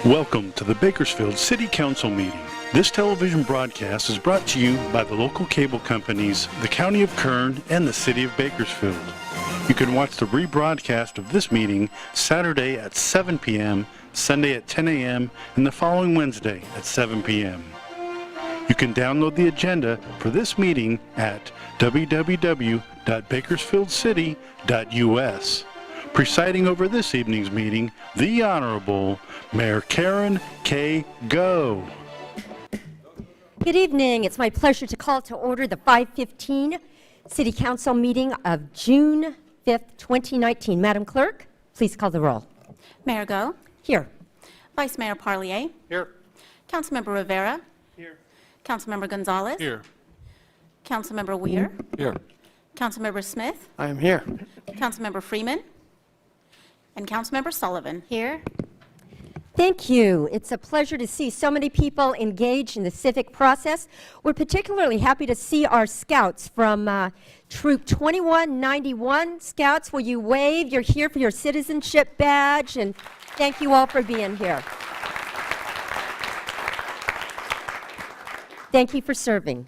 Welcome to the Bakersfield City Council meeting. This television broadcast is brought to you by the local cable companies, the County of Kern, and the City of Bakersfield. You can watch the rebroadcast of this meeting Saturday at 7 p.m., Sunday at 10 a.m., and the following Wednesday at 7 p.m. You can download the agenda for this meeting at www.bakersfieldcity.us. Presiding over this evening's meeting, the Honorable Mayor Karen K. Go. Good evening. It's my pleasure to call to order the 5:15 City Council meeting of June 5th, 2019. Madam Clerk, please call the roll. Mayor Go. Here. Vice Mayor Parlier. Here. Councilmember Rivera. Here. Councilmember Gonzalez. Here. Councilmember Weir. Here. Councilmember Smith. I am here. Councilmember Freeman. And Councilmember Sullivan. Here. Thank you. It's a pleasure to see so many people engaged in the civic process. We're particularly happy to see our scouts from Troop 2191. Scouts, will you wave? You're here for your citizenship badge, and thank you all for being here. Thank you for serving.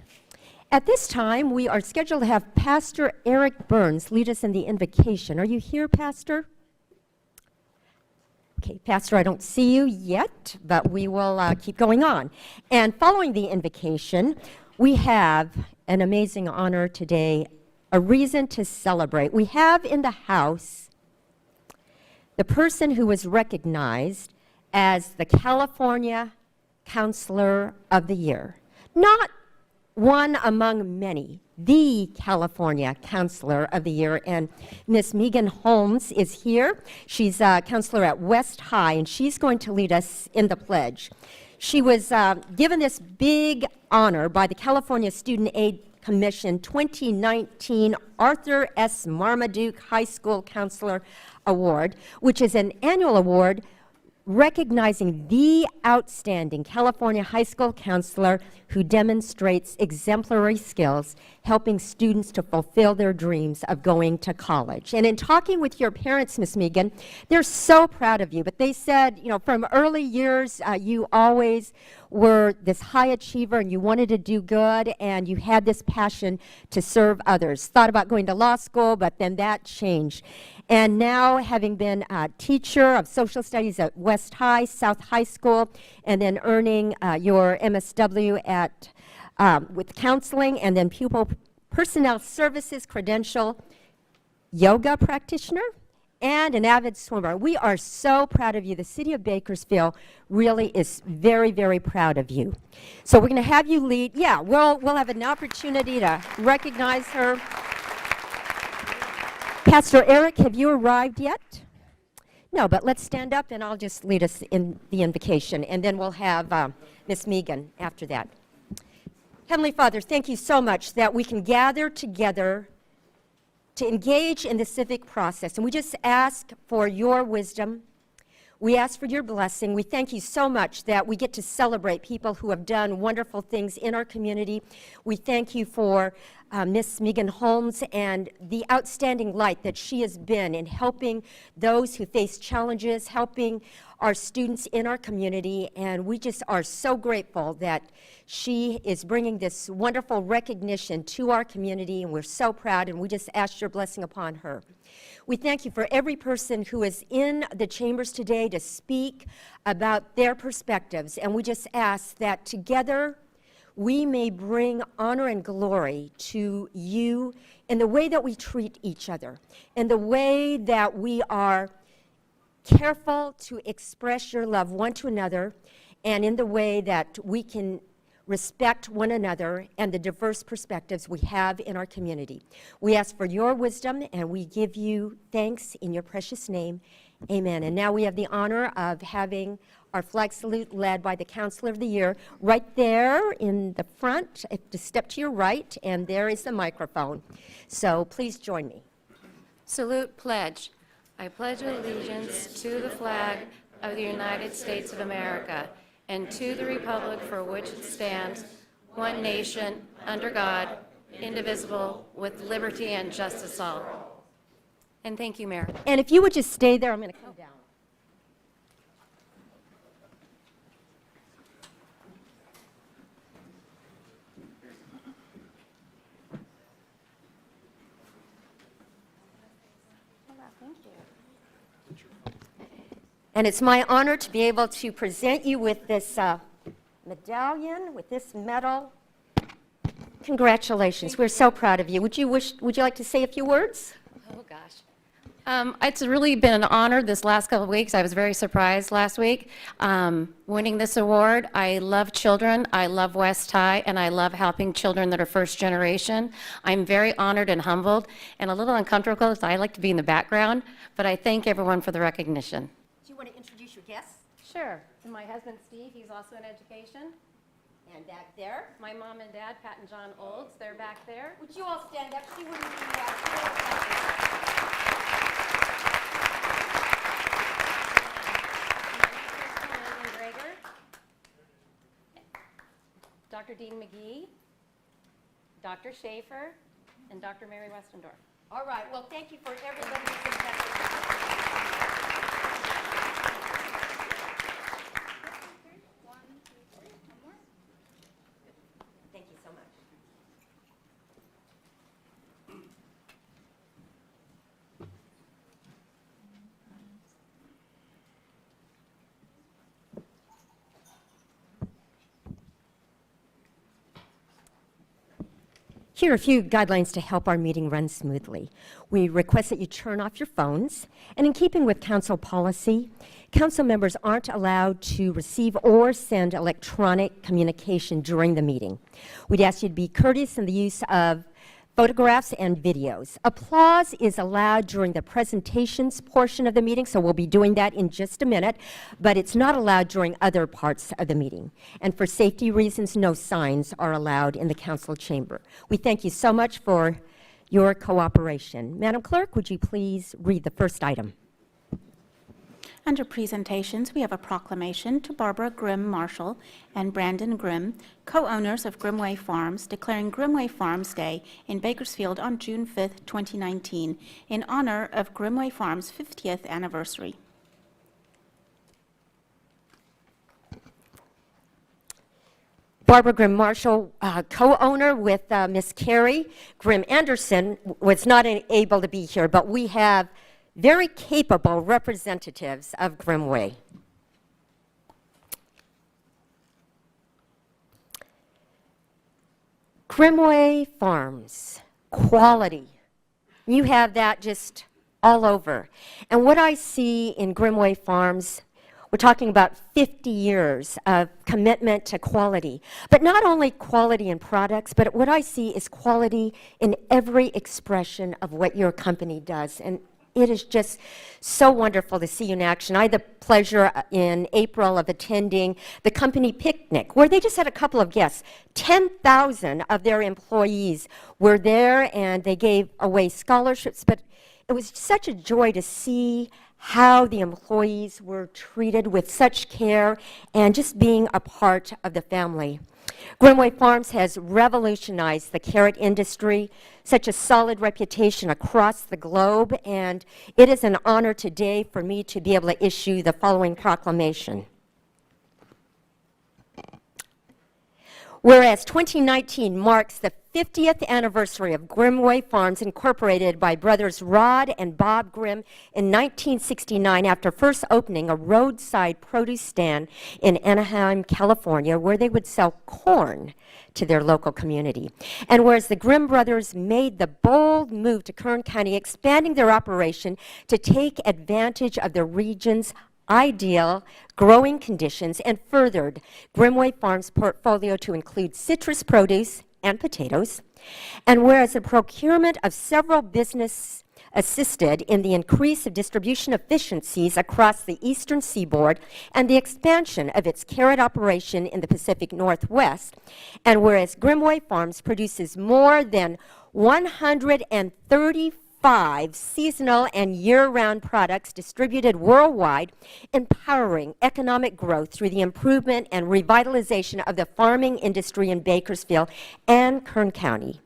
At this time, we are scheduled to have Pastor Eric Burns lead us in the invocation. Are you here, Pastor? Okay, Pastor, I don't see you yet, but we will keep going on. And following the invocation, we have an amazing honor today, a reason to celebrate. We have in the house the person who was recognized as the California Counselor of the Year. Not one among many, the California Counselor of the Year. And Miss Megan Holmes is here. She's a counselor at West High, and she's going to lead us in the pledge. She was given this big honor by the California Student Aid Commission 2019 Arthur S. Marmaduke High School Counselor Award, which is an annual award recognizing the outstanding California high school counselor who demonstrates exemplary skills helping students to fulfill their dreams of going to college. And in talking with your parents, Miss Megan, they're so proud of you, but they said, you know, from early years, you always were this high achiever and you wanted to do good and you had this passion to serve others. Thought about going to law school, but then that changed. And now, having been a teacher of social studies at West High, South High School, and then earning your MSW at with counseling, and then pupil personnel services credential, yoga practitioner, and an avid swimmer. We are so proud of you. The city of Bakersfield really is very, very proud of you. So we're going to have you lead. Yeah, we'll have an opportunity to recognize her. Pastor Eric, have you arrived yet? No, but let's stand up and I'll just lead us in the invocation, and then we'll have Miss Megan after that. Heavenly Father, thank you so much that we can gather together to engage in the civic process, and we just ask for your wisdom. We ask for your blessing. We thank you so much that we get to celebrate people who have done wonderful things in our community. We thank you for Miss Megan Holmes and the outstanding light that she has been in helping those who face challenges, helping our students in our community, and we just are so grateful that she is bringing this wonderful recognition to our community, and we're so proud, and we just ask your blessing upon her. We thank you for every person who is in the chambers today to speak about their perspectives, and we just ask that together we may bring honor and glory to you in the way that we treat each other, in the way that we are careful to express your love one to another, and in the way that we can respect one another and the diverse perspectives we have in our community. We ask for your wisdom, and we give you thanks in your precious name. Amen. And now we have the honor of having our flag salute led by the Counselor of the Year right there in the front. To step to your right, and there is the microphone. So please join me. Salute, pledge. I pledge allegiance to the flag of the United States of America and to the republic for which it stands, one nation, under God, indivisible, with liberty and justice all. And thank you, Mayor. And if you would just stay there, I'm going to come down. And it's my honor to be able to present you with this medallion, with this medal. Congratulations. We're so proud of you. Would you like to say a few words? Oh, gosh. It's really been an honor this last couple of weeks. I was very surprised last week winning this award. I love children, I love West High, and I love helping children that are first generation. I'm very honored and humbled and a little uncomfortable because I like to be in the background, but I thank everyone for the recognition. Do you want to introduce your guests? Sure. And my husband Steve, he's also in education. And back there. My mom and dad, Pat and John Olds, they're back there. Would you all stand up? She wouldn't be Dr. Dean McGee, Dr. Schaefer, and Dr. Mary Westendorf. All right. Well, thank you for everybody who's invested. Thank you so much. Here are a few guidelines to help our meeting run smoothly. We request that you turn off your phones, and in keeping with council policy, council members aren't allowed to receive or send electronic communication during the meeting. We'd ask you to be courteous in the use of photographs and videos. Applause is allowed during the presentations portion of the meeting, so we'll be doing that in just a minute, but it's not allowed during other parts of the meeting. And for safety reasons, no signs are allowed in the council chamber. We thank you so much for your cooperation. Madam Clerk, would you please read the first item? Under presentations, we have a proclamation to Barbara Grimm Marshall and Brandon Grimm, co-owners of Grimmway Farms, declaring Grimmway Farms Day in Bakersfield on June 5th, 2019, in honor of Grimmway Farms' 50th anniversary. Barbara Grimm Marshall, co-owner with Miss Carrie Grimm Anderson, was not able to be here, but we have very capable representatives of Grimmway. Grimmway Farms, quality. You have that just all over. And what I see in Grimmway Farms, we're talking about 50 years of commitment to quality. But not only quality in products, but what I see is quality in every expression of what your company does. And it is just so wonderful to see you in action. I had the pleasure in April of attending the company picnic, where they just had a couple of guests. 10,000 of their employees were there, and they gave away scholarships. But it was such a joy to see how the employees were treated with such care and just being a part of the family. Grimmway Farms has revolutionized the carrot industry, such a solid reputation across the globe, and it is an honor today for me to be able to issue the following proclamation. Whereas 2019 marks the 50th anniversary of Grimmway Farms, incorporated by brothers Rod and Bob Grimm in 1969 after first opening a roadside produce stand in Anaheim, California, where they would sell corn to their local community. And whereas the Grimm brothers made the bold move to Kern County, expanding their operation to take advantage of the region's ideal growing conditions, and furthered Grimmway Farms' portfolio to include citrus produce and potatoes. And whereas the procurement of several business assisted in the increase of distribution efficiencies across the eastern seaboard and the expansion of its carrot operation in the Pacific Northwest, and whereas Grimmway Farms produces more than 135 seasonal and year-round products distributed worldwide, empowering economic growth through the improvement and revitalization of the farming industry in Bakersfield and Kern County.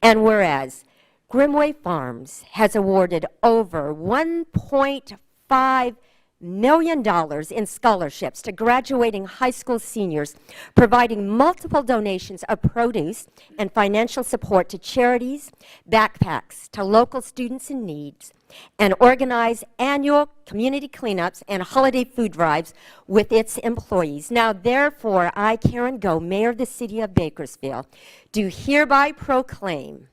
And whereas Grimmway Farms has awarded over $1.5 million in scholarships to graduating high school seniors, providing multiple donations of produce and financial support to charities, backpacks to local students in need, and organize annual community cleanups and holiday food drives with its employees. Now, therefore, I, Karen Go, Mayor of the City of Bakersfield, do hereby proclaim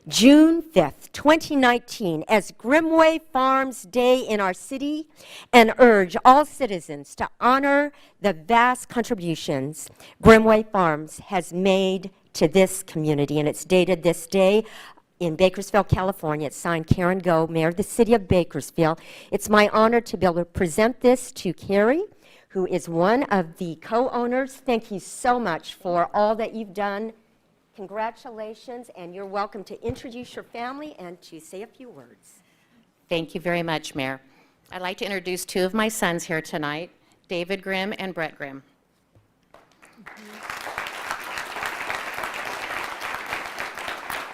June 5th, 2019, as Grimway Farms Day in our city, and urge all citizens to honor the vast contributions Grimway Farms has made to this community. And it's dated this day in Bakersfield, California. It's signed Karen Go, Mayor of the City of Bakersfield. It's my honor to be able to present this to Carrie, who is one of the co-owners. Thank you so much for all that you've done. Congratulations, and you're welcome to introduce your family and to say a few words. Thank you very much, Mayor. I'd like to introduce two of my sons here tonight, David Grimm and Brett Grimm.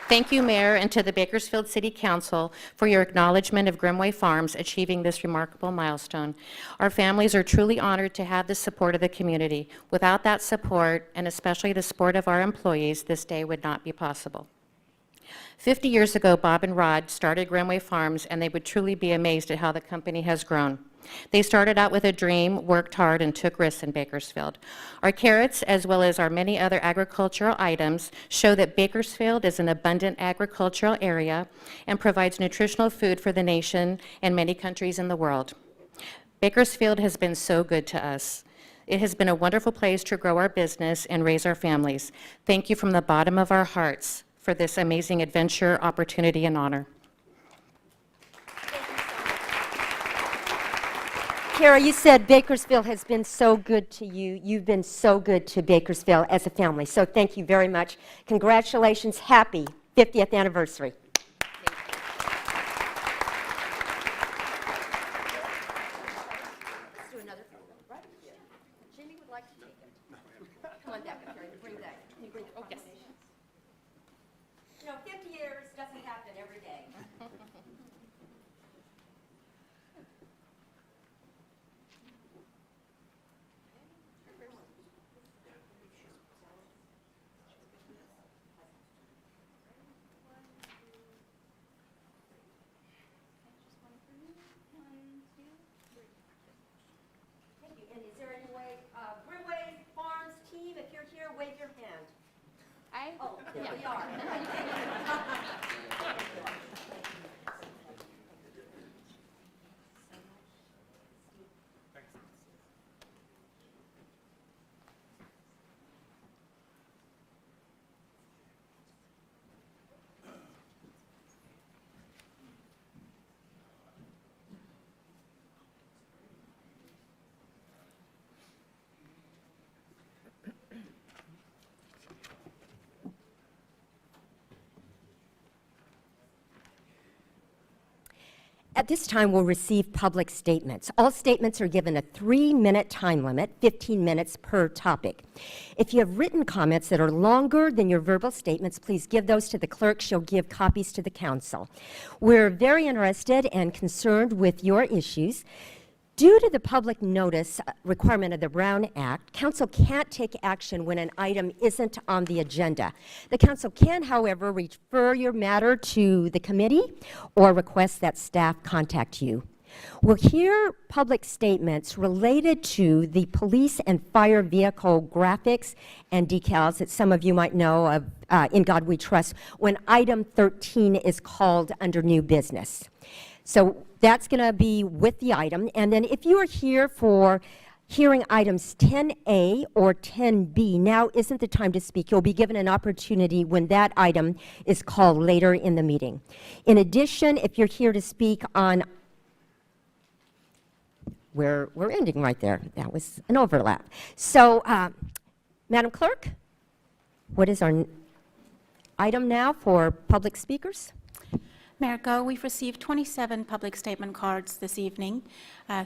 Thank you, Mayor, and to the Bakersfield City Council for your acknowledgement of Grimway Farms achieving this remarkable milestone. Our families are truly honored to have the support of the community. Without that support, and especially the support of our employees, this day would not be possible. 50 years ago, Bob and Rod started Grimway Farms, and they would truly be amazed at how the company has grown. They started out with a dream, worked hard, and took risks in Bakersfield. Our carrots, as well as our many other agricultural items, show that Bakersfield is an abundant agricultural area and provides nutritional food for the nation and many countries in the world. Bakersfield has been so good to us. It has been a wonderful place to grow our business and raise our families. Thank you from the bottom of our hearts for this amazing adventure, opportunity, and honor. Kara, you said Bakersfield has been so good to you. You've been so good to Bakersfield as a family. So thank you very much. Congratulations. Happy 50th anniversary. Let's do another photo right here. Jimmy would like to take it. Come on back up here and bring that. Can you bring the proclamation? You know, 50 years doesn't happen every day. And is there any way, Grimway Farms team, if you're here, wave your hand. Oh, there we are. At this time, we'll receive public statements. All statements are given a 3-minute time limit, 15 minutes per topic. If you have written comments that are longer than your verbal statements, please give those to the clerk. She'll give copies to the council. We're very interested and concerned with your issues. Due to the public notice requirement of the Brown Act, council can't take action when an item isn't on the agenda. The council can, however, refer your matter to the committee or request that staff contact you. We'll hear public statements related to the police and fire vehicle graphics and decals that some of you might know of In God We Trust when item 13 is called under new business. So that's going to be with the item. And then if you are here for hearing items 10A or 10B, now isn't the time to speak. You'll be given an opportunity when that item is called later in the meeting. In addition, if you're here to speak on, we're ending right there. That was an overlap. So, Madam Clerk, what is our item now for public speakers? Mayor Go, we've received 27 public statement cards this evening,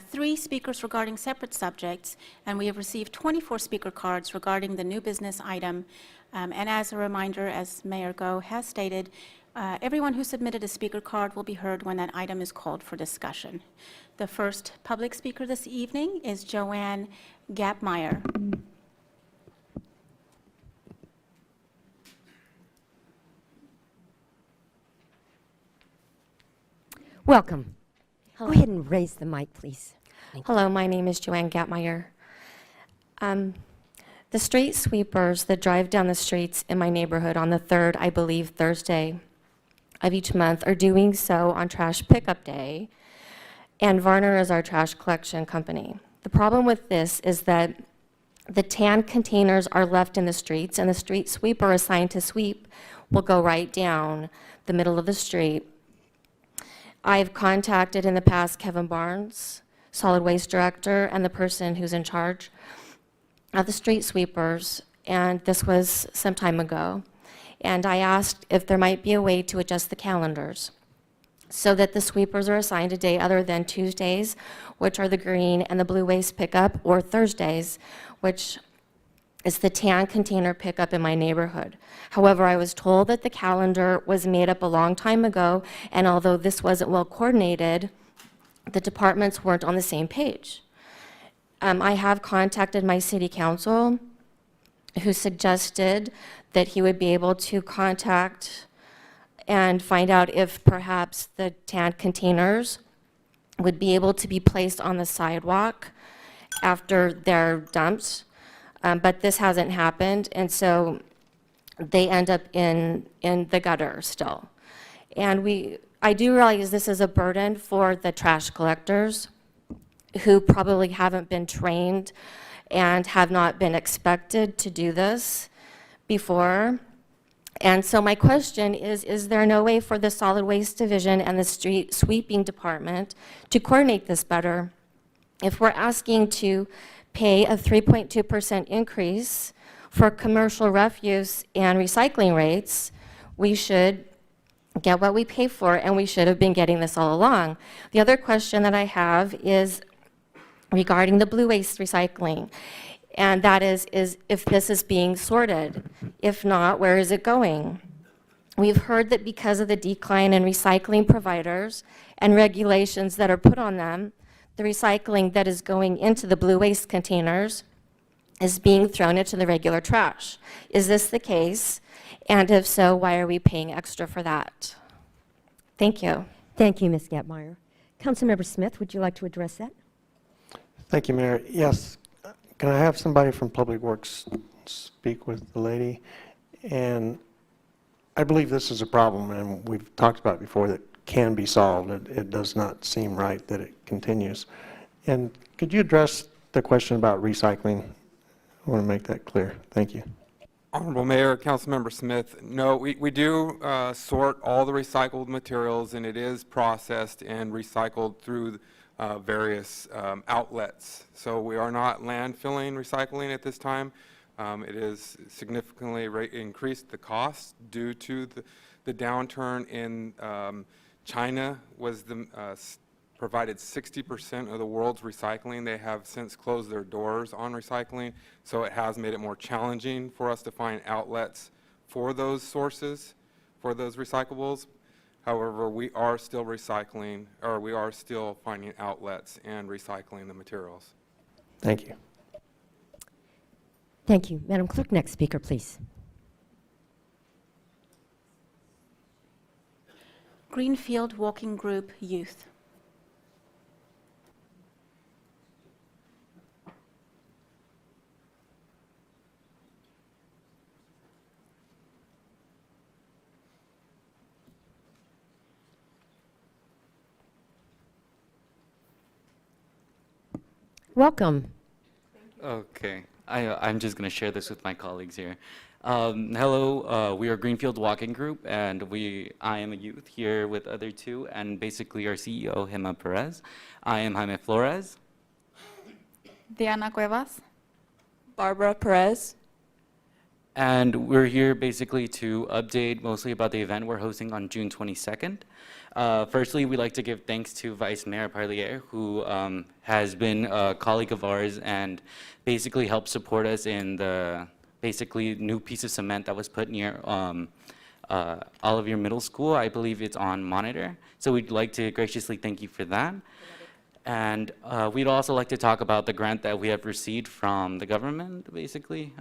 3 speakers regarding separate subjects, and we have received 24 speaker cards regarding the new business item. And as a reminder, as Mayor Go has stated, Everyone who submitted a speaker card will be heard when that item is called for discussion. The first public speaker this evening is Joanne Gapmeyer. Welcome. Go ahead and raise the mic, please. Hello, my name is Joanne Gapmeyer. The street sweepers that drive down the streets in my neighborhood on the third, I believe, Thursday of each month are doing so on trash pickup day, and Varner is our trash collection company. The problem with this is that the tan containers are left in the streets, and the street sweeper assigned to sweep will go right down the middle of the street. I've contacted in the past Kevin Barnes, solid waste director, and the person who's in charge of the street sweepers, and this was some time ago. And I asked if there might be a way to adjust the calendars so that the sweepers are assigned a day other than Tuesdays, which are the green and the blue waste pickup, or Thursdays, which is the tan container pickup in my neighborhood. However, I was told that the calendar was made up a long time ago, and although this wasn't well coordinated, the departments weren't on the same page. I have contacted my city council, who suggested that he would be able to contact and find out if perhaps the tan containers would be able to be placed on the sidewalk after they're dumped. But this hasn't happened, and so they end up in the gutter still. And I do realize this is a burden for the trash collectors, who probably haven't been trained and have not been expected to do this before. And so my question is there no way for the solid waste division and the street sweeping department to coordinate this better? If we're asking to pay a 3.2% increase for commercial refuse and recycling rates, we should get what we pay for, and we should have been getting this all along. The other question that I have is regarding the blue waste recycling, and that is if this is being sorted. If not, where is it going? We've heard that because of the decline in recycling providers and regulations that are put on them, the recycling that is going into the blue waste containers is being thrown into the regular trash. Is this the case? And if so, why are we paying extra for that? Thank you. Thank you, Ms. Gapmeyer. Councilmember Smith, would you like to address that? Thank you, Mayor. Yes, can I have somebody from Public Works speak with the lady? And I believe this is a problem, and we've talked about it before, that can be solved. It does not seem right that it continues. And could you address the question about recycling? I want to make that clear. Thank you. Honorable Mayor, Councilmember Smith, no, we do sort all the recycled materials, and it is processed and recycled through various outlets. So we are not landfilling recycling at this time. It is significantly increased the cost due to the downturn in China provided 60% of the world's recycling. They have since closed their doors on recycling, so it has made it more challenging for us to find outlets for those sources, for those recyclables. However, we are still recycling, or we are still finding outlets and recycling the materials. Thank you. Thank you. Madam Clerk, next speaker, please. Greenfield Walking Group Youth. Welcome. Okay, I'm just going to share this with my colleagues here. Hello, we are Greenfield Walking Group, and I am a youth here with other two, and basically our CEO, Gema Perez. I am Jaime Flores. Diana Cuevas. Barbara Perez. And we're here basically to update mostly about the event we're hosting on June 22nd. Firstly, we'd like to give thanks to Vice Mayor Parlier, who has been a colleague of ours and basically helped support us in the basically new piece of cement that was put near Olivier Middle School. I believe it's on monitor. So we'd like to graciously thank you for that. And we'd also like to talk about the grant that we have received from the government, basically.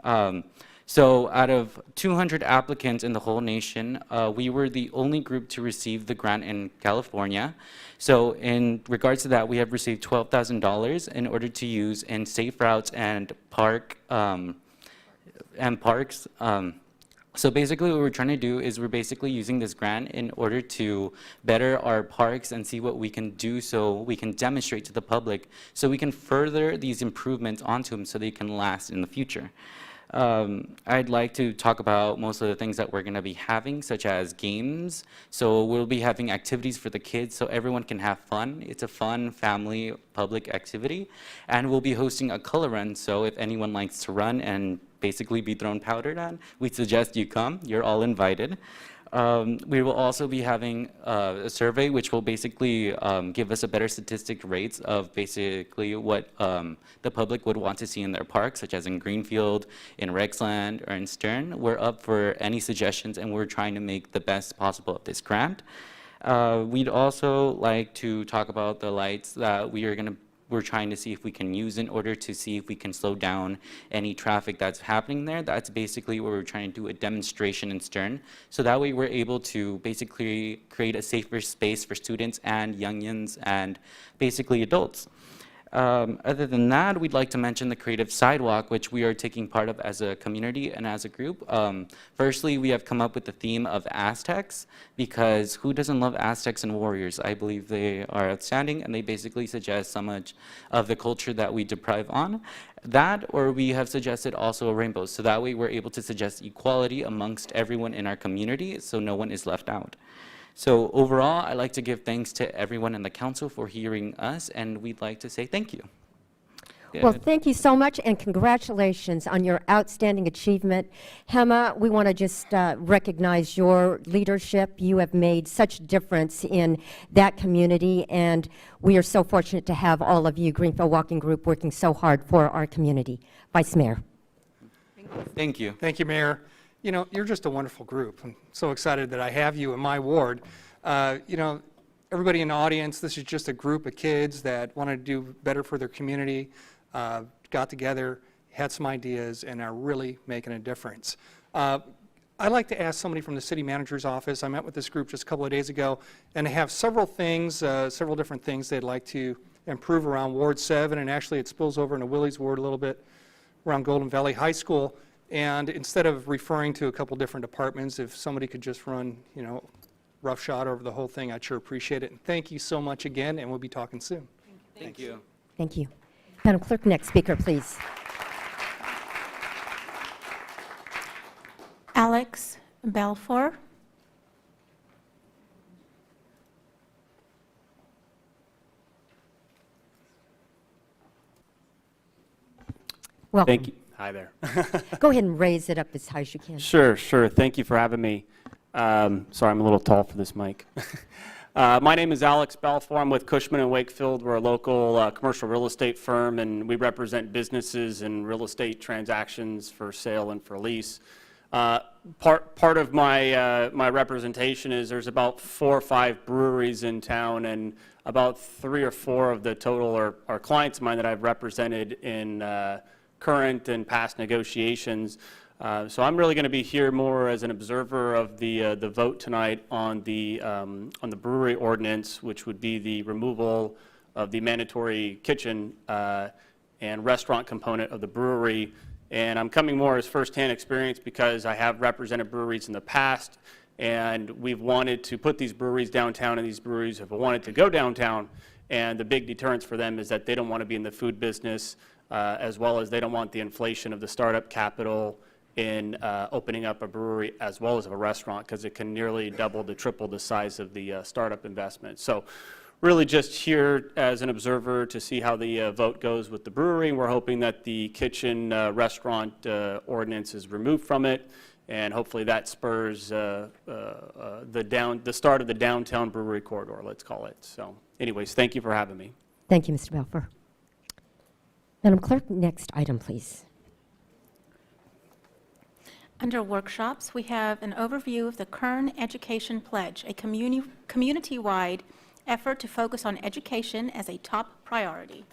So out of 200 applicants in the whole nation, we were the only group to receive the grant in California. So in regards to that, we have received $12,000 in order to use in safe routes and parks. So basically what we're trying to do is we're basically using this grant in order to better our parks and see what we can do so we can demonstrate to the public so we can further these improvements onto them so they can last in the future. I'd like to talk about most of the things that we're going to be having, such as games. So we'll be having activities for the kids so everyone can have fun. It's a fun family public activity. And we'll be hosting a color run, so if anyone likes to run and basically be thrown powder on, we suggest you come. You're all invited. We will also be having a survey which will basically give us a better statistic rates of basically what the public would want to see in their parks, such as in Greenfield, in Rexland, or in Stern. We're up for any suggestions and we're trying to make the best possible of this grant. We'd also like to talk about the lights that we're trying to see if we can use in order to see if we can slow down any traffic that's happening there. That's basically where we're trying to do a demonstration in Stern. So that way we're able to basically create a safer space for students and youngins and basically adults. Other than that, we'd like to mention the Creative Sidewalk, which we are taking part of as a community and as a group. Firstly, we have come up with the theme of Aztecs, because who doesn't love Aztecs and warriors? I believe they are outstanding, and they basically suggest so much of the culture that we deprive on. That, or we have suggested also a rainbow, so that way we're able to suggest equality amongst everyone in our community, so no one is left out. So overall, I'd like to give thanks to everyone in the council for hearing us, and we'd like to say thank you. Well, thank you so much, and congratulations on your outstanding achievement. Hema, we want to just recognize your leadership. You have made such a difference in that community, and we are so fortunate to have all of you, Greenfield Walking Group, working so hard for our community. Vice Mayor. Thank you. Thank you, Mayor. You know, you're just a wonderful group. I'm so excited that I have you in my ward. You know, everybody in the audience, this is just a group of kids that want to do better for their community, got together, had some ideas, and are really making a difference. I'd like to ask somebody from the city manager's office. I met with this group just a couple of days ago, and they have several things, several different things they'd like to improve around Ward 7, and actually it spills over into Willie's ward a little bit around Golden Valley High School. And instead of referring to a couple different departments, if somebody could just run, you know, roughshod over the whole thing, I'd sure appreciate it. And thank you so much again, and we'll be talking soon. Thank you. Thank you. Madam Clerk, next speaker, please. Alex Belfour. Welcome. Thank you. Hi there. Go ahead and raise it up as high as you can. Sure. Thank you for having me. Sorry, I'm a little tall for this mic. My name is Alex Balfour. I'm with Cushman & Wakefield. We're a local commercial real estate firm, and we represent businesses and real estate transactions for sale and for lease. Part of my my representation is there's about 4 or 5 breweries in town, and about 3 or 4 of the total are clients of mine that I've represented in current and past negotiations. So I'm really going to be here more as an observer of the vote tonight on the brewery ordinance, which would be the removal of the mandatory kitchen and restaurant component of the brewery. And I'm coming more as firsthand experience because I have represented breweries in the past, and we've wanted to put these breweries downtown, and these breweries have wanted to go downtown. And the big deterrence for them is that they don't want to be in the food business, as well as they don't want the inflation of the startup capital in opening up a brewery as well as a restaurant, because it can nearly double to triple the size of the startup investment. So really just here as an observer to see how the vote goes with the brewery. We're hoping that the kitchen restaurant ordinance is removed from it, and hopefully that spurs the start of the downtown brewery corridor, let's call it. So anyways, thank you for having me. Thank you, Mr. Balfour. Madam Clerk, next item, please. Under workshops, we have an overview of the Kern Education Pledge, a community-wide effort to focus on education as a top priority.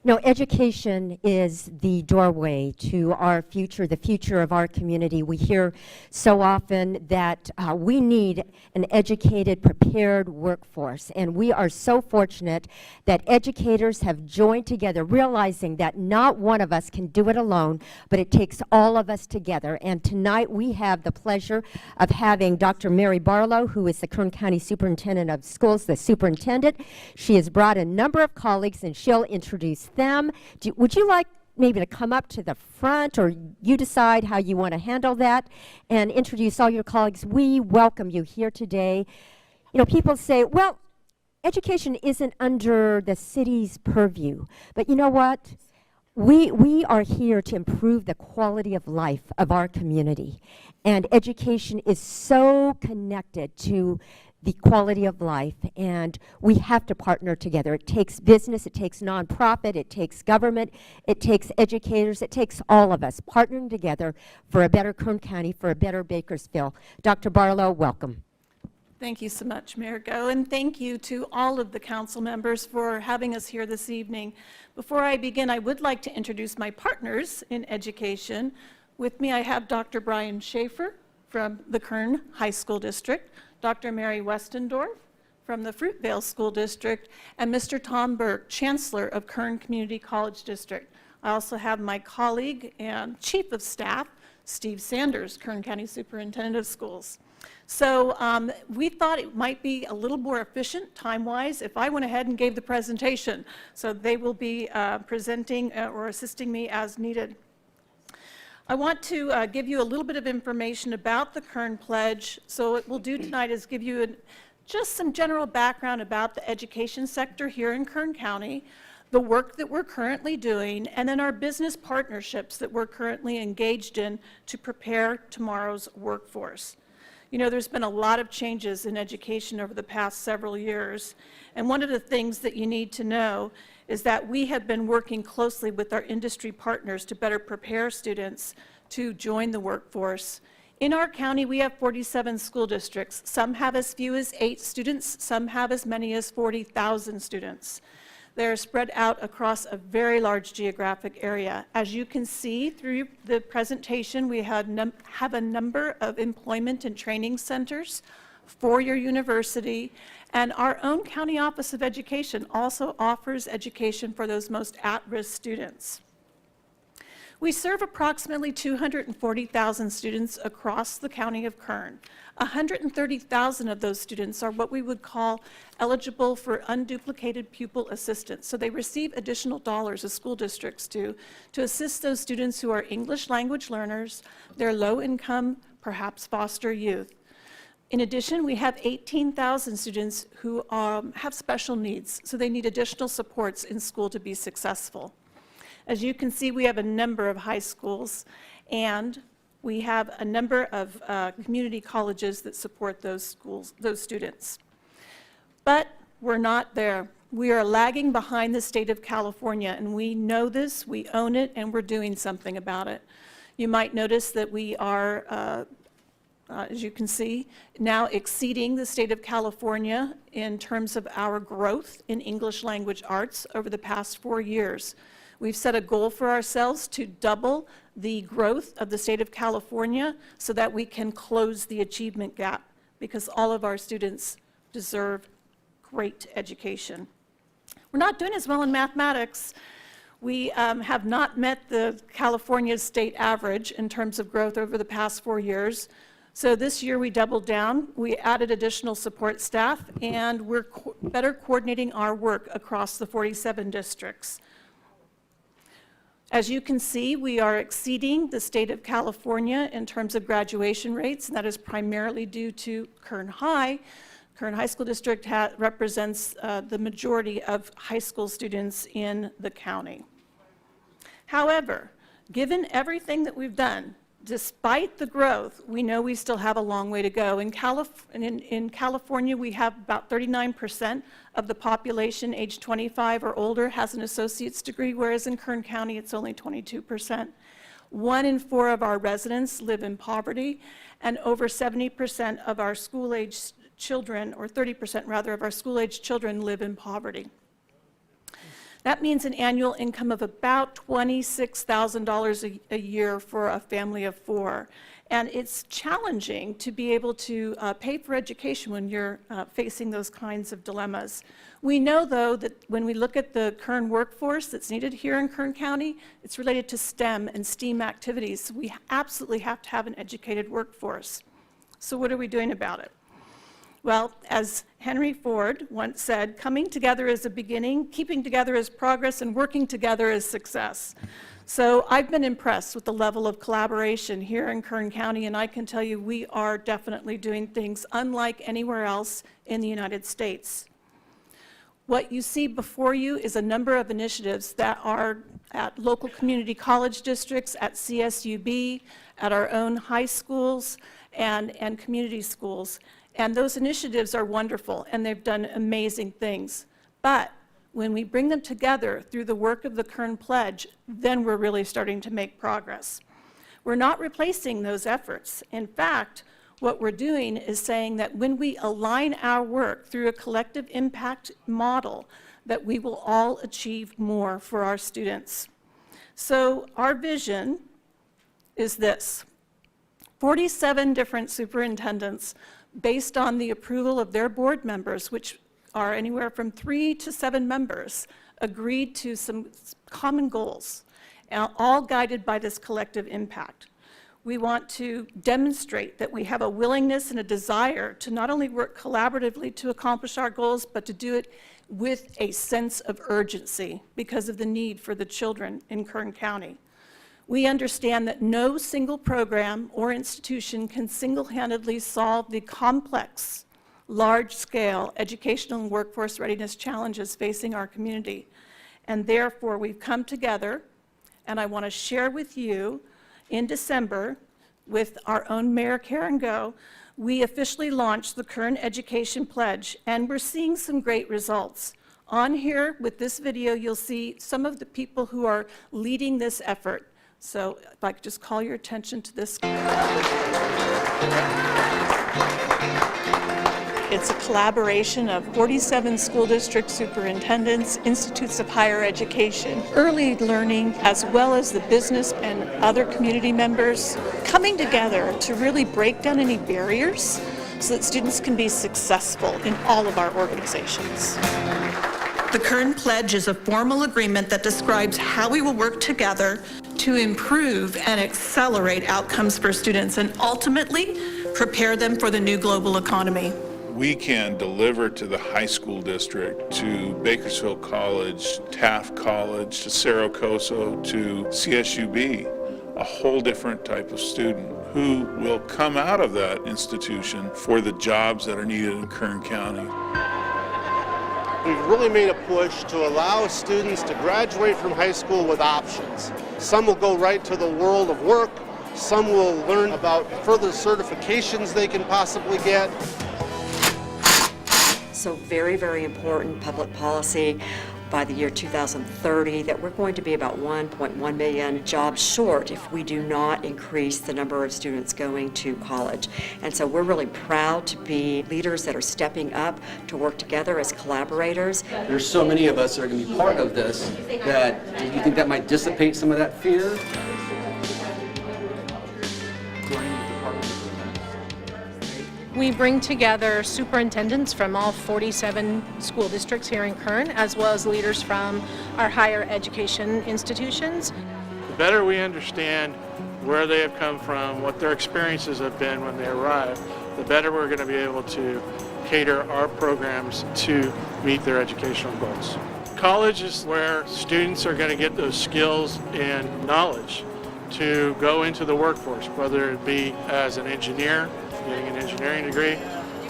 No, education is the doorway to our future, the future of our community. We hear so often that we need an educated, prepared workforce, and we are so fortunate that educators have joined together, realizing that not one of us can do it alone, but it takes all of us together. And tonight we have the pleasure of having Dr. Mary Barlow, who is the Kern County Superintendent of Schools, the superintendent. She has brought a number of colleagues, and she'll introduce them. Would you like maybe to come up to the front, or you decide how you want to handle that, and introduce all your colleagues? We welcome you here today. You know, people say, well, education isn't under the city's purview, but you know what? We are here to improve the quality of life of our community, and education is so connected to the quality of life, and we have to partner together. It takes business, it takes nonprofit, it takes government, it takes educators, it takes all of us partnering together for a better Kern County, for a better Bakersfield. Dr. Barlow, welcome. Thank you so much, Mayor Go, and thank you to all of the council members for having us here this evening. Before I begin, I would like to introduce my partners in education. With me, I have Dr. Brian Schaefer from the Kern High School District, Dr. Mary Westendorf from the Fruitvale School District, and Mr. Tom Burke, Chancellor of Kern Community College District. I also have my colleague and Chief of Staff, Steve Sanders, Kern County Superintendent of Schools. So we thought it might be a little more efficient time-wise if I went ahead and gave the presentation. So they will be presenting or assisting me as needed. I want to give you a little bit of information about the Kern Pledge. So what we'll do tonight is give you just some general background about the education sector here in Kern County, the work that we're currently doing, and then our business partnerships that we're currently engaged in to prepare tomorrow's workforce. You know, there's been a lot of changes in education over the past several years, and one of the things that you need to know is that we have been working closely with our industry partners to better prepare students to join the workforce. In our county, we have 47 school districts. Some have as few as 8 students, some have as many as 40,000 students. They're spread out across a very large geographic area. As you can see through the presentation, we have a number of employment and training centers for your university, and our own County Office of Education also offers education for those most at-risk students. We serve approximately 240,000 students across the county of Kern. 130,000 of those students are what we would call eligible for unduplicated pupil assistance. So they receive additional dollars, as school districts do, to assist those students who are English language learners, they're low income, perhaps foster youth. In addition, we have 18,000 students who have special needs, so they need additional supports in school to be successful. As you can see, we have a number of high schools, and we have a number of community colleges that support those schools, those students. But we're not there. We are lagging behind the state of California, and we know this, we own it, and we're doing something about it. You might notice that we are as you can see, now exceeding the state of California in terms of our growth in English language arts over the past 4 years. We've set a goal for ourselves to double the growth of the state of California so that we can close the achievement gap, because all of our students deserve great education. We're not doing as well in mathematics. We have not met the California state average in terms of growth over the past 4 years. So this year we doubled down, we added additional support staff, and we're better coordinating our work across the 47 districts. As you can see, we are exceeding the state of California in terms of graduation rates, and that is primarily due to Kern High. Kern High School District represents the majority of high school students in the county. However, given everything that we've done, despite the growth, we know we still have a long way to go. In California, we have about 39% of the population age 25 or older has an associate's degree, whereas in Kern County, it's only 22%. 1 in 4 of our residents live in poverty, and over 70% of our school-age children, or 30% rather, of our school-age children live in poverty. That means an annual income of about $26,000 a year for a family of 4. And it's challenging to be able to pay for education when you're facing those kinds of dilemmas. We know, though, that when we look at the Kern workforce that's needed here in Kern County, it's related to STEM and STEAM activities. So we absolutely have to have an educated workforce. So what are we doing about it? Well, as Henry Ford once said, coming together is a beginning, keeping together is progress, and working together is success. So I've been impressed with the level of collaboration here in Kern County, and I can tell you we are definitely doing things unlike anywhere else in the United States. What you see before you is a number of initiatives that are at local community college districts, at CSUB, at our own high schools, and community schools. And those initiatives are wonderful, and they've done amazing things. But when we bring them together through the work of the Kern Pledge, then we're really starting to make progress. We're not replacing those efforts. In fact, what we're doing is saying that when we align our work through a collective impact model, that we will all achieve more for our students. So our vision is this: 47 different superintendents, based on the approval of their board members, which are anywhere from 3 to 7 members, agreed to some common goals, all guided by this collective impact. We want to demonstrate that we have a willingness and a desire to not only work collaboratively to accomplish our goals, but to do it with a sense of urgency because of the need for the children in Kern County. We understand that no single program or institution can single-handedly solve the complex, large-scale educational and workforce readiness challenges facing our community. And therefore, we've come together, and I want to share with you, in December, with our own Mayor Karen Go, we officially launched the Kern Education Pledge, and we're seeing some great results. On here, with this video, you'll see some of the people who are leading this effort. So if I could just call your attention to this. It's a collaboration of 47 school district superintendents, institutes of higher education, early learning, as well as the business and other community members coming together to really break down any barriers so that students can be successful in all of our organizations. The Kern Pledge is a formal agreement that describes how we will work together to improve and accelerate outcomes for students and ultimately prepare them for the new global economy. We can deliver to the high school district, to Bakersfield College, Taft College, to Cerro Coso, to CSUB, a whole different type of student who will come out of that institution for the jobs that are needed in Kern County. We've really made a push to allow students to graduate from high school with options. Some will go right to the world of work. Some will learn about further certifications they can possibly get. So very, very important public policy by the year 2030 that we're going to be about 1.1 million jobs short if we do not increase the number of students going to college. And so we're really proud to be leaders that are stepping up to work together as collaborators. There's so many of us that are going to be part of this that, do you think that might dissipate some of that fear? We bring together superintendents from all 47 school districts here in Kern, as well as leaders from our higher education institutions. The better we understand where they have come from, what their experiences have been when they arrive, the better we're going to be able to cater our programs to meet their educational goals. College is where students are going to get those skills and knowledge to go into the workforce, whether it be as an engineer, getting an engineering degree,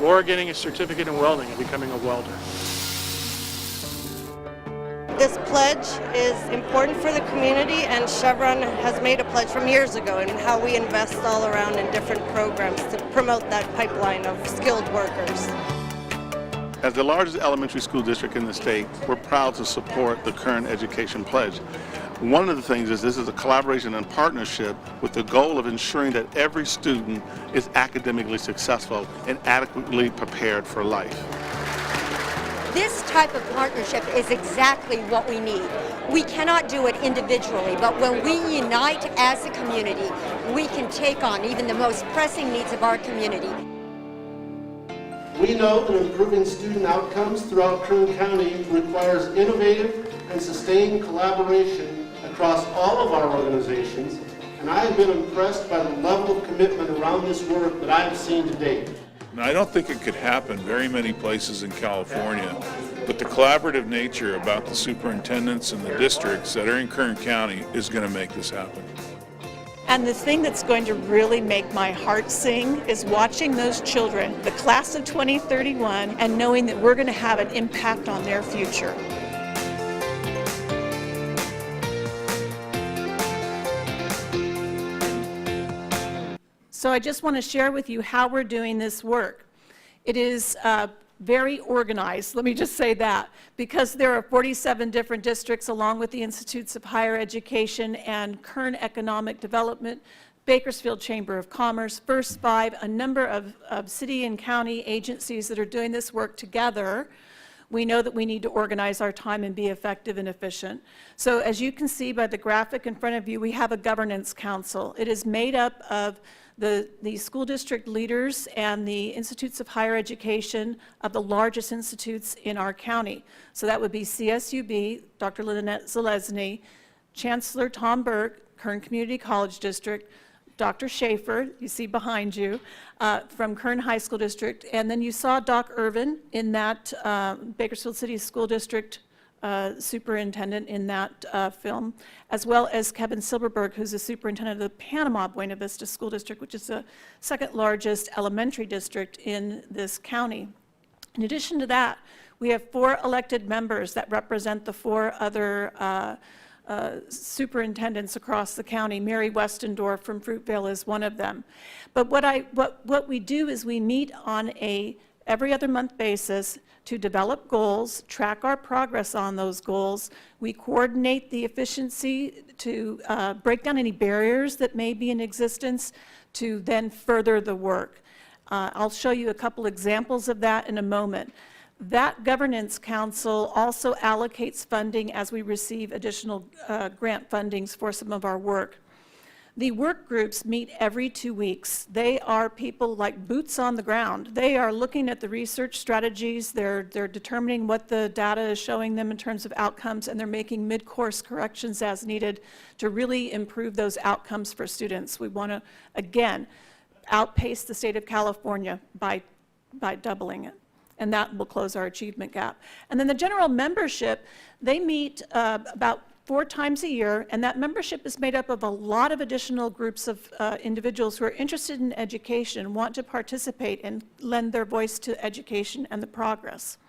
or getting a certificate in welding and becoming a welder. This pledge is important for the community, and Chevron has made a pledge from years ago in how we invest all around in different programs to promote that pipeline of skilled workers. As the largest elementary school district in the state, we're proud to support the Kern Education Pledge. One of the things is this is a collaboration and partnership with the goal of ensuring that every student is academically successful and adequately prepared for life. This type of partnership is exactly what we need. We cannot do it individually, but when we unite as a community, we can take on even the most pressing needs of our community. We know that improving student outcomes throughout Kern County requires innovative and sustained collaboration across all of our organizations, and I have been impressed by the level of commitment around this work that I have seen to date. Now, I don't think it could happen very many places in California, but the collaborative nature about the superintendents and the districts that are in Kern County is going to make this happen. And the thing that's going to really make my heart sing is watching those children, the class of 2031, and knowing that we're going to have an impact on their future. So I just want to share with you how we're doing this work. It is very organized, let me just say that, because there are 47 different districts along with the Institutes of Higher Education and Kern Economic Development, Bakersfield Chamber of Commerce, First Five, a number of city and county agencies that are doing this work together. We know that we need to organize our time and be effective and efficient. So as you can see by the graphic in front of you, we have a governance council. It is made up of the school district leaders and the institutes of higher education of the largest institutes in our county. So that would be CSUB, Dr. Lynette Zalesny, Chancellor Tom Burke, Kern Community College District, Dr. Schaefer, you see behind you, from Kern High School District, and then you saw Doc Irvin in that Bakersfield City School District superintendent in that film, as well as Kevin Silberberg, who's the superintendent of the Panama Buena Vista School District, which is the second largest elementary district in this county. In addition to that, we have 4 elected members that represent the 4 other superintendents across the county. Mary Westendorf from Fruitvale is one of them. But what we do is we meet on a every other month basis to develop goals, track our progress on those goals. We coordinate the efficiency to break down any barriers that may be in existence to then further the work. I'll show you a couple examples of that in a moment. That governance council also allocates funding as we receive additional grant fundings for some of our work. The work groups meet every 2 weeks. They are people like boots on the ground. They are looking at the research strategies, they're determining what the data is showing them in terms of outcomes, and they're making mid-course corrections as needed to really improve those outcomes for students. We want to, again, outpace the state of California by doubling it, and that will close our achievement gap. And then the general membership, they meet about 4 times a year, and that membership is made up of a lot of additional groups of individuals who are interested in education, want to participate and lend their voice to education and the progress.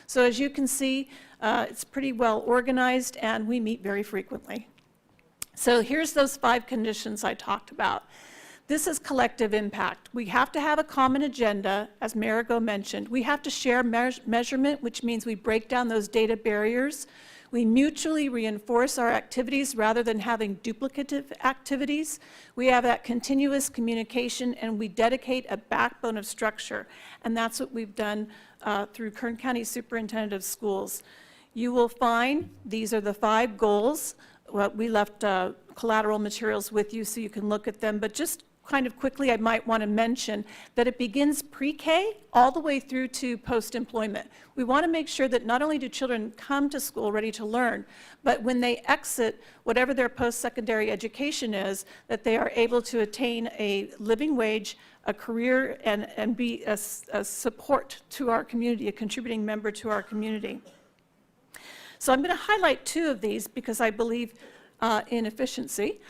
So as you can see, it's pretty well organized, and we meet very frequently. So here's those 5 conditions I talked about. This is collective impact. We have to have a common agenda, as Marigo mentioned. We have to share measurement, which means we break down those data barriers. We mutually reinforce our activities rather than having duplicative activities. We have that continuous communication, and we dedicate a backbone of structure. And that's what we've done through Kern County Superintendent of Schools. You will find these are the 5 goals. We left collateral materials with you so you can look at them, but just kind of quickly, I might want to mention that it begins pre-K all the way through to post-employment. We want to make sure that not only do children come to school ready to learn, but when they exit whatever their post-secondary education is, that they are able to attain a living wage, a career, and be a support to our community, a contributing member to our community. So I'm going to highlight 2 of these because I believe in efficiency.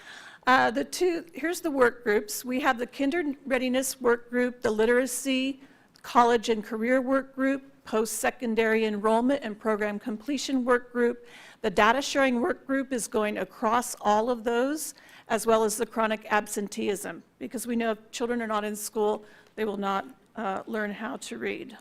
Here's the work groups. We have the Kinder Readiness Work Group, the Literacy, College and Career Work Group, Post-Secondary Enrollment and Program Completion Work Group. The Data Sharing Work Group is going across all of those, as well as the chronic absenteeism, because we know if children are not in school, they will not learn how to read.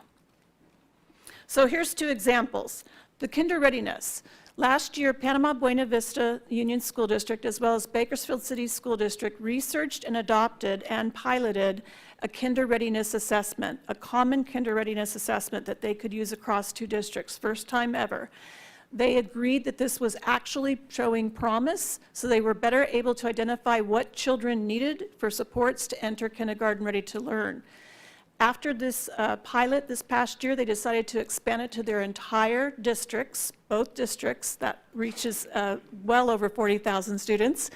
So here's 2 examples. The Kinder Readiness. Last year, Panama Buena Vista Union School District, as well as Bakersfield City School District, researched and adopted and piloted a kinder readiness assessment, a common kinder readiness assessment that they could use across 2 districts, first time ever. They agreed that this was actually showing promise, so they were better able to identify what children needed for supports to enter kindergarten ready to learn. After this pilot this past year, they decided to expand it to their entire districts, both districts, that reaches well over 40,000 students,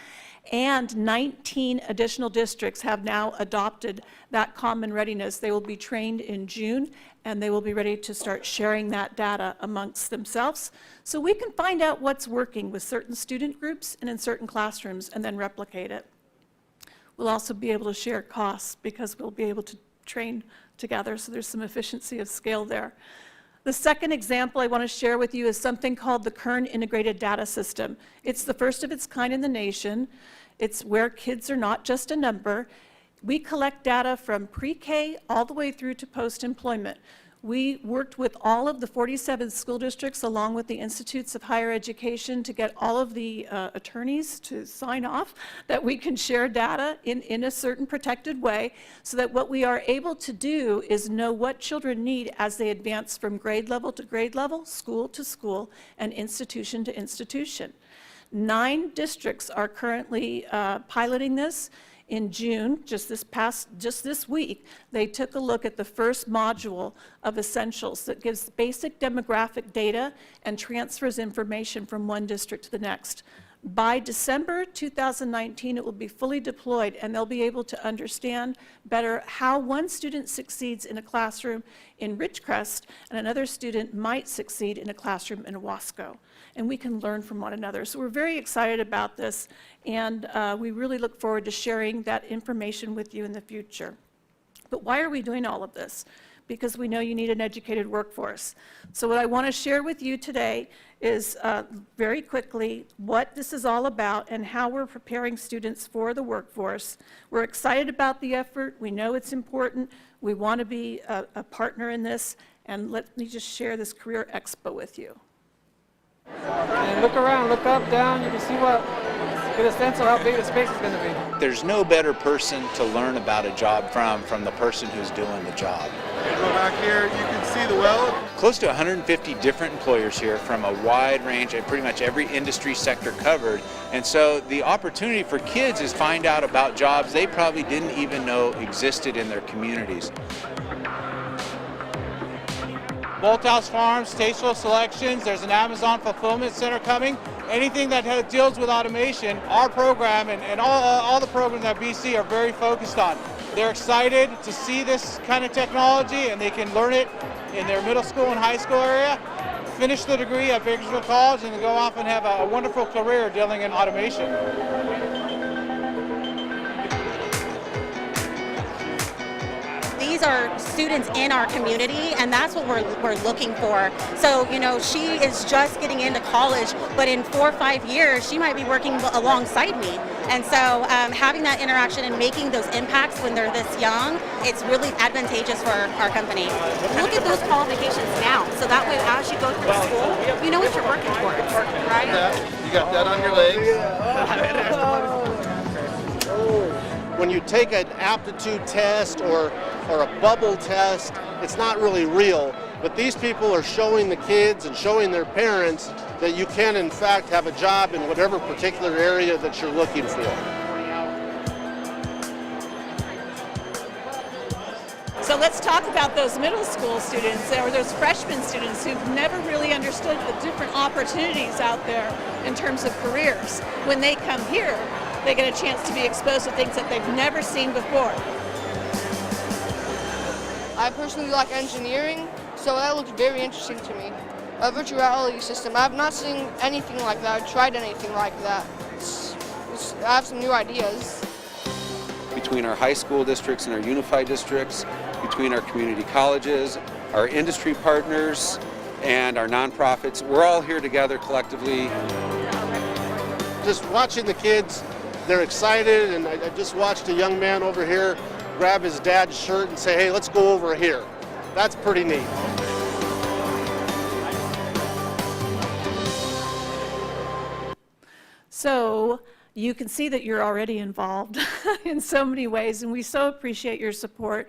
and 19 additional districts have now adopted that common readiness. They will be trained in June, and they will be ready to start sharing that data amongst themselves, so we can find out what's working with certain student groups and in certain classrooms and then replicate it. We'll also be able to share costs because we'll be able to train together, so there's some efficiency of scale there. The second example I want to share with you is something called the Kern Integrated Data System. It's the first of its kind in the nation. It's where kids are not just a number. We collect data from pre-K all the way through to post-employment. We worked with all of the 47 school districts along with the Institutes of Higher Education to get all of the attorneys to sign off that we can share data in a certain protected way, so that what we are able to do is know what children need as they advance from grade level to grade level, school to school, and institution to institution. 9 districts are currently piloting this. In June, just this week, they took a look at the first module of Essentials that gives basic demographic data and transfers information from one district to the next. By December 2019, it will be fully deployed, and they'll be able to understand better how one student succeeds in a classroom in Ridgecrest and another student might succeed in a classroom in Owasco. And we can learn from one another. So we're very excited about this, and we really look forward to sharing that information with you in the future. But why are we doing all of this? Because we know you need an educated workforce. So what I want to share with you today is very quickly what this is all about and how we're preparing students for the workforce. We're excited about the effort. We know it's important. We want to be a partner in this. And let me just share this Career Expo with you. And look around, look up, down, you can see get a sense of how big the space is going to be. There's no better person to learn about a job from the person who's doing the job. You go back here, you can see the well. Close to 150 different employers here from a wide range and pretty much every industry sector covered. And so the opportunity for kids is find out about jobs they probably didn't even know existed in their communities. Bolthouse Farms, Tasteful Selections, there's an Amazon Fulfillment Center coming. Anything that deals with automation, our program and all the programs at BC are very focused on. They're excited to see this kind of technology, and they can learn it in their middle school and high school area, finish the degree at Bakersfield College, and go off and have a wonderful career dealing in automation. These are students in our community, and that's what we're looking for. So, you know, she is just getting into college, but in 4 or 5 years, she might be working alongside me. And so having that interaction and making those impacts when they're this young, it's really advantageous for our company. Look at those qualifications now, so that way as you go through school, you know what you're working towards, right? Yeah, you got that on your legs. When you take an aptitude test or a bubble test, it's not really real. But these people are showing the kids and showing their parents that you can, in fact, have a job in whatever particular area that you're looking for. So let's talk about those middle school students or those freshman students who've never really understood the different opportunities out there in terms of careers. When they come here, they get a chance to be exposed to things that they've never seen before. I personally like engineering, so that looked very interesting to me. A virtual reality system, I've not seen anything like that, or tried anything like that. I have some new ideas. Between our high school districts and our unified districts, between our community colleges, our industry partners, and our nonprofits, we're all here together collectively. Just watching the kids, they're excited, and I just watched a young man over here grab his dad's shirt and say, hey, let's go over here. That's pretty neat. So you can see that you're already involved in so many ways, and we so appreciate your support.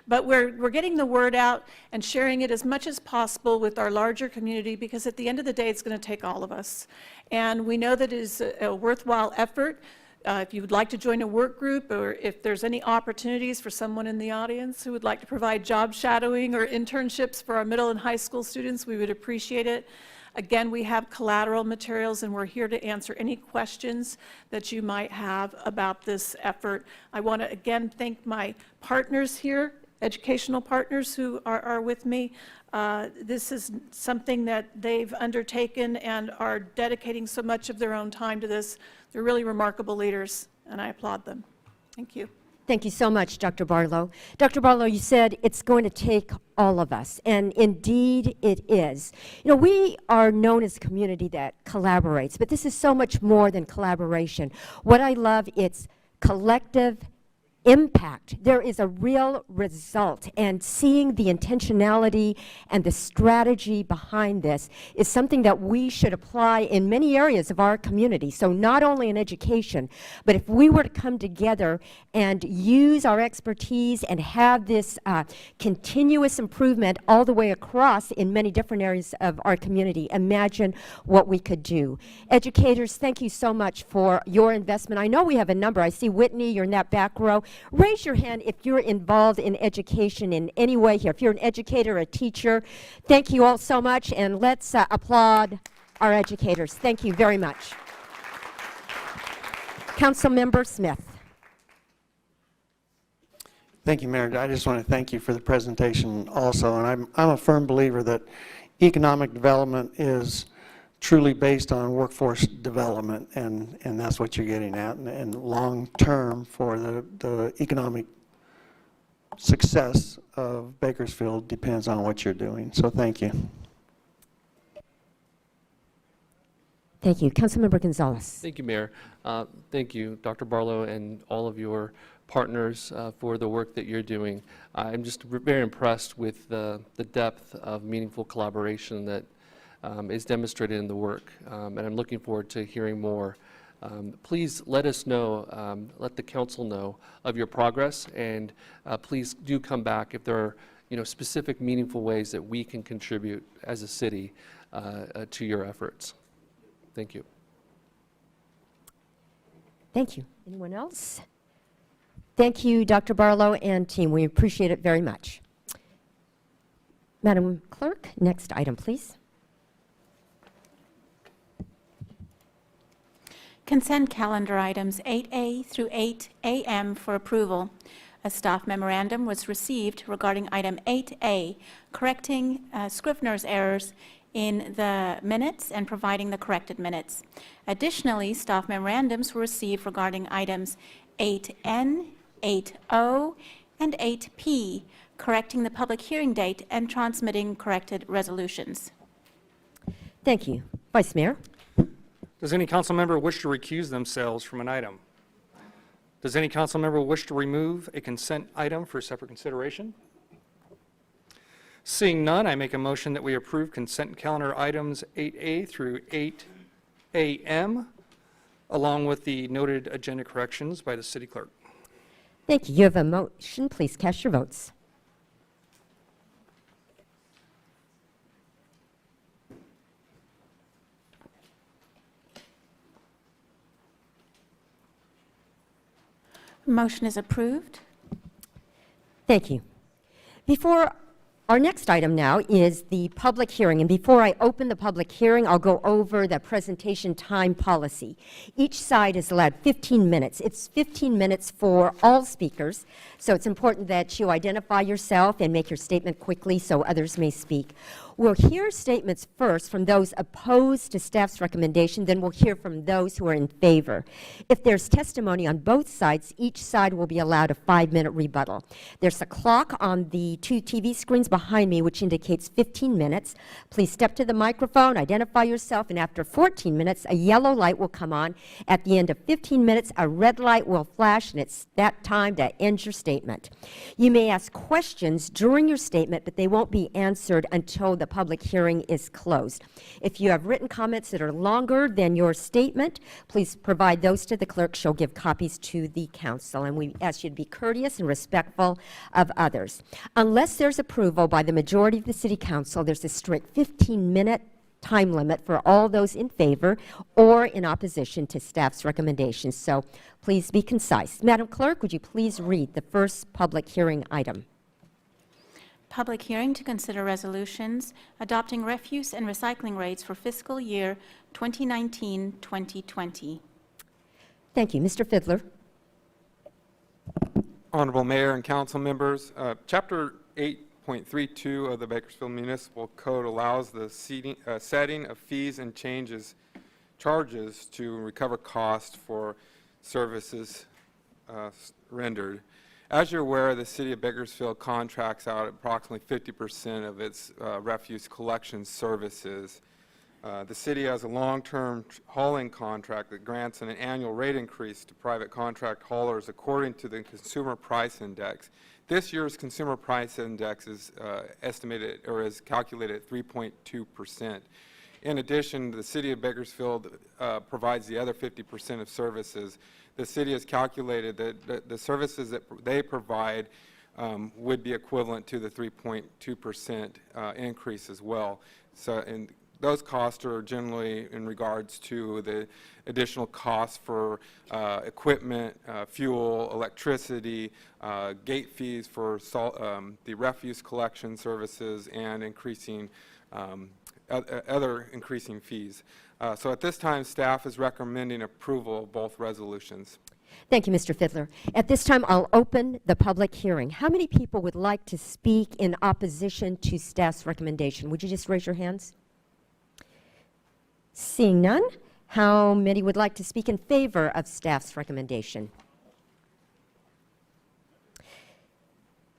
But we're getting the word out and sharing it as much as possible with our larger community, because at the end of the day, it's going to take all of us. And we know that it is a worthwhile effort. If you would like to join a work group, or if there's any opportunities for someone in the audience who would like to provide job shadowing or internships for our middle and high school students, we would appreciate it. Again, we have collateral materials, and we're here to answer any questions that you might have about this effort. I want to again thank my partners here, educational partners who are with me. This is something that they've undertaken and are dedicating so much of their own time to this. They're really remarkable leaders, and I applaud them. Thank you. Thank you so much, Dr. Barlow. Dr. Barlow, you said it's going to take all of us, and indeed it is. You know, we are known as a community that collaborates, but this is so much more than collaboration. What I love, it's collective impact. There is a real result, and seeing the intentionality and the strategy behind this is something that we should apply in many areas of our community. So not only in education, but if we were to come together and use our expertise and have this continuous improvement all the way across in many different areas of our community, imagine what we could do. Educators, thank you so much for your investment. I know we have a number. I see Whitney, you're in that back row. Raise your hand if you're involved in education in any way here. If you're an educator, a teacher, thank you all so much, and let's applaud our educators. Thank you very much. Councilmember Smith. Thank you, Mayor. I just want to thank you for the presentation also, and I'm a firm believer that economic development is truly based on workforce development, and that's what you're getting at, and long term for the economic success of Bakersfield depends on what you're doing. So thank you. Thank you. Councilmember Gonzalez. Thank you, Mayor. Thank you, Dr. Barlow, and all of your partners for the work that you're doing. I'm just very impressed with the depth of meaningful collaboration that is demonstrated in the work, and I'm looking forward to hearing more. Please let us know, let the council know of your progress, and please do come back if there are specific meaningful ways that we can contribute as a city to your efforts. Thank you. Thank you. Anyone else? Thank you, Dr. Barlow and team. We appreciate it very much. Madam Clerk, next item, please. Consent calendar items 8A through 8AM for approval. A staff memorandum was received regarding item 8A, correcting Scrivener's errors in the minutes and providing the corrected minutes. Additionally, staff memorandums were received regarding items 8N, 8O, and 8P, correcting the public hearing date and transmitting corrected resolutions. Thank you. Vice Mayor. Does any council member wish to recuse themselves from an item? Does any council member wish to remove a consent item for separate consideration? Seeing none, I make a motion that we approve consent calendar items 8A through 8AM, along with the noted agenda corrections by the city clerk. Thank you. You have a motion. Please cast your votes. Motion is approved. Thank you. Before our next item now is the public hearing, and before I open the public hearing, I'll go over the presentation time policy. Each side is allowed 15 minutes. It's 15 minutes for all speakers, so it's important that you identify yourself and make your statement quickly so others may speak. We'll hear statements first from those opposed to staff's recommendation, then we'll hear from those who are in favor. If there's testimony on both sides, each side will be allowed a 5-minute rebuttal. There's a clock on the 2 TV screens behind me which indicates 15 minutes. Please step to the microphone, identify yourself, and after 14 minutes, a yellow light will come on. At the end of 15 minutes, a red light will flash, and it's that time to end your statement. You may ask questions during your statement, but they won't be answered until the public hearing is closed. If you have written comments that are longer than your statement, please provide those to the clerk. She'll give copies to the council, and we ask you to be courteous and respectful of others. Unless there's approval by the majority of the city council, there's a strict 15-minute time limit for all those in favor or in opposition to staff's recommendations. So please be concise. Madam Clerk, would you please read the first public hearing item? Public hearing to consider resolutions adopting refuse and recycling rates for fiscal year 2019-2020. Thank you. Mr. Fidler. Honorable Mayor and council members, Chapter 8.32 of the Bakersfield Municipal Code allows the setting of fees and charges to recover costs for services rendered. As you're aware, the city of Bakersfield contracts out approximately 50% of its refuse collection services. The city has a long-term hauling contract that grants an annual rate increase to private contract haulers according to the Consumer Price Index. This year's Consumer Price Index is estimated or is calculated at 3.2%. In addition, the city of Bakersfield provides the other 50% of services. The city has calculated that the services that they provide would be equivalent to the 3.2% increase as well. So, and those costs are generally in regards to the additional costs for equipment, fuel, electricity, gate fees for the refuse collection services, and increasing other increasing fees. So at this time, staff is recommending approval of both resolutions. Thank you, Mr. Fidler. At this time, I'll open the public hearing. How many people would like to speak in opposition to staff's recommendation? Would you just raise your hands? Seeing none, how many would like to speak in favor of staff's recommendation?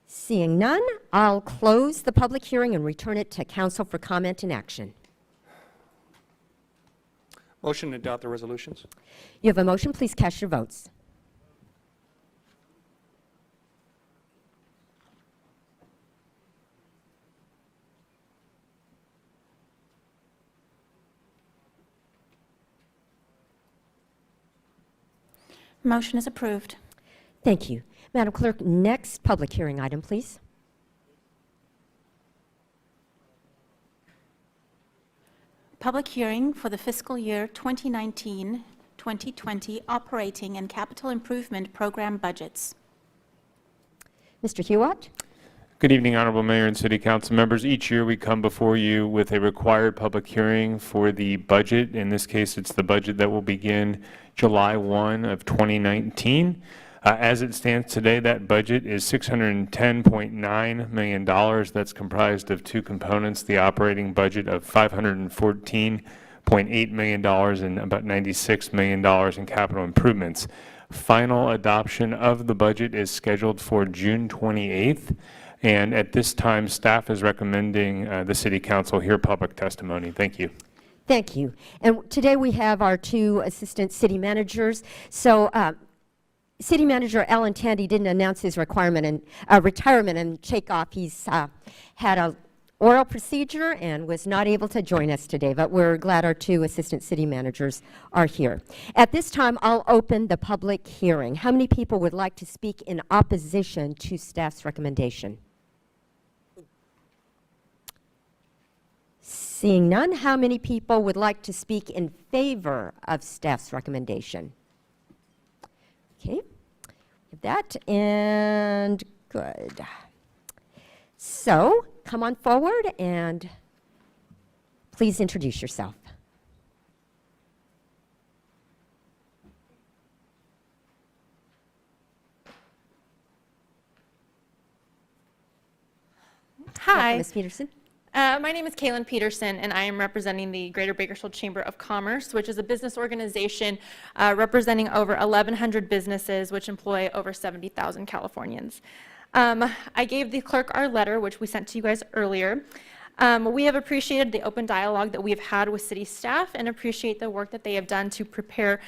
Seeing none, I'll close the public hearing and return it to council for comment and action. Motion to adopt the resolutions. You have a motion. Please cast your votes. Motion is approved. Thank you. Madam Clerk, next public hearing item, please. Public hearing for the fiscal year 2019-2020 operating and capital improvement program budgets. Mr. Hewitt. Good evening, Honorable Mayor and City Council members. Each year we come before you with a required public hearing for the budget. In this case, it's the budget that will begin July 1 of 2019. As it stands today, that budget is $610.9 million. That's comprised of two components, the operating budget of $514.8 million and about $96 million in capital improvements. Final adoption of the budget is scheduled for June 28th. And at this time, staff is recommending the City Council hear public testimony. Thank you. Thank you. And today we have our two assistant city managers. So City Manager Alan Tandy didn't announce his retirement and shake off. He's had an oral procedure and was not able to join us today, but we're glad our two assistant city managers are here. At this time, I'll open the public hearing. How many people would like to speak in opposition to staff's recommendation? Seeing none, how many people would like to speak in favor of staff's recommendation? Okay, with that, and good. So, come on forward and please introduce yourself. Hi. Welcome, Ms. Peterson. My name is Kaylin Peterson, and I am representing the Greater Bakersfield Chamber of Commerce, which is a business organization representing over 1,100 businesses, which employ over 70,000 Californians. I gave the clerk our letter, which we sent to you guys earlier. We have appreciated the open dialogue that we have had with city staff and appreciate the work that they have done to prepare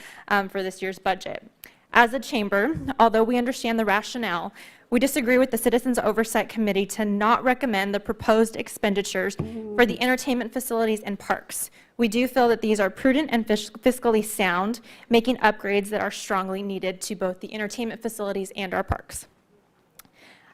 for this year's budget. As a chamber, although we understand the rationale, We disagree with the Citizens Oversight Committee to not recommend the proposed expenditures for the entertainment facilities and parks. We do feel that these are prudent and fiscally sound, making upgrades that are strongly needed to both the entertainment facilities and our parks.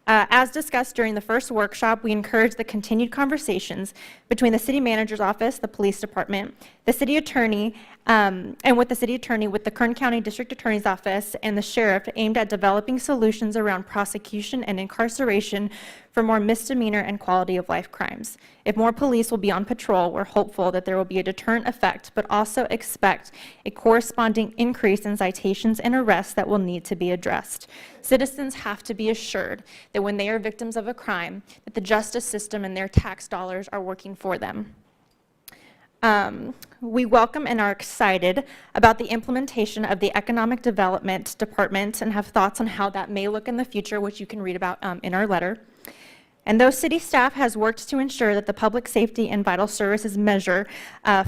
As discussed during the first workshop, we encourage the continued conversations between the city manager's office, the police department, the city attorney, and with the city attorney, with the Kern County District Attorney's Office and the sheriff, aimed at developing solutions around prosecution and incarceration for more misdemeanor and quality of life crimes. If more police will be on patrol, we're hopeful that there will be a deterrent effect, but also expect a corresponding increase in citations and arrests that will need to be addressed. Citizens have to be assured that when they are victims of a crime, that the justice system and their tax dollars are working for them. We welcome and are excited about the implementation of the Economic Development Department and have thoughts on how that may look in the future, which you can read about in our letter. And though city staff has worked to ensure that the Public Safety and Vital Services measure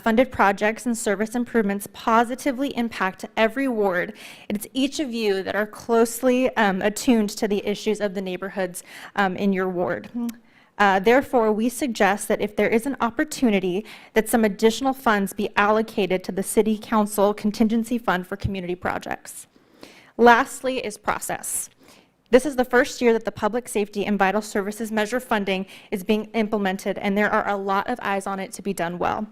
funded projects and service improvements positively impact every ward, it's each of you that are closely attuned to the issues of the neighborhoods in your ward. Therefore, we suggest that if there is an opportunity, that some additional funds be allocated to the City Council Contingency Fund for community projects. Lastly is process. This is the first year that the Public Safety and Vital Services measure funding is being implemented, and there are a lot of eyes on it to be done well.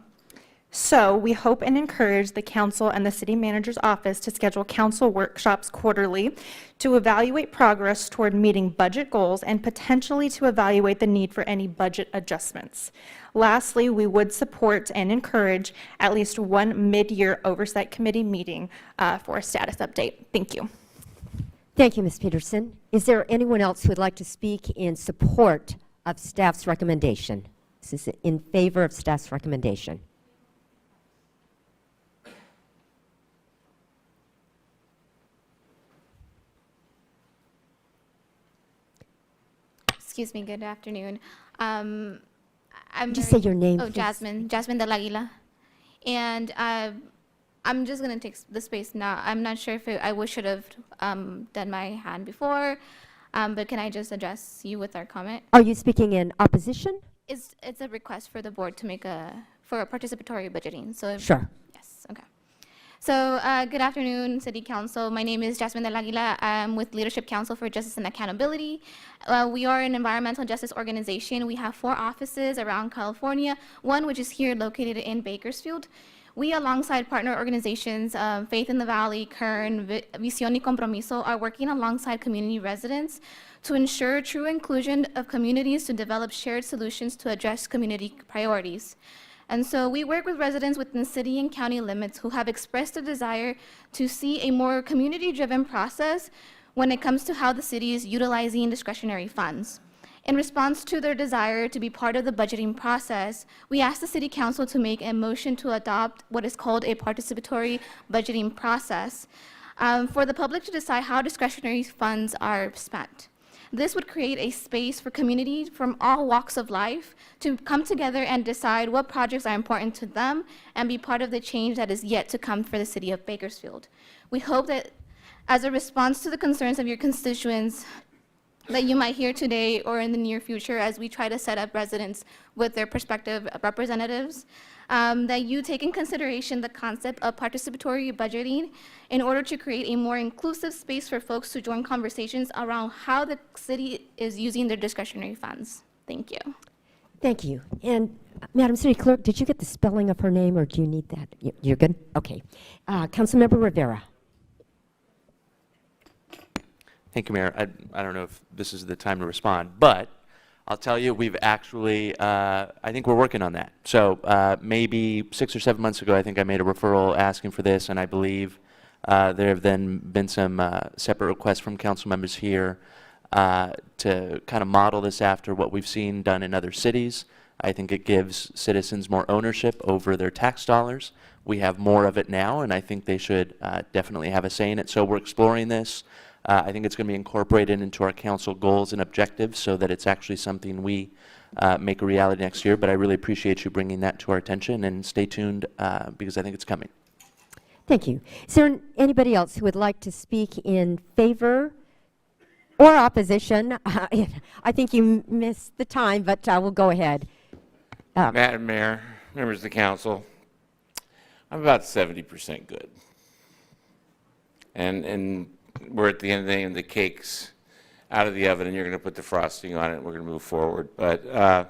So we hope and encourage the council and the city manager's office to schedule council workshops quarterly to evaluate progress toward meeting budget goals and potentially to evaluate the need for any budget adjustments. Lastly, we would support and encourage at least one mid-year oversight committee meeting for a status update. Thank you. Thank you, Ms. Peterson. Is there anyone else who would like to speak in support of staff's recommendation? This is in favor of staff's recommendation. Excuse me, good afternoon. Just say your name, Oh, please. Jasmine del Aguila. And I'm just going to take the space now. I'm not sure if I should have done my hand before, but can I just address you with our comment? Are you speaking in opposition? It's a request for the board to make for a participatory budgeting. So Sure. Yes, okay. So good afternoon, City Council. My name is Jasmine del Aguila. I'm with Leadership Council for Justice and Accountability. We are an environmental justice organization. We have 4 offices around California, one which is here located in Bakersfield. We, alongside partner organizations, Faith in the Valley, Kern, Visión y Compromiso, are working alongside community residents to ensure true inclusion of communities to develop shared solutions to address community priorities. And so we work with residents within city and county limits who have expressed a desire to see a more community-driven process when it comes to how the city is utilizing discretionary funds. In response to their desire to be part of the budgeting process, we asked the City Council to make a motion to adopt what is called a participatory budgeting process for the public to decide how discretionary funds are spent. This would create a space for communities from all walks of life to come together and decide what projects are important to them and be part of the change that is yet to come for the city of Bakersfield. We hope that as a response to the concerns of your constituents that you might hear today or in the near future as we try to set up residents with their prospective representatives, that you take in consideration the concept of participatory budgeting in order to create a more inclusive space for folks to join conversations around how the city is using their discretionary funds. Thank you. Thank you. And Madam City Clerk, did you get the spelling of her name, or do you need that? You're good? Okay. Councilmember Rivera. Thank you, Mayor. I don't know if this is the time to respond, but I'll tell you, we've actually, I think we're working on that. So maybe 6 or 7 months ago, I think I made a referral asking for this, and I believe there have then been some separate requests from council members here to kind of model this after what we've seen done in other cities. I think it gives citizens more ownership over their tax dollars. We have more of it now, and I think they should definitely have a say in it. So we're exploring this. I think it's going to be incorporated into our council goals and objectives so that it's actually something we make a reality next year. But I really appreciate you bringing that to our attention, and stay tuned because I think it's coming. Thank you. Is there anybody else who would like to speak in favor or opposition? I think you missed the time, but we'll go ahead. Madam Mayor, members of the council, I'm about 70% good. And we're at the end of the day, and the cake's out of the oven, and you're going to put the frosting on it, and we're going to move forward. But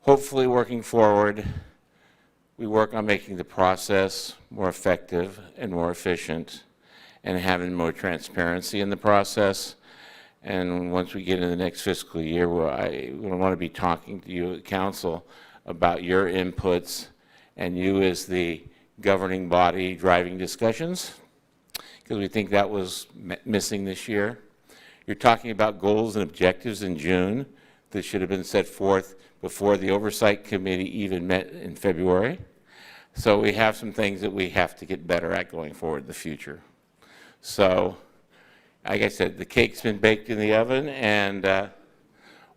hopefully, working forward, we work on making the process more effective and more efficient, and having more transparency in the process. And once we get into the next fiscal year, I want to be talking to you, council, about your inputs and you as the governing body driving discussions, because we think that was missing this year. You're talking about goals and objectives in June that should have been set forth before the Oversight Committee even met in February. So we have some things that we have to get better at going forward in the future. So, like I said, the cake's been baked in the oven, and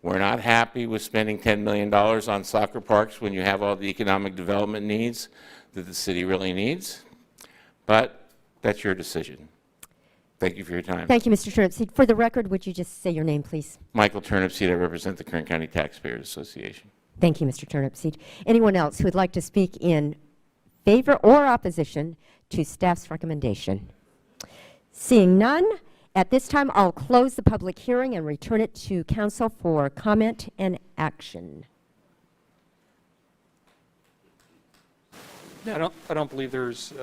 we're not happy with spending $10 million on soccer parks when you have all the economic development needs that the city really needs. But that's your decision. Thank you for your time. Thank you, Mr. Turnipseed. For the record, would you just say your name, please? Michael Turnipseed, I represent the Kern County Taxpayers Association. Thank you, Mr. Turnipseed. Anyone else who would like to speak in favor or opposition to staff's recommendation? Seeing none, at this time I'll close the public hearing and return it to council for comment and action. I don't believe there's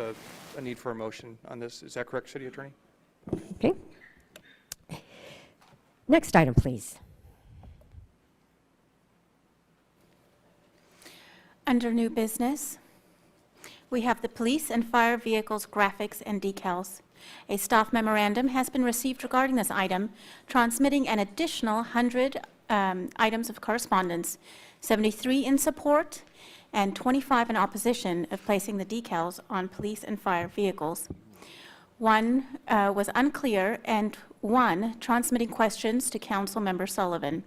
a need for a motion on this. Is that correct, City Attorney? Okay. Next item, please. Under new business, we have the police and fire vehicles graphics and decals. A staff memorandum has been received regarding this item, transmitting an additional 100 items of correspondence, 73 in support and 25 in opposition of placing the decals on police and fire vehicles. One was unclear, and one transmitting questions to Council Member Sullivan.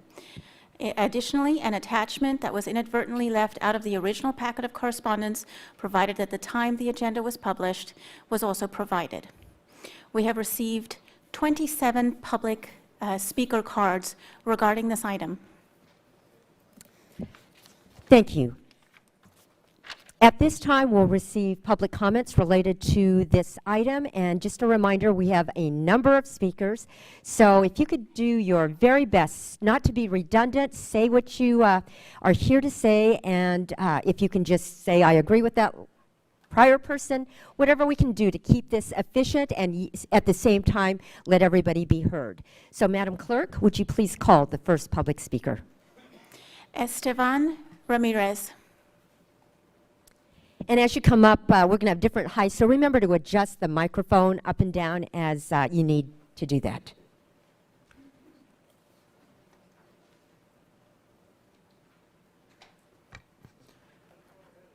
Additionally, an attachment that was inadvertently left out of the original packet of correspondence provided at the time the agenda was published was also provided. We have received 27 public speaker cards regarding this item. Thank you. At this time, we'll receive public comments related to this item, and just a reminder, we have a number of speakers, so if you could do your very best not to be redundant, say what you are here to say, and if you can just say, I agree with that prior person, whatever we can do to keep this efficient and at the same time let everybody be heard. So, Madam Clerk, would you please call the first public speaker? Estevan Ramirez. And as you come up, we're going to have different heights, so remember to adjust the microphone up and down as you need to do that.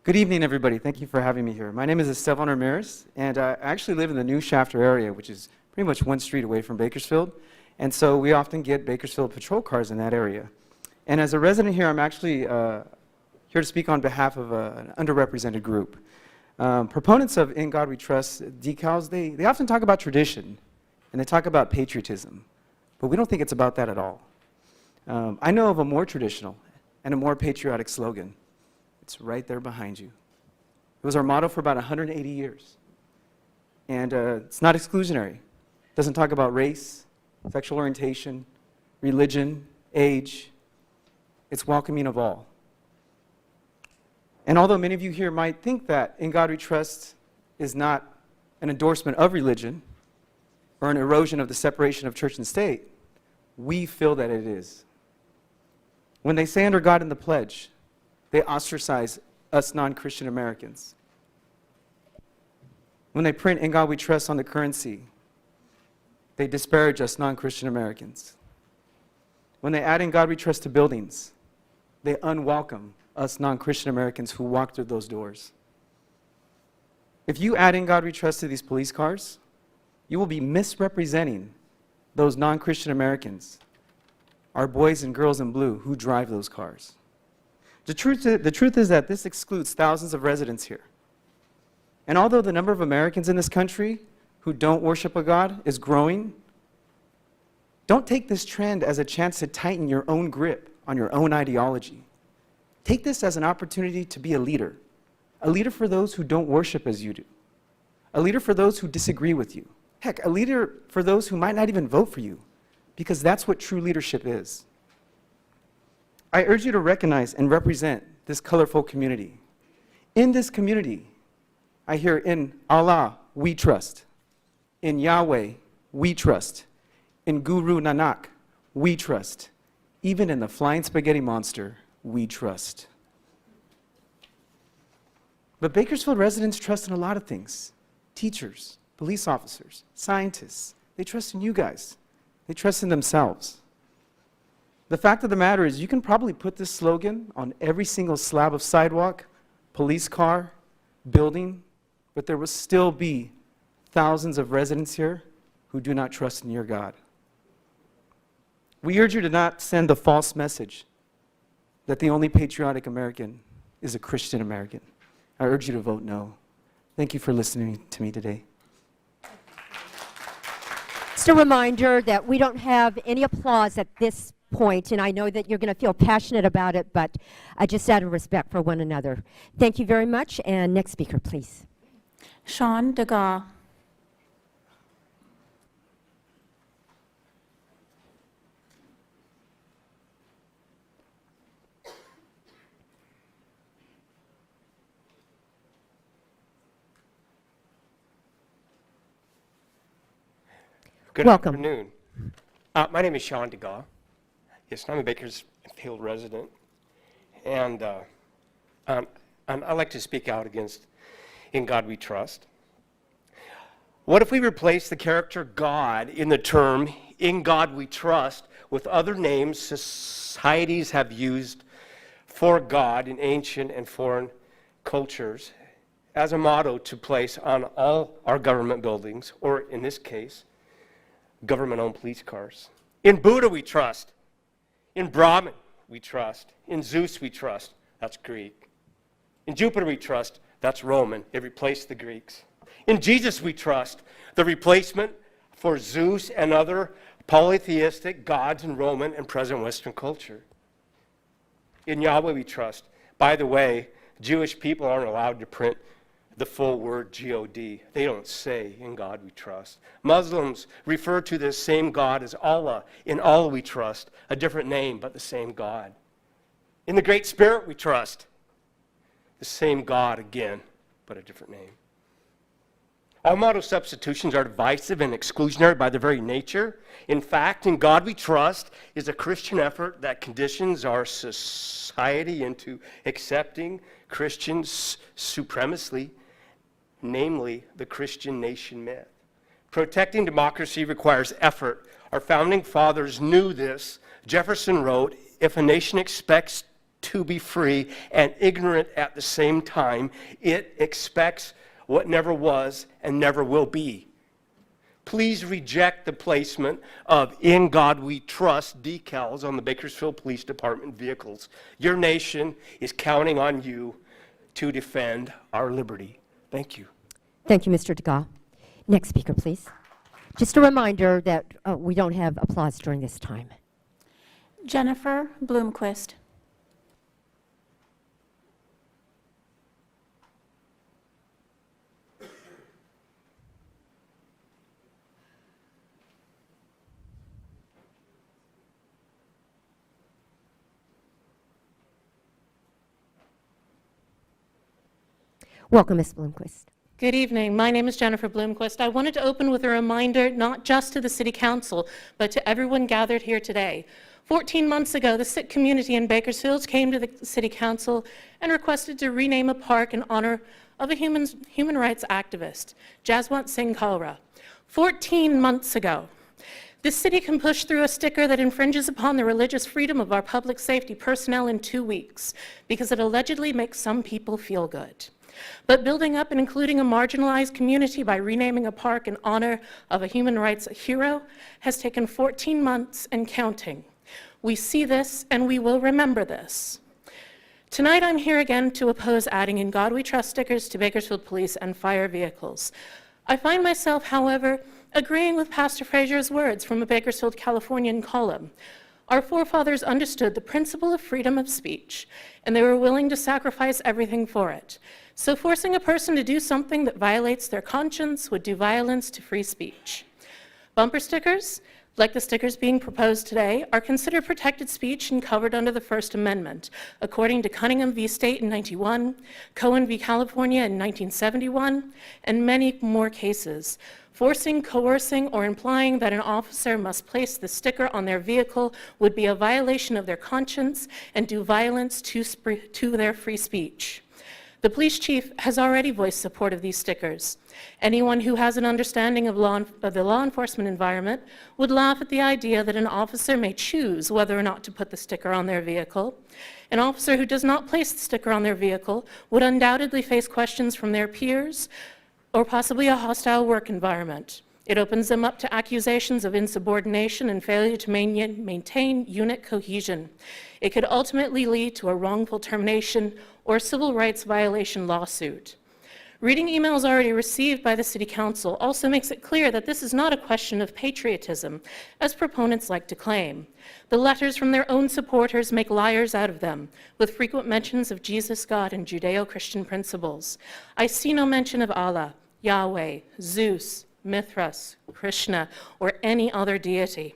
Good evening, everybody. Thank you for having me here. My name is Estevan Ramirez, and I actually live in the New Shafter area, which is pretty much one street away from Bakersfield. And so we often get Bakersfield patrol cars in that area. And as a resident here, I'm actually here to speak on behalf of an underrepresented group. Proponents of In God We Trust decals, they often talk about tradition, and they talk about patriotism, but we don't think it's about that at all. I know of a more traditional and a more patriotic slogan. It's right there behind you. It was our motto for about 180 years. And it's not exclusionary. It doesn't talk about race, sexual orientation, religion, age. It's welcoming of all. And although many of you here might think that In God We Trust is not an endorsement of religion or an erosion of the separation of church and state, we feel that it is. When they say under God in the pledge, they ostracize us non-Christian Americans. When they print In God We Trust on the currency, they disparage us non-Christian Americans. When they add In God We Trust to buildings, they unwelcome us non-Christian Americans who walk through those doors. If you add In God We Trust to these police cars, you will be misrepresenting those non-Christian Americans, our boys and girls in blue who drive those cars. The truth is that this excludes thousands of residents here. And although the number of Americans in this country who don't worship a God is growing, Don't take this trend as a chance to tighten your own grip on your own ideology. Take this as an opportunity to be a leader for those who don't worship as you do, a leader for those who disagree with you. Heck, a leader for those who might not even vote for you, because that's what true leadership is. I urge you to recognize and represent this colorful community. In this community, I hear in Allah, we trust. In Yahweh, we trust. In Guru Nanak, we trust. Even in the flying spaghetti monster, we trust. But Bakersfield residents trust in a lot of things. Teachers, police officers, scientists, they trust in you guys. They trust in themselves. The fact of the matter is you can probably put this slogan on every single slab of sidewalk, police car, building, but there will still be thousands of residents here who do not trust in your God. We urge you to not send the false message that the only patriotic American is a Christian American. I urge you to vote no. Thank you for listening to me today. Just a reminder that we don't have any applause at this point, and I know that you're going to feel passionate about it, but just out of respect for one another. Thank you very much, and next speaker, please. Sean Degas. Good Welcome. afternoon. My name is Sean Degas. Yes, I'm a Bakersfield resident, and I'd like to speak out against "In God We Trust." What if we replace the character God in the term "In God We Trust" with other names societies have used for God in ancient and foreign cultures as a motto to place on all our government buildings, or in this case, government-owned police cars? In Buddha we trust. In Brahman we trust. In Zeus we trust. That's Greek. In Jupiter we trust. That's Roman. It replaced the Greeks. In Jesus we trust. The replacement for Zeus and other polytheistic gods in Roman and present Western culture. In Yahweh we trust. By the way, Jewish people aren't allowed to print the full word G-O-D. They don't say "In God we trust." Muslims refer to this same God as Allah. In Allah we trust. A different name, but the same God. In the Great Spirit we trust. The same God again, but a different name. All motto substitutions are divisive and exclusionary by their very nature. In fact, "In God we trust" is a Christian effort that conditions our society into accepting Christian supremacy, namely the Christian nation myth. Protecting democracy requires effort. Our founding fathers knew this. Jefferson wrote, "If a nation expects to be free and ignorant at the same time, it expects what never was and never will be." Please reject the placement of "In God We Trust" decals on the Bakersfield Police Department vehicles. Your nation is counting on you to defend our liberty. Thank you. Thank you, Mr. Degas. Next speaker, please. Just a reminder that we don't have applause during this time. Jennifer Bloomquist. Welcome, Ms. Bloomquist. Good evening. My name is Jennifer Bloomquist. I wanted to open with a reminder not just to the City Council, but to everyone gathered here today. 14 months ago, the Sikh community in Bakersfield came to the City Council and requested to rename a park in honor of a human rights activist, Jaswant Singh Kalra. 14 months ago. This city can push through a sticker that infringes upon the religious freedom of our public safety personnel in 2 weeks because it allegedly makes some people feel good. But building up and including a marginalized community by renaming a park in honor of a human rights hero has taken 14 months and counting. We see this and we will remember this. Tonight I'm here again to oppose adding "In God We Trust" stickers to Bakersfield police and fire vehicles. I find myself, however, agreeing with Pastor Fraser's words from a Bakersfield Californian column. Our forefathers understood the principle of freedom of speech, and they were willing to sacrifice everything for it. So forcing a person to do something that violates their conscience would do violence to free speech. Bumper stickers, like the stickers being proposed today, are considered protected speech and covered under the First Amendment, according to Cunningham v. State in 1991, Cohen v. California in 1971, and many more cases. Forcing, coercing, or implying that an officer must place the sticker on their vehicle would be a violation of their conscience and do violence to their free speech. The police chief has already voiced support of these stickers. Anyone who has an understanding of the law enforcement environment would laugh at the idea that an officer may choose whether or not to put the sticker on their vehicle. An officer who does not place the sticker on their vehicle would undoubtedly face questions from their peers or possibly a hostile work environment. It opens them up to accusations of insubordination and failure to maintain unit cohesion. It could ultimately lead to a wrongful termination or civil rights violation lawsuit. Reading emails already received by the City Council also makes it clear that this is not a question of patriotism, as proponents like to claim. The letters from their own supporters make liars out of them, with frequent mentions of Jesus, God, and Judeo-Christian principles. I see no mention of Allah, Yahweh, Zeus, Mithras, Krishna, or any other deity.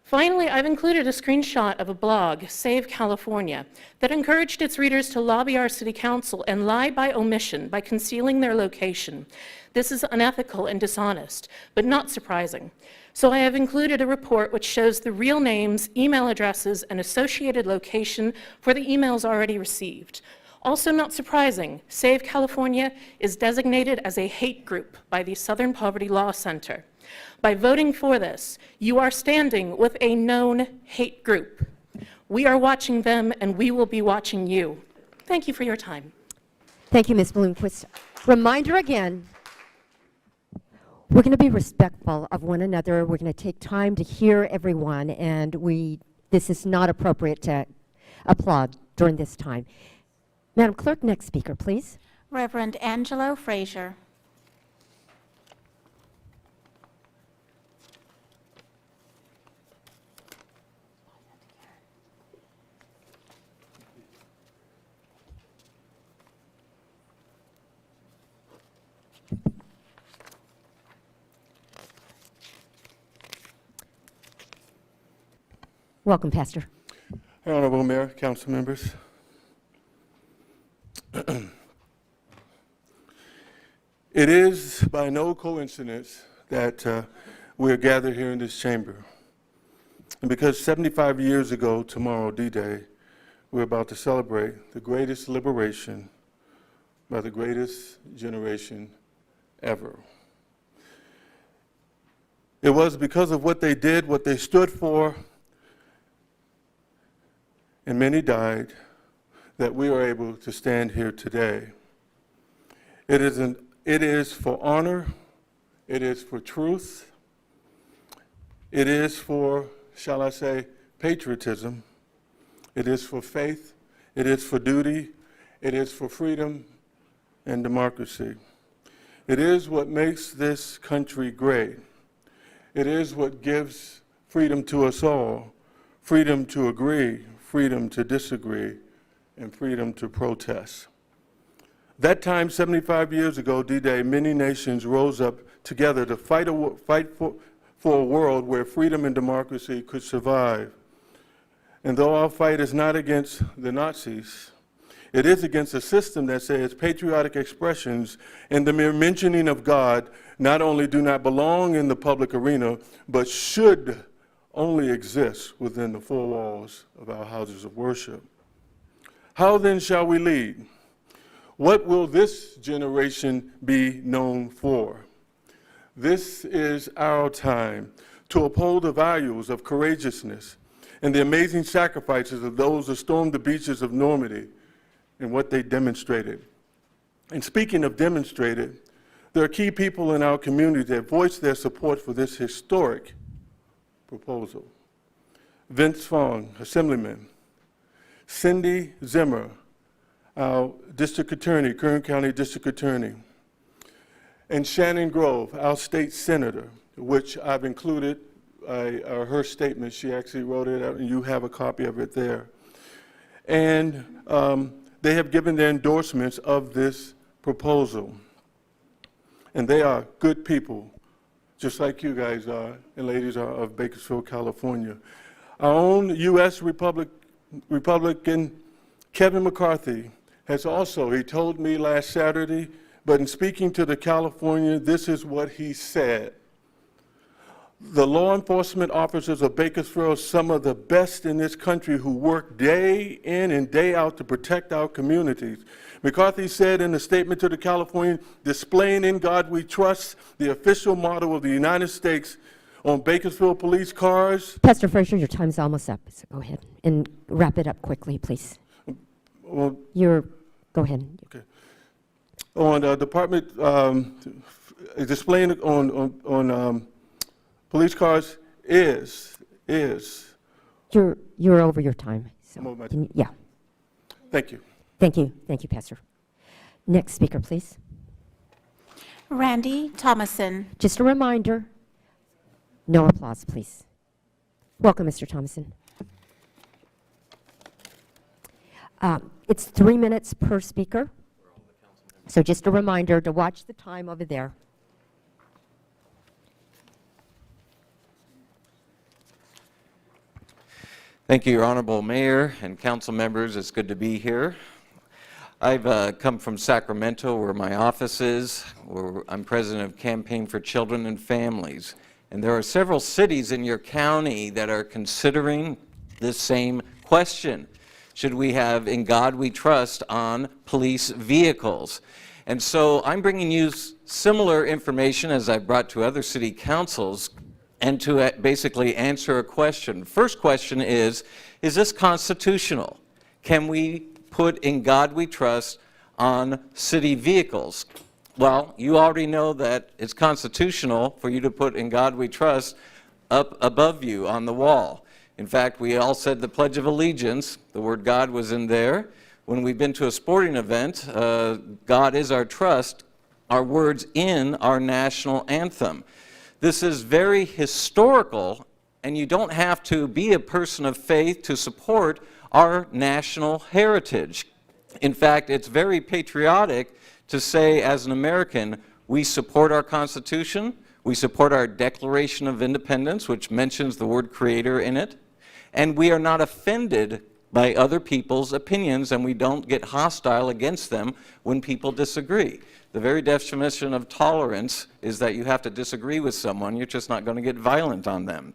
Finally, I've included a screenshot of a blog, Save California, that encouraged its readers to lobby our City Council and lie by omission by concealing their location. This is unethical and dishonest, but not surprising. So I have included a report which shows the real names, email addresses, and associated location for the emails already received. Also not surprising, Save California is designated as a hate group by the Southern Poverty Law Center. By voting for this, you are standing with a known hate group. We are watching them, and we will be watching you. Thank you for your time. Thank you, Ms. Bloomquist. Reminder again, we're going to be respectful of one another. We're going to take time to hear everyone, and this is not appropriate to applaud during this time. Madam Clerk, next speaker, please. Reverend Angelo Fraser. Welcome, Pastor. Honorable Mayor, council members. It is by no coincidence that we're gathered here in this chamber. And because 75 years ago tomorrow, D-Day, we're about to celebrate the greatest liberation by the greatest generation ever. It was because of what they did, what they stood for, and many died, that we are able to stand here today. It is for honor, it is for truth, it is for, shall I say, patriotism, it is for faith, it is for duty, it is for freedom and democracy. It is what makes this country great. It is what gives freedom to us all, freedom to agree, freedom to disagree, and freedom to protest. That time, 75 years ago, D-Day, many nations rose up together to fight for a world where freedom and democracy could survive. And though our fight is not against the Nazis, it is against a system that says patriotic expressions and the mere mentioning of God not only do not belong in the public arena, but should only exist within the four walls of our houses of worship. How then shall we lead? What will this generation be known for? This is our time to uphold the values of courageousness and the amazing sacrifices of those who stormed the beaches of Normandy and what they demonstrated. And speaking of demonstrated, there are key people in our community that voiced their support for this historic proposal. Vince Fong, Assemblyman, Cindy Zimmer, our District Attorney, Kern County District Attorney, and Shannon Grove, our state senator, which I've included her statement. She actually wrote it out, and you have a copy of it there. And they have given their endorsements of this proposal. And they are good people, just like you guys are and ladies are of Bakersfield, California. Our own U.S. Republican Kevin McCarthy has also, he told me last Saturday, but in speaking to the California, this is what he said. The law enforcement officers of Bakersfield are some of the best in this country who work day in and day out to protect our communities. McCarthy said in a statement to the Californian, displaying "In God We Trust," the official motto of the United States, on Bakersfield police cars. Pastor Frazier, your time's almost up, so go ahead and wrap it up quickly, please. Well, Go ahead. Okay. On department, displaying on police cars is. You're over your time. So I'm over my yeah. Thank you. Thank you. Thank you, Pastor. Next speaker, please. Randy Thomason. Just a reminder, no applause, please. Welcome, Mr. Thomason. It's 3 minutes per speaker. So just a reminder to watch the time over there. Thank you, Your Honorable Mayor and council members. It's good to be here. I've come from Sacramento, where my office is, where I'm president of Campaign for Children and Families. And there are several cities in your county that are considering this same question. Should we have "In God We Trust" on police vehicles? And so I'm bringing you similar information as I've brought to other city councils, and to basically answer a question. First question is this constitutional? Can we put "In God We Trust" on city vehicles? Well, you already know that it's constitutional for you to put "In God We Trust" up above you on the wall. In fact, we all said the Pledge of Allegiance. The word God was in there. When we've been to a sporting event, God is our trust, our words in our national anthem. This is very historical, and you don't have to be a person of faith to support our national heritage. In fact, it's very patriotic to say, as an American, we support our Constitution, we support our Declaration of Independence, which mentions the word Creator in it, and we are not offended by other people's opinions, and we don't get hostile against them when people disagree. The very definition of tolerance is that you have to disagree with someone, you're just not going to get violent on them.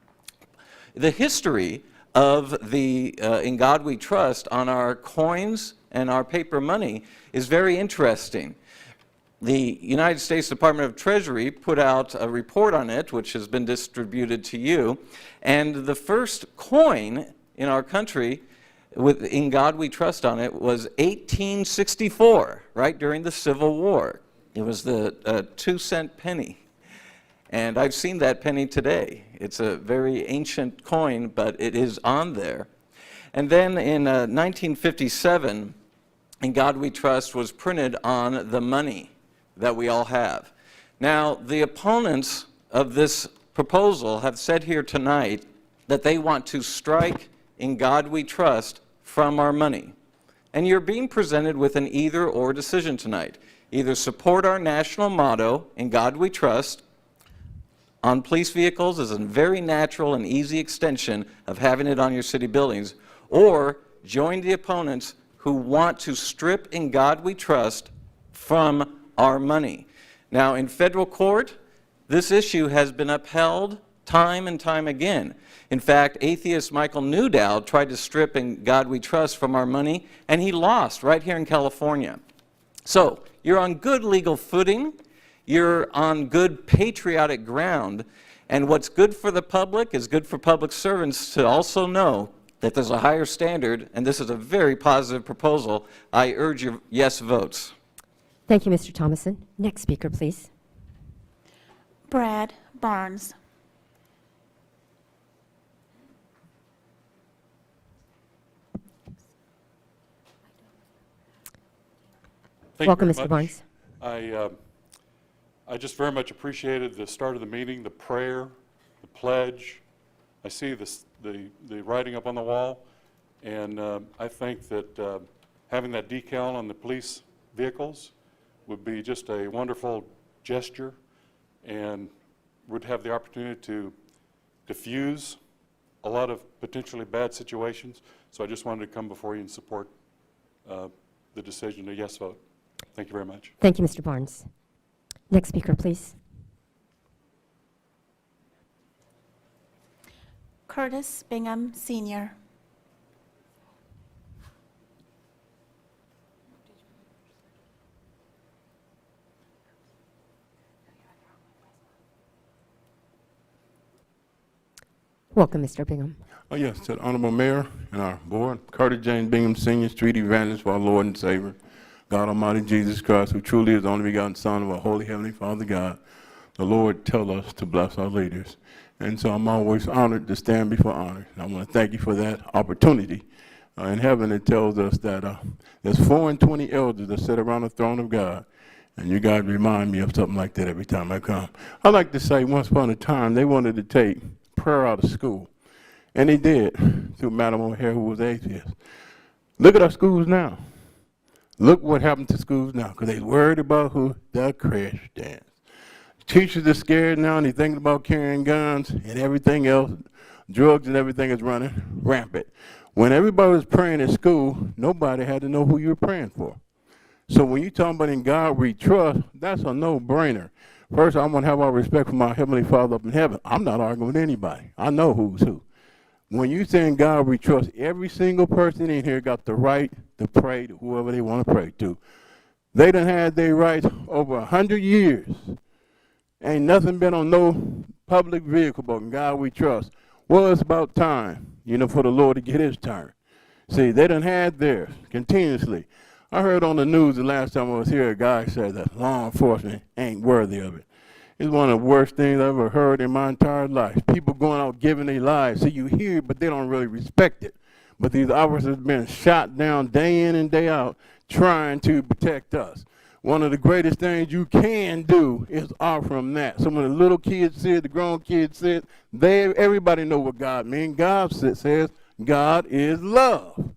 The history of the "In God We Trust" on our coins and our paper money is very interesting. The United States Department of Treasury put out a report on it, which has been distributed to you, and the first coin in our country with "In God We Trust" on it was 1864, right during the Civil War. It was the 2-cent penny. And I've seen that penny today. It's a very ancient coin, but it is on there. And then in 1957, "In God We Trust" was printed on the money that we all have. Now, the opponents of this proposal have said here tonight that they want to strike "In God We Trust" from our money. And you're being presented with an either-or decision tonight. Either support our national motto, "In God We Trust," on police vehicles as a very natural and easy extension of having it on your city buildings, or join the opponents who want to strip "In God We Trust" from our money. Now, in federal court, this issue has been upheld time and time again. In fact, atheist Michael Newdow tried to strip "In God We Trust" from our money, and he lost right here in California. So, you're on good legal footing, you're on good patriotic ground, and what's good for the public is good for public servants to also know that there's a higher standard, and this is a very positive proposal. I urge your yes votes. Thank you, Mr. Thomason. Next speaker, please. Brad Barnes. Thank Welcome, you Mr. very Barnes. much. I just very much appreciated the start of the meeting, the prayer, the pledge. I see the writing up on the wall, and I think that having that decal on the police vehicles would be just a wonderful gesture, and would have the opportunity to diffuse a lot of potentially bad situations. So I just wanted to come before you and support the decision, a yes vote. Thank you very much. Thank you, Mr. Barnes. Next speaker, please. Curtis Bingham, Sr. Welcome, Mr. Bingham. Oh, yes, to the Honorable Mayor and our board, Carter James Bingham Sr., Street Evangelist for our Lord and Savior, God Almighty Jesus Christ, who truly is the only begotten Son of our Holy Heavenly Father God. The Lord tell us to bless our leaders. And so I'm always honored to stand before honor. And I want to thank you for that opportunity. In heaven, it tells us that there's 4 and 20 elders that sit around the throne of God. And you guys remind me of something like that every time I come. I like to say, once upon a time, they wanted to take prayer out of school. And they did, through Madam O'Hare, who was atheist. Look at our schools now. Look what happened to schools now, because they're worried about who the Christians. Teachers are scared now, and they're thinking about carrying guns and everything else. Drugs and everything is running rampant. When everybody was praying at school, nobody had to know who you were praying for. So when you talk about in God we trust, that's a no-brainer. First, I want to have our respect for my Heavenly Father up in heaven. I'm not arguing with anybody. I know who's who. When you say in God we trust, every single person in here got the right to pray to whoever they want to pray to. They done had their rights over 100 years. Ain't nothing been on no public vehicle, but in God we trust. Well, it's about time, for the Lord to get his turn. See, they done had theirs continuously. I heard on the news the last time I was here, a guy said that law enforcement ain't worthy of it. It's one of the worst things I've ever heard in my entire life. People going out giving their lives. See, you hear it, but they don't really respect it. But these officers been shot down day in and day out trying to protect us. One of the greatest things you can do is offer them that. So when the little kids see it, the grown kids see it, everybody know what God means. God says God is love.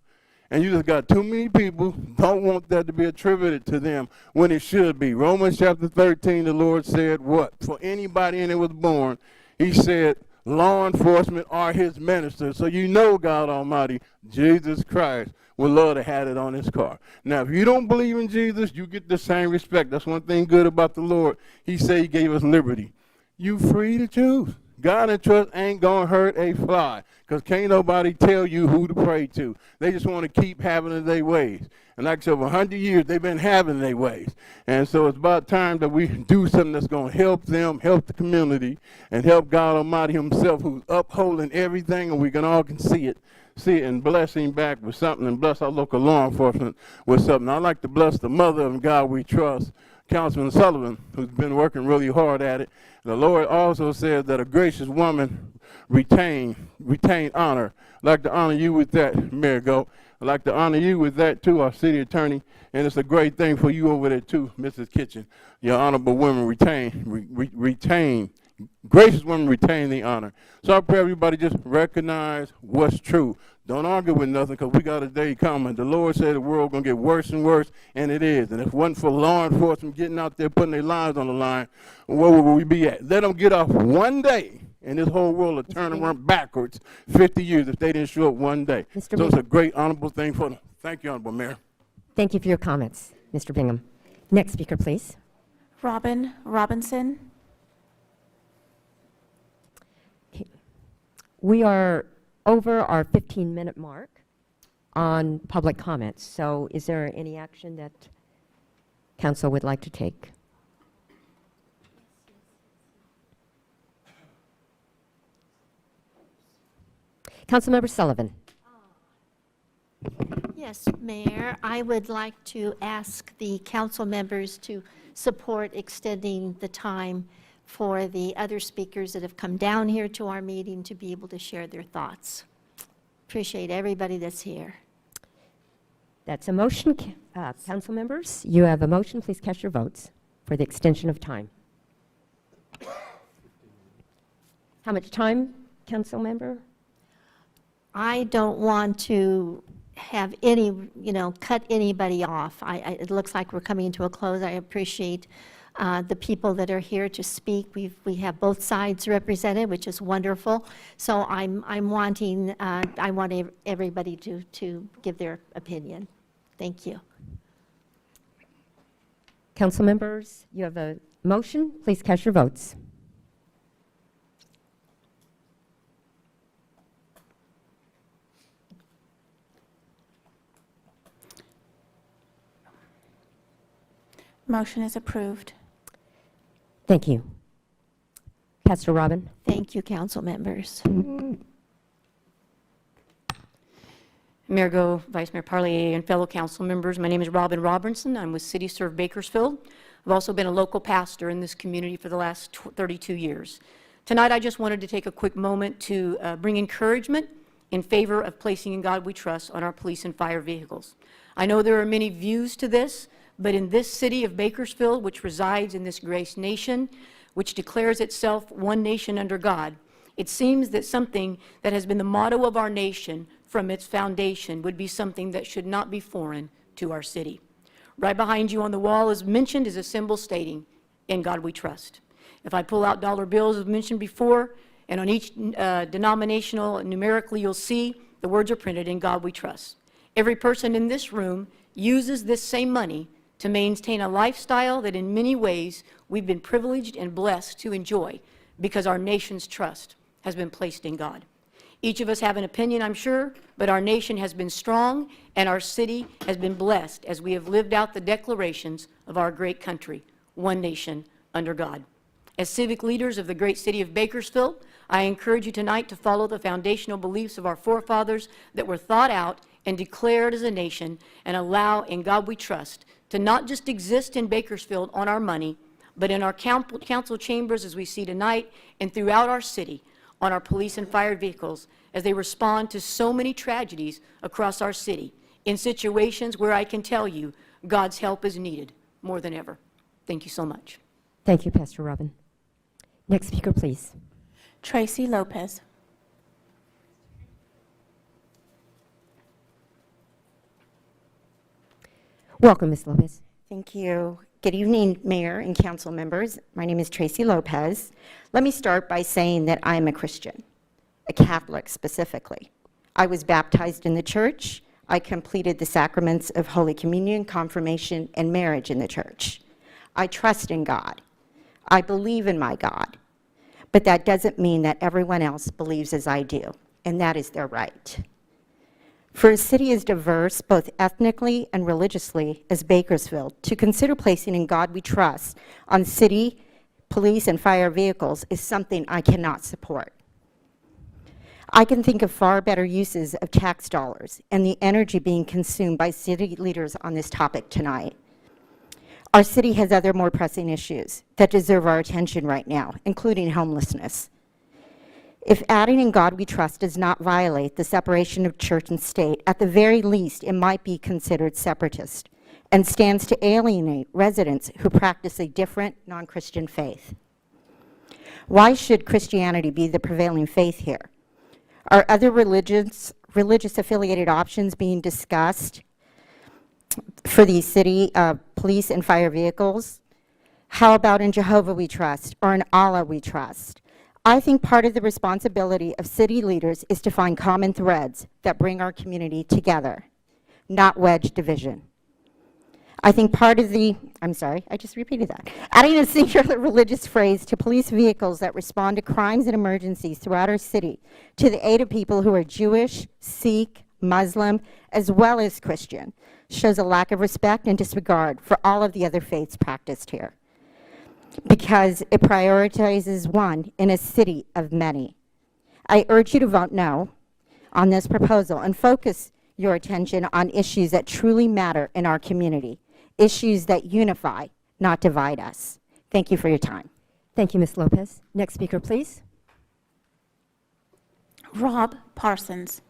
And you just got too many people don't want that to be attributed to them when it should be. Romans chapter 13, the Lord said what? For anybody in it was born, he said law enforcement are his ministers. So you know God Almighty, Jesus Christ, would love to have it on his car. Now, if you don't believe in Jesus, you get the same respect. That's one thing good about the Lord. He said he gave us liberty. You free to choose. God and trust ain't going to hurt a fly, because can't nobody tell you who to pray to. They just want to keep having their ways. And like I said, for 100 years, they've been having their ways. And so it's about time that we do something that's going to help them, help the community, and help God Almighty himself, who's upholding everything, and we can see it and bless him back with something, and bless our local law enforcement with something. I'd like to bless the mother of God we trust, Councilman Sullivan, who's been working really hard at it. The Lord also said that a gracious woman retain honor. I'd like to honor you with that, Mayor Goat. I'd like to honor you with that, too, our city attorney. And it's a great thing for you over there, too, Mrs. Kitchen. Your honorable women retain. Gracious women retain the honor. So I pray everybody just recognize what's true. Don't argue with nothing, because we got a day coming. The Lord said the world going to get worse and worse, and it is. And if it wasn't for law enforcement getting out there putting their lives on the line, where would we be at? Let them get off one day, and this whole world will turn around backwards 50 years if they didn't show up one day. So it's a great, honorable thing for them. Thank you, Honorable Mayor. Thank you for your comments, Mr. Bingham. Next speaker, please. Robin Robinson. We are over our 15-minute mark on public comments. So is there any action that council would like to take? Councilmember Sullivan. Yes, Mayor, I would like to ask the council members to support extending the time for the other speakers that have come down here to our meeting to be able to share their thoughts. Appreciate everybody that's here. That's a motion. Council members, you have a motion. Please cast your votes for the extension of time. How much time, council member? I don't want to have any, cut anybody off. It looks like we're coming to a close. I appreciate the people that are here to speak. We have both sides represented, which is wonderful. So I want everybody to give their opinion. Thank you. Council members, you have a motion. Please cast your votes. Motion is approved. Thank you. Pastor Robin. Thank you, council members. Mayor Go, Vice Mayor Parlier, and fellow council members, my name is Robin Robinson. I'm with City Serve Bakersfield. I've also been a local pastor in this community for the last 32 years. Tonight, I just wanted to take a quick moment to bring encouragement in favor of placing In God We Trust on our police and fire vehicles. I know there are many views to this, but in this city of Bakersfield, which resides in this grace nation, which declares itself one nation under God, it seems that something that has been the motto of our nation from its foundation would be something that should not be foreign to our city. Right behind you on the wall, as mentioned, is a symbol stating, In God We Trust. If I pull out dollar bills, as mentioned before, and on each denominational, numerically, you'll see the words are printed, In God We Trust. Every person in this room uses this same money to maintain a lifestyle that in many ways we've been privileged and blessed to enjoy because our nation's trust has been placed in God. Each of us have an opinion, I'm sure, but our nation has been strong and our city has been blessed as we have lived out the declarations of our great country, one nation under God. As civic leaders of the great city of Bakersfield, I encourage you tonight to follow the foundational beliefs of our forefathers that were thought out and declared as a nation, and allow In God We Trust to not just exist in Bakersfield on our money, but in our council chambers as we see tonight and throughout our city on our police and fire vehicles as they respond to so many tragedies across our city in situations where I can tell you God's help is needed more than ever. Thank you so much. Thank you, Pastor Robin. Next speaker, please. Tracy Lopez. Welcome, Ms. Lopez. Thank you. Good evening, Mayor and council members. My name is Tracy Lopez. Let me start by saying that I am a Christian, a Catholic specifically. I was baptized in the church. I completed the sacraments of Holy Communion, confirmation, and marriage in the church. I trust in God. I believe in my God. But that doesn't mean that everyone else believes as I do, and that is their right. For a city as diverse, both ethnically and religiously, as Bakersfield, to consider placing In God We Trust on city, police, and fire vehicles is something I cannot support. I can think of far better uses of tax dollars and the energy being consumed by city leaders on this topic tonight. Our city has other more pressing issues that deserve our attention right now, including homelessness. If adding In God We Trust does not violate the separation of church and state, at the very least, it might be considered separatist and stands to alienate residents who practice a different non-Christian faith. Why should Christianity be the prevailing faith here? Are other religious affiliated options being discussed for the city police and fire vehicles? How about In Jehovah We Trust or In Allah We Trust? I think part of the responsibility of city leaders is to find common threads that bring our community together, not wedge division. I think part of the, I'm sorry, I just repeated that. Adding a singular religious phrase to police vehicles that respond to crimes and emergencies throughout our city to the aid of people who are Jewish, Sikh, Muslim, as well as Christian, shows a lack of respect and disregard for all of the other faiths practiced here, because it prioritizes one in a city of many. I urge you to vote no on this proposal and focus your attention on issues that truly matter in our community, issues that unify, not divide us. Thank you for your time. Thank you, Ms. Lopez. Next speaker, please. Rob Parsons.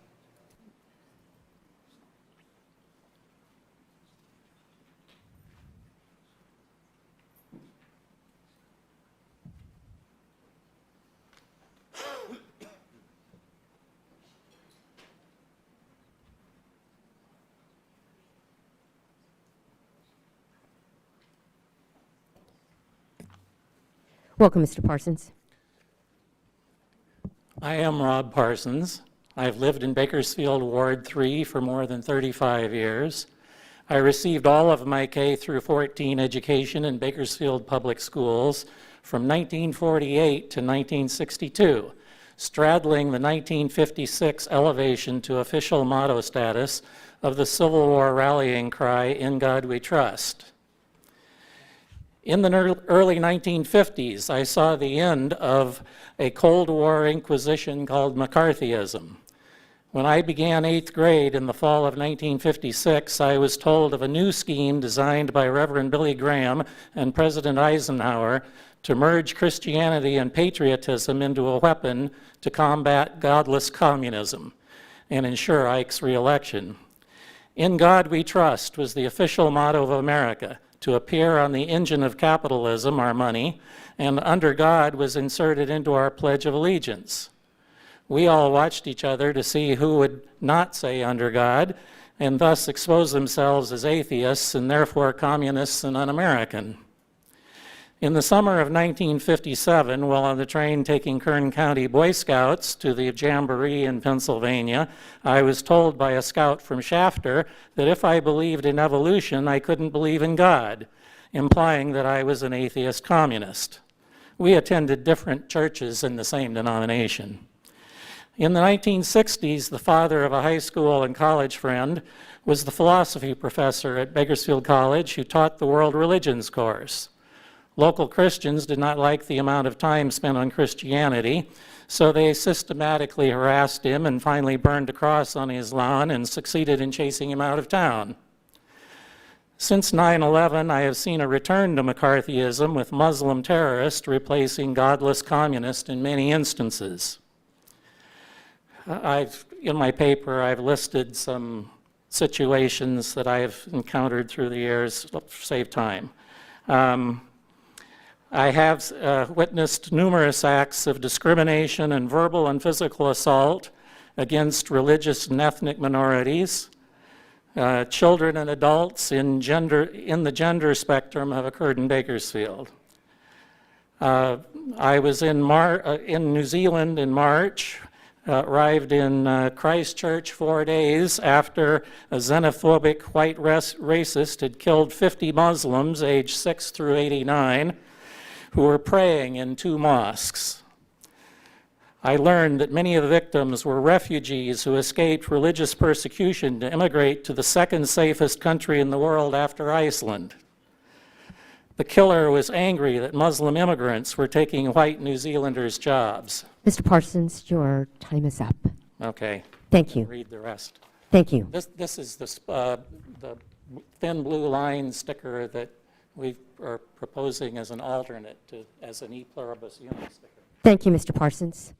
Welcome, Mr. Parsons. I am Rob Parsons. I've lived in Bakersfield Ward 3 for more than 35 years. I received all of my K through 14 education in Bakersfield Public Schools from 1948 to 1962, straddling the 1956 elevation to official motto status of the Civil War rallying cry, "In God We Trust." In the early 1950s, I saw the end of a Cold War inquisition called McCarthyism. When I began 8th grade in the fall of 1956, I was told of a new scheme designed by Reverend Billy Graham and President Eisenhower to merge Christianity and patriotism into a weapon to combat godless communism and ensure Ike's reelection. "In God We Trust" was the official motto of America, to appear on the engine of capitalism, our money, and "Under God" was inserted into our Pledge of Allegiance. We all watched each other to see who would not say "Under God," and thus expose themselves as atheists and therefore communists and un-American. In the summer of 1957, while on the train taking Kern County Boy Scouts to the Jamboree in Pennsylvania, I was told by a scout from Shafter that if I believed in evolution, I couldn't believe in God, implying that I was an atheist communist. We attended different churches in the same denomination. In the 1960s, the father of a high school and college friend was the philosophy professor at Bakersfield College who taught the World Religions course. Local Christians did not like the amount of time spent on Christianity, so they systematically harassed him and finally burned a cross on his lawn and succeeded in chasing him out of town. Since 9/11, I have seen a return to McCarthyism with Muslim terrorists replacing godless communists in many instances. In my paper, I've listed some situations that I've encountered through the years to save time. I have witnessed numerous acts of discrimination and verbal and physical assault against religious and ethnic minorities. Children and adults in the gender spectrum have occurred in Bakersfield. I was in New Zealand in March, arrived in Christchurch 4 days after a xenophobic white racist had killed 50 Muslims aged 6 through 89 who were praying in 2 mosques. I learned that many of the victims were refugees who escaped religious persecution to immigrate to the second safest country in the world after Iceland. The killer was angry that Muslim immigrants were taking white New Zealanders' jobs. Mr. Parsons, your time is up. Okay. Thank you. Read the rest. Thank you. This is the thin blue line sticker that we are proposing as an alternate to, as an e pluribus unum sticker. Thank you, Mr. Parsons.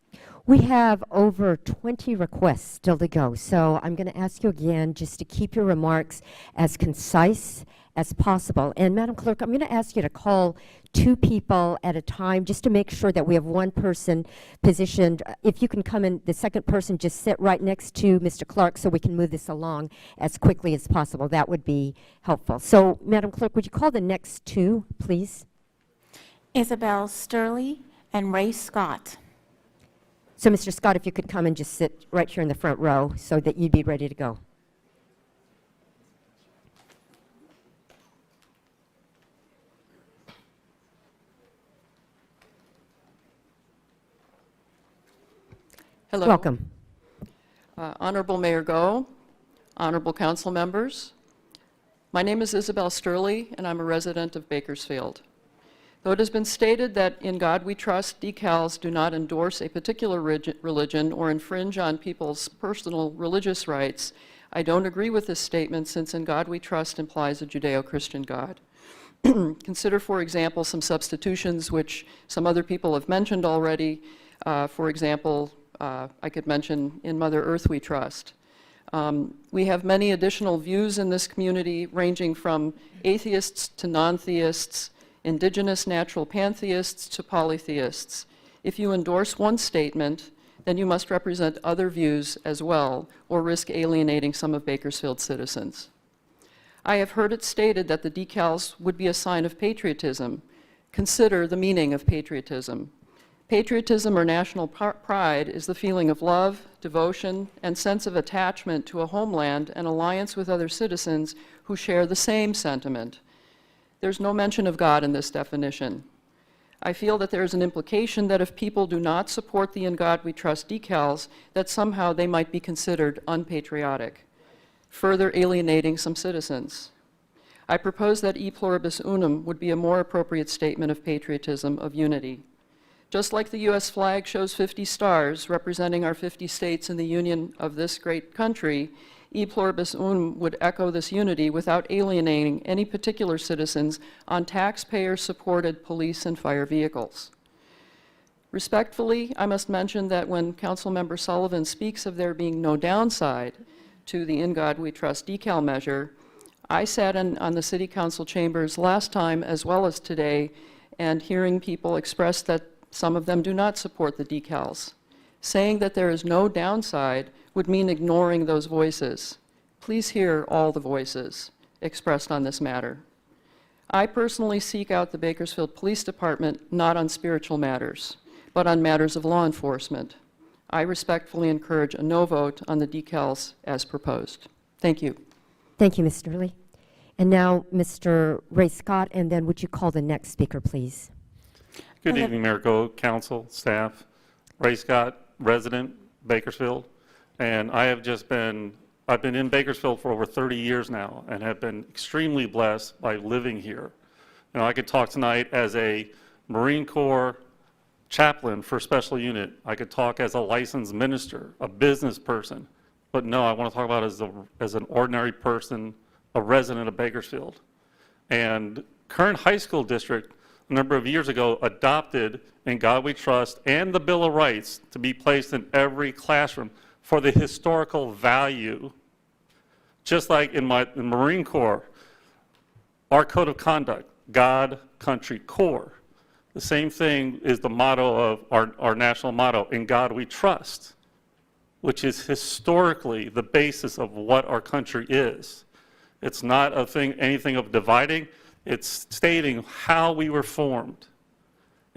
We have over 20 requests still to go, so I'm going to ask you again just to keep your remarks as concise as possible. And Madam Clerk, I'm going to ask you to call 2 people at a time just to make sure that we have 1 person positioned. If you can come in, the second person just sit right next to Mr. Clark so we can move this along as quickly as possible. That would be helpful. So, Madam Clerk, would you call the next 2, please? Isabel Sturley and Ray Scott. So, Mr. Scott, if you could come and just sit right here in the front row so that you'd be ready to go. Hello. Welcome. Honorable Mayor Go, honorable council members. My name is Isabel Sturley, and I'm a resident of Bakersfield. Though it has been stated that "In God We Trust" decals do not endorse a particular religion or infringe on people's personal religious rights, I don't agree with this statement, since "In God We Trust" implies a Judeo-Christian God. Consider, for example, some substitutions which some other people have mentioned already. For example, I could mention "In Mother Earth We Trust." We have many additional views in this community, ranging from atheists to non-theists, indigenous natural pantheists to polytheists. If you endorse one statement, then you must represent other views as well, or risk alienating some of Bakersfield's citizens. I have heard it stated that the decals would be a sign of patriotism. consider the meaning of patriotism. Patriotism or national pride is the feeling of love, devotion, and sense of attachment to a homeland and alliance with other citizens who share the same sentiment. There's no mention of God in this definition. I feel that there is an implication that if people do not support the In God We Trust decals, that somehow they might be considered unpatriotic, further alienating some citizens. I propose that E pluribus unum would be a more appropriate statement of patriotism, of unity. Just like the U.S. flag shows 50 stars representing our 50 states in the union of this great country, E pluribus unum would echo this unity without alienating any particular citizens on taxpayer-supported police and fire vehicles. Respectfully, I must mention that when Councilmember Sullivan speaks of there being no downside to the In God We Trust decal measure, I sat on the City Council chambers last time as well as today, and hearing people express that some of them do not support the decals. Saying that there is no downside would mean ignoring those voices. Please hear all the voices expressed on this matter. I personally seek out the Bakersfield Police Department not on spiritual matters, but on matters of law enforcement. I respectfully encourage a no vote on the decals as proposed. Thank you. Thank you, Mr. Lee. And now, Mr. Ray Scott, and then would you call the next speaker, please? Good evening, Mayor Go, council, staff. Ray Scott, resident, Bakersfield. And I've been in Bakersfield for over 30 years now and have been extremely blessed by living here. You know, I could talk tonight as a Marine Corps chaplain for special unit. I could talk as a licensed minister, a business person. But no, I want to talk about as an ordinary person, a resident of Bakersfield. And Kern High School District, a number of years ago, adopted In God We Trust and the Bill of Rights to be placed in every classroom for the historical value. Just like in the Marine Corps, our code of conduct, God, country, Corps. The same thing is the motto of our national motto, In God We Trust, which is historically the basis of what our country is. It's not anything of dividing, it's stating how we were formed.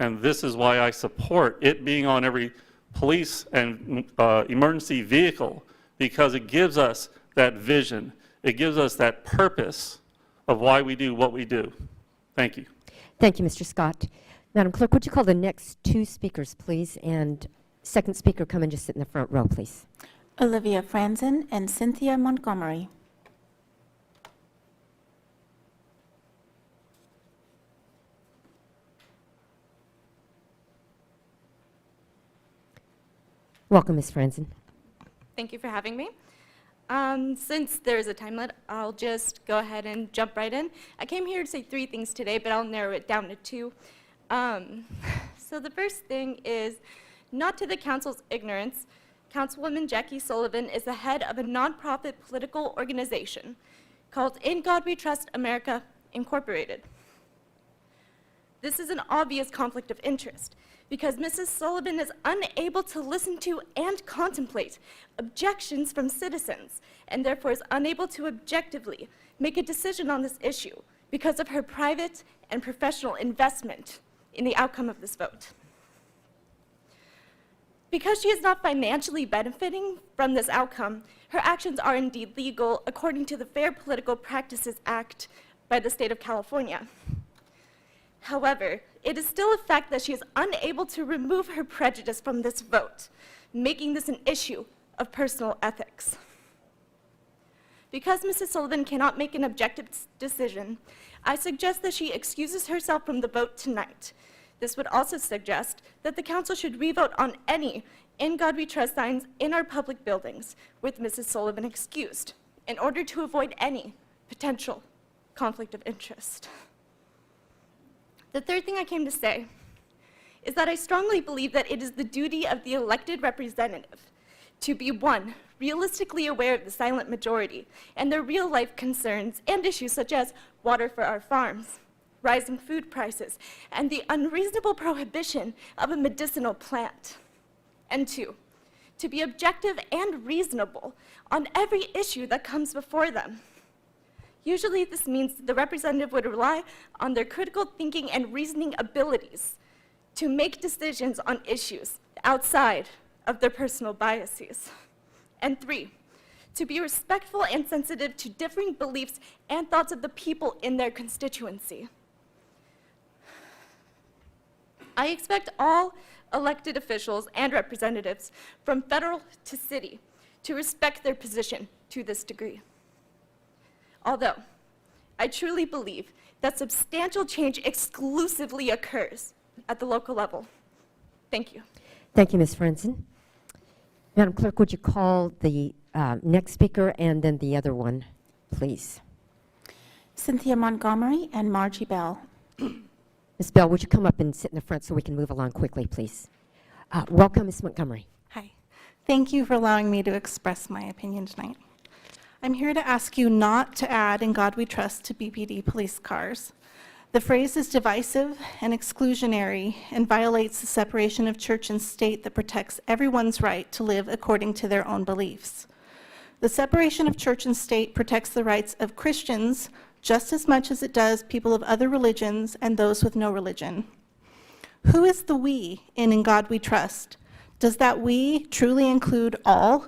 And this is why I support it being on every police and emergency vehicle, because it gives us that vision. It gives us that purpose of why we do what we do. Thank you. Thank you, Mr. Scott. Madam Clerk, would you call the next two speakers, please? And second speaker, come and just sit in the front row, please. Olivia Franzen and Cynthia Montgomery. Welcome, Ms. Franzen. Thank you for having me. Since there's a time limit, I'll just go ahead and jump right in. I came here to say 3 things today, but I'll narrow it down to 2. So the first thing is, not to the council's ignorance, Councilwoman Jackie Sullivan is the head of a nonprofit political organization called In God We Trust America Incorporated. This is an obvious conflict of interest, because Mrs. Sullivan is unable to listen to and contemplate objections from citizens, and therefore is unable to objectively make a decision on this issue because of her private and professional investment in the outcome of this vote. Because she is not financially benefiting from this outcome, her actions are indeed legal according to the Fair Political Practices Act by the state of California. However, it is still a fact that she is unable to remove her prejudice from this vote, making this an issue of personal ethics. Because Mrs. Sullivan cannot make an objective decision, I suggest that she excuses herself from the vote tonight. This would also suggest that the council should revote on any In God We Trust signs in our public buildings with Mrs. Sullivan excused, in order to avoid any potential conflict of interest. The third thing I came to say is that I strongly believe that it is the duty of the elected representative to be, 1, realistically aware of the silent majority and their real-life concerns and issues such as water for our farms, rising food prices, and the unreasonable prohibition of a medicinal plant. And 2, to be objective and reasonable on every issue that comes before them. Usually this means the representative would rely on their critical thinking and reasoning abilities to make decisions on issues outside of their personal biases. And 3, to be respectful and sensitive to differing beliefs and thoughts of the people in their constituency. I expect all elected officials and representatives from federal to city to respect their position to this degree. Although I truly believe that substantial change exclusively occurs at the local level. Thank you. Thank you, Ms. Frenson. Madam Clerk, would you call the next speaker and then the other one, please? Cynthia Montgomery and Margie Bell. Ms. Bell, would you come up and sit in the front so we can move along quickly, please? Welcome, Ms. Montgomery. Hi. Thank you for allowing me to express my opinion tonight. I'm here to ask you not to add "In God We Trust" to BPD police cars. The phrase is divisive and exclusionary and violates the separation of church and state that protects everyone's right to live according to their own beliefs. The separation of church and state protects the rights of Christians just as much as it does people of other religions and those with no religion. Who is the we in God We Trust? Does that we truly include all?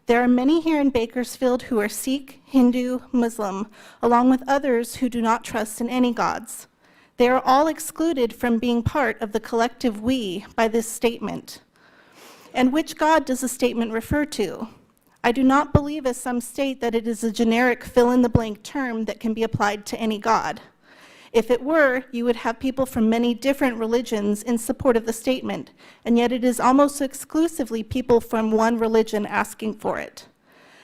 There are many here in Bakersfield who are Sikh, Hindu, Muslim, along with others who do not trust in any gods. They are all excluded from being part of the collective we by this statement. And which God does the statement refer to? I do not believe, as some state, that it is a generic fill-in-the-blank term that can be applied to any God. If it were, you would have people from many different religions in support of the statement, and yet it is almost exclusively people from one religion asking for it.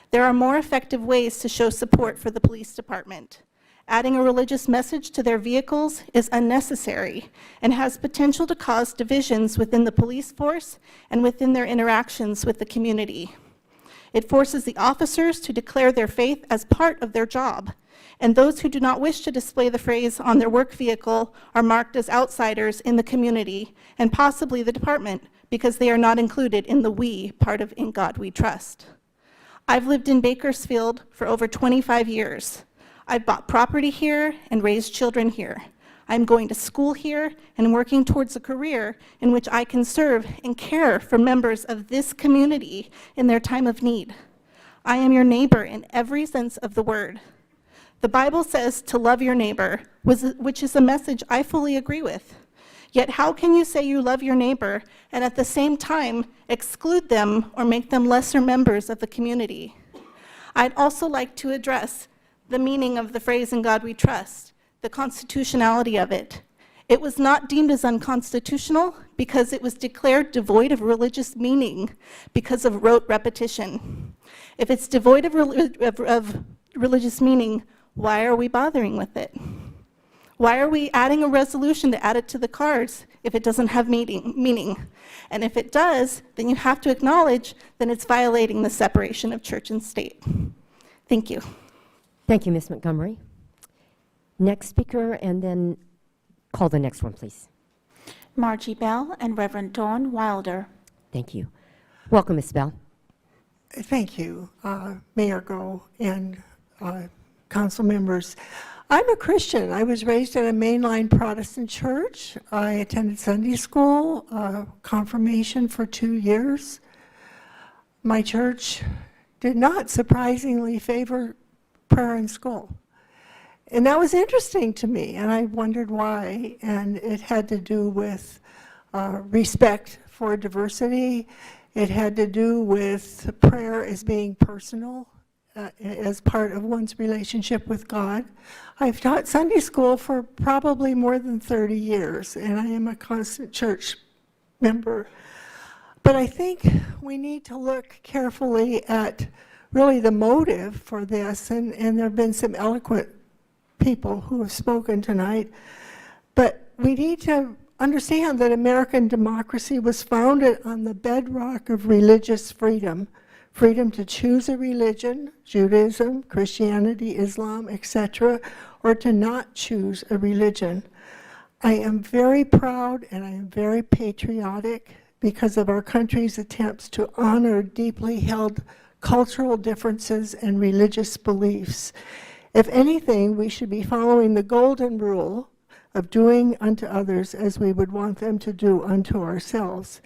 There are more effective ways to show support for the police department. Adding a religious message to their vehicles is unnecessary and has potential to cause divisions within the police force and within their interactions with the community. It forces the officers to declare their faith as part of their job, and those who do not wish to display the phrase on their work vehicle are marked as outsiders in the community and possibly the department because they are not included in the we part of "In God We Trust." I've lived in Bakersfield for over 25 years. I've bought property here and raised children here. I'm going to school here and working towards a career in which I can serve and care for members of this community in their time of need. I am your neighbor in every sense of the word. The Bible says to love your neighbor, which is a message I fully agree with. Yet how can you say you love your neighbor and at the same time exclude them or make them lesser members of the community? I'd also like to address the meaning of the phrase "In God We Trust," the constitutionality of it. It was not deemed as unconstitutional because it was declared devoid of religious meaning because of rote repetition. If it's devoid of religious meaning, why are we bothering with it? Why are we adding a resolution to add it to the cards if it doesn't have meaning? And if it does, then you have to acknowledge that it's violating the separation of church and state. Thank you. Thank you, Ms. Montgomery. Next speaker, and then call the next one, please. Margie Bell and Reverend Dawn Wilder. Thank you. Welcome, Ms. Bell. Thank you, Mayor Go and council members. I'm a Christian. I was raised in a mainline Protestant church. I attended Sunday school, confirmation for 2 years. My church did not surprisingly favor prayer in school. And that was interesting to me, and I wondered why. And it had to do with respect for diversity. It had to do with prayer as being personal, as part of one's relationship with God. I've taught Sunday school for probably more than 30 years, and I am a constant church member. But I think we need to look carefully at really the motive for this, and there have been some eloquent people who have spoken tonight. But we need to understand that American democracy was founded on the bedrock of religious freedom. Freedom to choose a religion, Judaism, Christianity, Islam, etc., or to not choose a religion. I am very proud and I am very patriotic because of our country's attempts to honor deeply held cultural differences and religious beliefs. If anything, we should be following the golden rule of doing unto others as we would want them to do unto ourselves.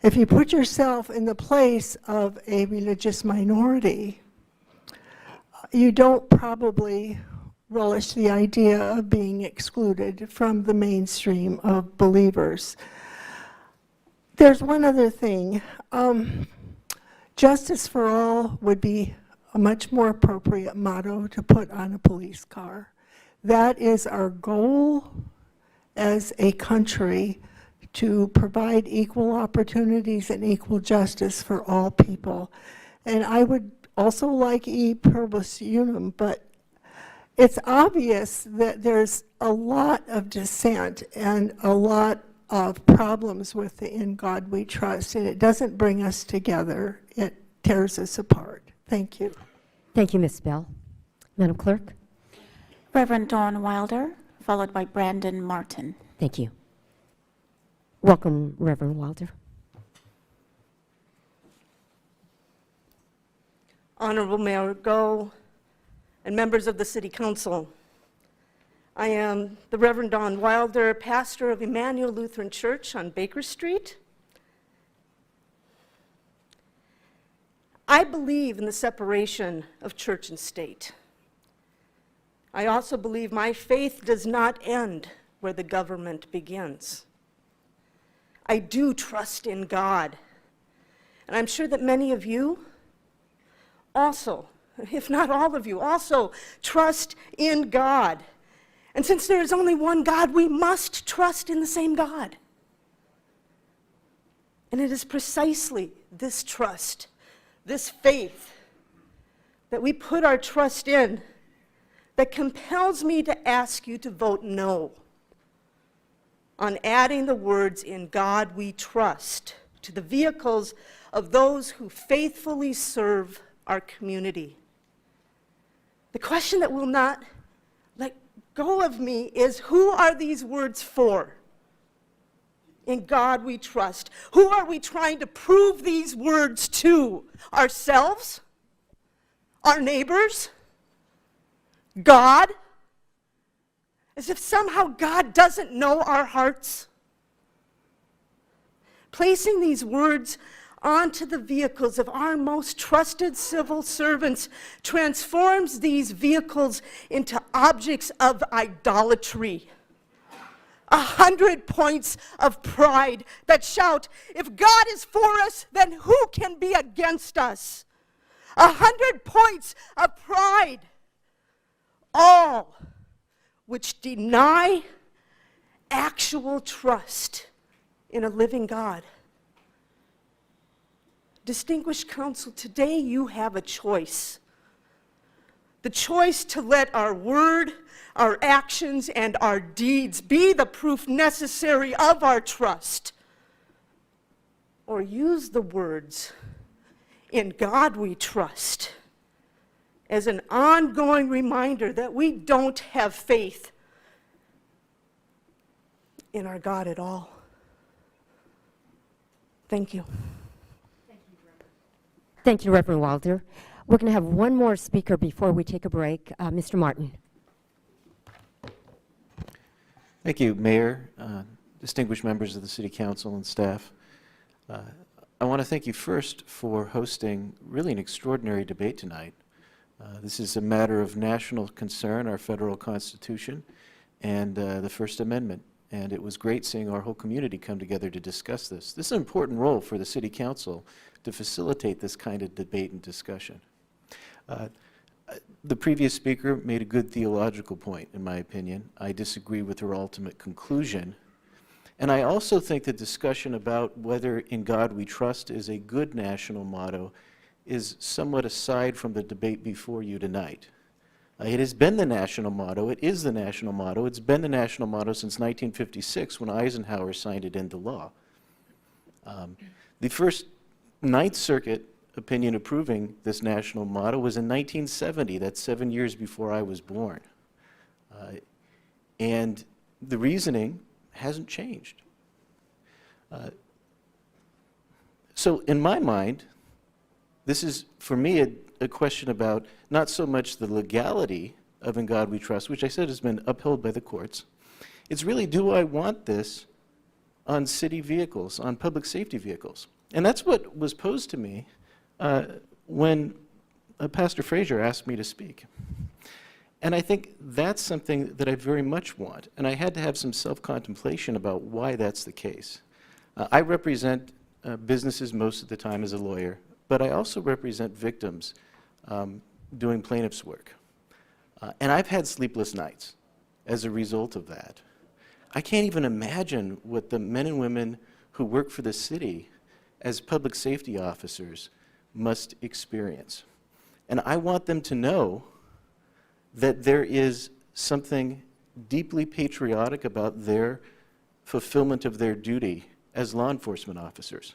If you put yourself in the place of a religious minority, you don't probably relish the idea of being excluded from the mainstream of believers. There's one other thing. Justice for all would be a much more appropriate motto to put on a police car. That is our goal as a country, to provide equal opportunities and equal justice for all people. And I would also like e pluribus unum, but it's obvious that there's a lot of dissent and a lot of problems with the In God We Trust, and it doesn't bring us together. It tears us apart. Thank you. Thank you, Ms. Bell. Madam Clerk? Reverend Dawn Wilder, followed by Brandon Martin. Thank you. Welcome, Reverend Wilder. Honorable Mayor Go, and members of the City Council. I am the Reverend Dawn Wilder, pastor of Emmanuel Lutheran Church on Baker Street. I believe in the separation of church and state. I also believe my faith does not end where the government begins. I do trust in God, and I'm sure that many of you also, if not all of you, also trust in God. And since there is only one God, we must trust in the same God. And it is precisely this trust, this faith that we put our trust in, that compels me to ask you to vote no on adding the words "In God We Trust" to the vehicles of those who faithfully serve our community. The question that will not let go of me is, who are these words for? In God we trust. Who are we trying to prove these words to? Ourselves? Our neighbors? God? As if somehow God doesn't know our hearts. Placing these words onto the vehicles of our most trusted civil servants transforms these vehicles into objects of idolatry. 100 points of pride that shout, if God is for us, then who can be against us? 100 points of pride, all which deny actual trust in a living God. Distinguished counsel, today you have a choice. The choice to let our word, our actions, and our deeds be the proof necessary of our trust, or use the words, "In God we trust," as an ongoing reminder that we don't have faith in our God at all. Thank you. Thank you, Reverend Wilder. We're going to have one more speaker before we take a break. Mr. Martin. Thank you, Mayor, distinguished members of the City Council and staff. I want to thank you first for hosting really an extraordinary debate tonight. This is a matter of national concern, our federal Constitution, and the First Amendment. And it was great seeing our whole community come together to discuss this. This is an important role for the City Council to facilitate this kind of debate and discussion. The previous speaker made a good theological point, in my opinion. I disagree with her ultimate conclusion. And I also think the discussion about whether "In God We Trust" is a good national motto is somewhat aside from the debate before you tonight. It has been the national motto. It is the national motto. It's been the national motto since 1956 when Eisenhower signed it into law. The first Ninth Circuit opinion approving this national motto was in 1970. That's 7 years before I was born. And the reasoning hasn't changed. So in my mind, this is, for me, a question about not so much the legality of In God We Trust, which I said has been upheld by the courts. It's really, do I want this on city vehicles, on public safety vehicles? And that's what was posed to me when Pastor Frazier asked me to speak. And I think that's something that I very much want. And I had to have some self-contemplation about why that's the case. I represent businesses most of the time as a lawyer, but I also represent victims doing plaintiff's work. And I've had sleepless nights as a result of that. I can't even imagine what the men and women who work for the city as public safety officers must experience. And I want them to know that there is something deeply patriotic about their fulfillment of their duty as law enforcement officers.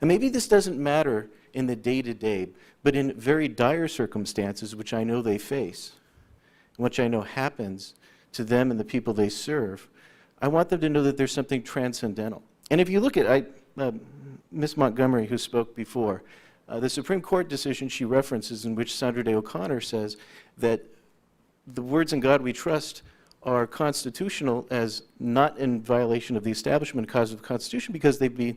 And maybe this doesn't matter in the day-to-day, but in very dire circumstances, which I know they face, which I know happens to them and the people they serve, I want them to know that there's something transcendental. And if you look at Ms. Montgomery, who spoke before, the Supreme Court decision she references, in which Sandra Day O'Connor says that the words "In God We Trust" are constitutional as not in violation of the establishment cause of the Constitution because they've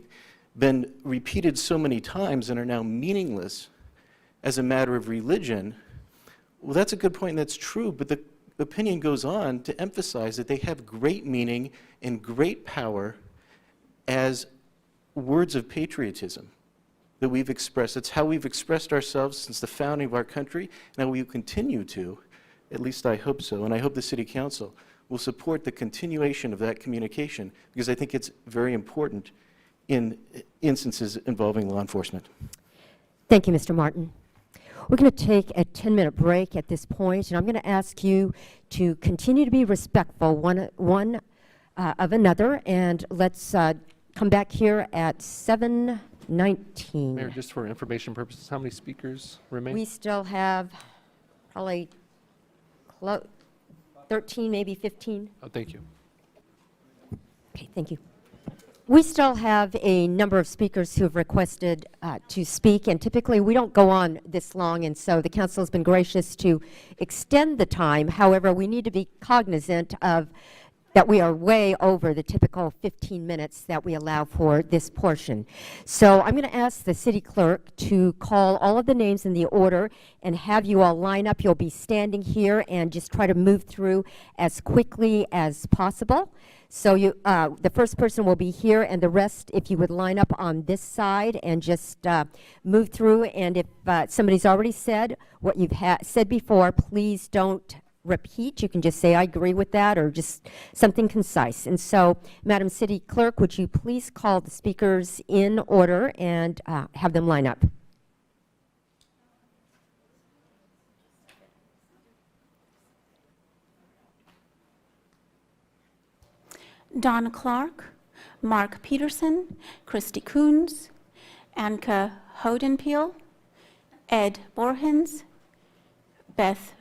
been repeated so many times and are now meaningless as a matter of religion. Well, that's a good point, and that's true, but the opinion goes on to emphasize that they have great meaning and great power as words of patriotism that we've expressed. It's how we've expressed ourselves since the founding of our country, and how we continue to. At least I hope so, and I hope the City Council will support the continuation of that communication, because I think it's very important in instances involving law enforcement. Thank you, Mr. Martin. We're going to take a 10-minute break at this point, and I'm going to ask you to continue to be respectful one of another, and let's come back here at 7:19. Mayor, just for information purposes, how many speakers remain? We still have probably 13, maybe 15. Oh, thank you. Okay, thank you. We still have a number of speakers who have requested to speak, and typically we don't go on this long, and so the council has been gracious to extend the time. However, we need to be cognizant of that we are way over the typical 15 minutes that we allow for this portion. So I'm going to ask the city clerk to call all of the names in the order and have you all line up. You'll be standing here and just try to move through as quickly as possible. So the first person will be here, and the rest, if you would line up on this side and just move through. And if somebody's already said what you've said before, please don't repeat. You can just say, I agree with that, or just something concise. And so, Madam City Clerk, would you please call the speakers in order and have them line up? Don Clark, Mark Peterson, Christy Coons, Anka Hodenpeel, Ed Borhens, Beth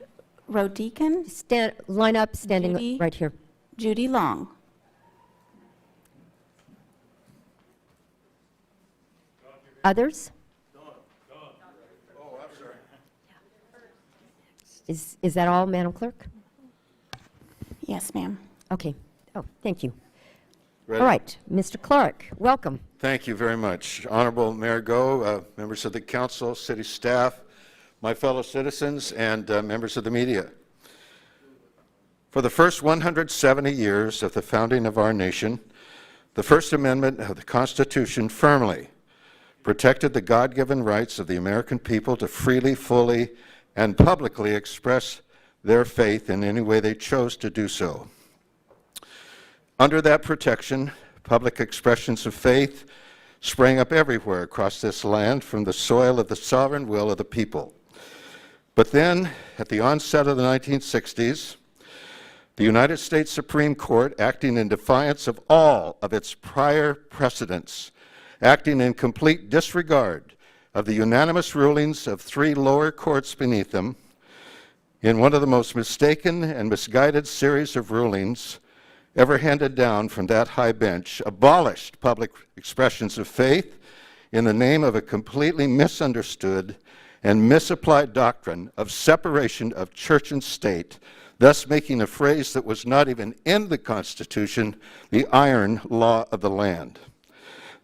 Rodekin. Line up, standing Judy, right here. Judy Long. Others? Is that all, Madam Clerk? Yes, ma'am. Okay. Oh, thank you. Ready? All right, Mr. Clark, welcome. Thank you very much. Honorable Mayor Go, members of the council, city staff, my fellow citizens, and members of the media. For the first 170 years of the founding of our nation, the First Amendment of the Constitution firmly protected the God-given rights of the American people to freely, fully, and publicly express their faith in any way they chose to do so. Under that protection, public expressions of faith sprang up everywhere across this land from the soil of the sovereign will of the people. But then, at the onset of the 1960s, the United States Supreme Court, acting in defiance of all of its prior precedents, acting in complete disregard of the unanimous rulings of 3 lower courts beneath them, in one of the most mistaken and misguided series of rulings ever handed down from that high bench, abolished public expressions of faith in the name of a completely misunderstood and misapplied doctrine of separation of church and state thus making a phrase that was not even in the Constitution the iron law of the land.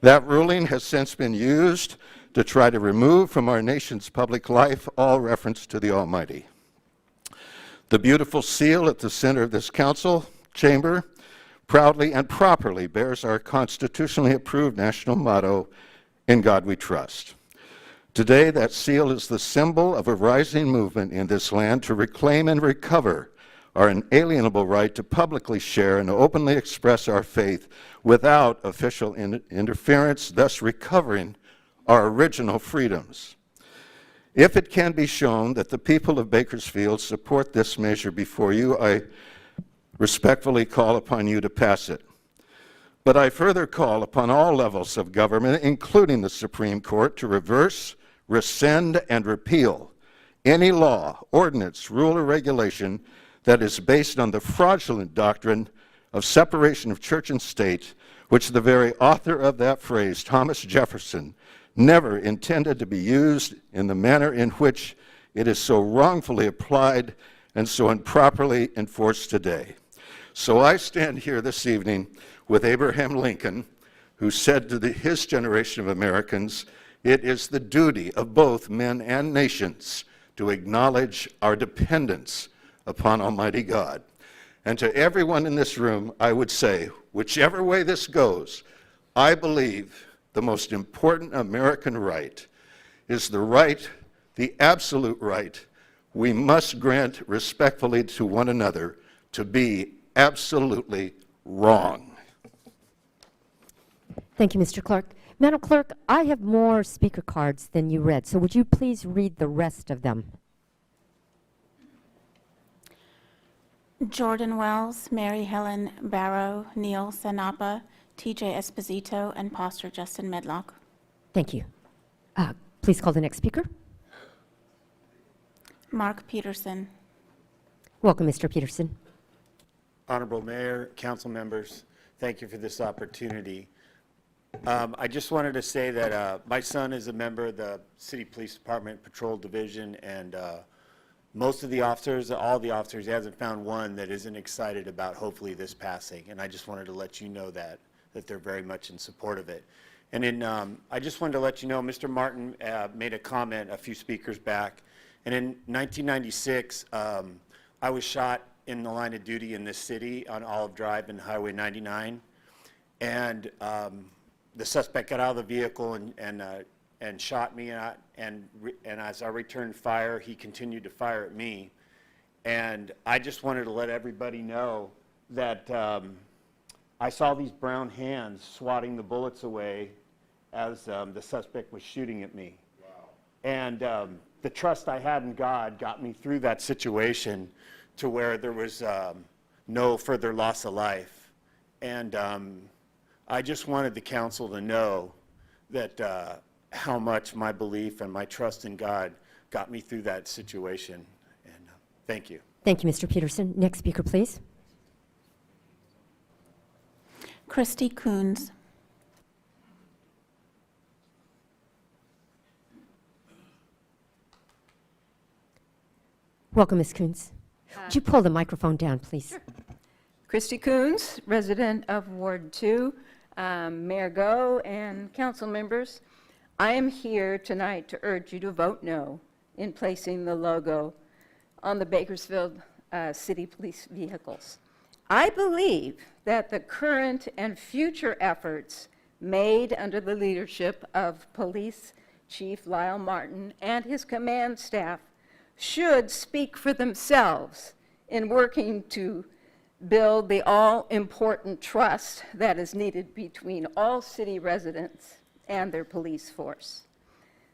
That ruling has since been used to try to remove from our nation's public life all reference to the Almighty. The beautiful seal at the center of this council chamber proudly and properly bears our constitutionally approved national motto, "In God We Trust." Today, that seal is the symbol of a rising movement in this land to reclaim and recover our inalienable right to publicly share and openly express our faith without official interference, thus recovering our original freedoms. If it can be shown that the people of Bakersfield support this measure before you, I respectfully call upon you to pass it. But I further call upon all levels of government, including the Supreme Court, to reverse, rescind, and repeal any law, ordinance, rule, or regulation that is based on the fraudulent doctrine of separation of church and state, which the very author of that phrase, Thomas Jefferson, never intended to be used in the manner in which it is so wrongfully applied and so improperly enforced today. So I stand here this evening with Abraham Lincoln, who said to his generation of Americans, "It is the duty of both men and nations to acknowledge our dependence upon Almighty God." And to everyone in this room, I would say, whichever way this goes, I believe the most important American right is the right, the absolute right, we must grant respectfully to one another to be absolutely wrong. Thank you, Mr. Clark. Madam Clerk, I have more speaker cards than you read, so would you please read the rest of them? Jordan Wells, Mary Helen Barrow, Neil Sanapa, TJ Esposito, and Pastor Justin Medlock. Thank you. Please call the next speaker. Mark Peterson. Welcome, Mr. Peterson. Honorable Mayor, council members, thank you for this opportunity. I just wanted to say that my son is a member of the City Police Department Patrol Division, and most of the officers, all the officers, he hasn't found one that isn't excited about hopefully this passing. And I just wanted to let you know that they're very much in support of it. And then I just wanted to let you know, Mr. Martin made a comment a few speakers back. And in 1996, I was shot in the line of duty in this city on Olive Drive and Highway 99. And the suspect got out of the vehicle and shot me, and as I returned fire, he continued to fire at me. And I just wanted to let everybody know that I saw these brown hands swatting the bullets away as the suspect was shooting at me. Wow. And the trust I had in God got me through that situation to where there was no further loss of life. And I just wanted the council to know that how much my belief and my trust in God got me through that situation. And thank you. Thank you, Mr. Peterson. Next speaker, please. Christy Coons. Welcome, Ms. Coons. Would you pull the microphone down, please? Sure. Christy Coons, resident of Ward 2, Mayor Go, and council members. I am here tonight to urge you to vote no in placing the logo on the Bakersfield City Police vehicles. I believe that the current and future efforts made under the leadership of Police Chief Lyle Martin and his command staff should speak for themselves in working to build the all-important trust that is needed between all city residents and their police force.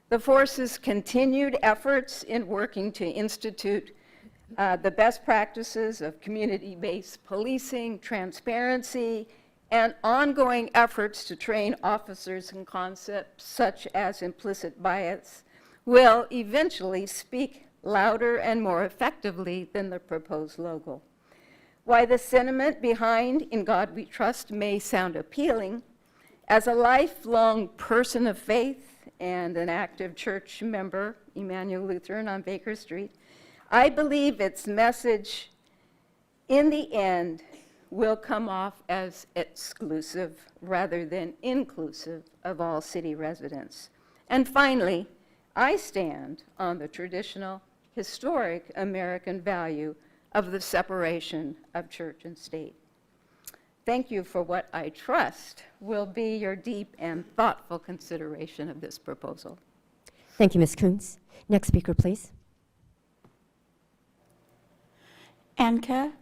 The force's continued efforts in working to institute the best practices of community-based policing, transparency, and ongoing efforts to train officers in concepts such as implicit bias will eventually speak louder and more effectively than the proposed logo. Why the sentiment behind "In God We Trust" may sound appealing, as a lifelong person of faith and an active church member, Emmanuel Lutheran on Baker Street, I believe its message in the end, will come off as exclusive rather than inclusive of all city residents. And finally, I stand on the traditional, historic American value of the separation of church and state. Thank you for what I trust will be your deep and thoughtful consideration of this proposal. Thank you, Ms. Coons. Next speaker, please. Anke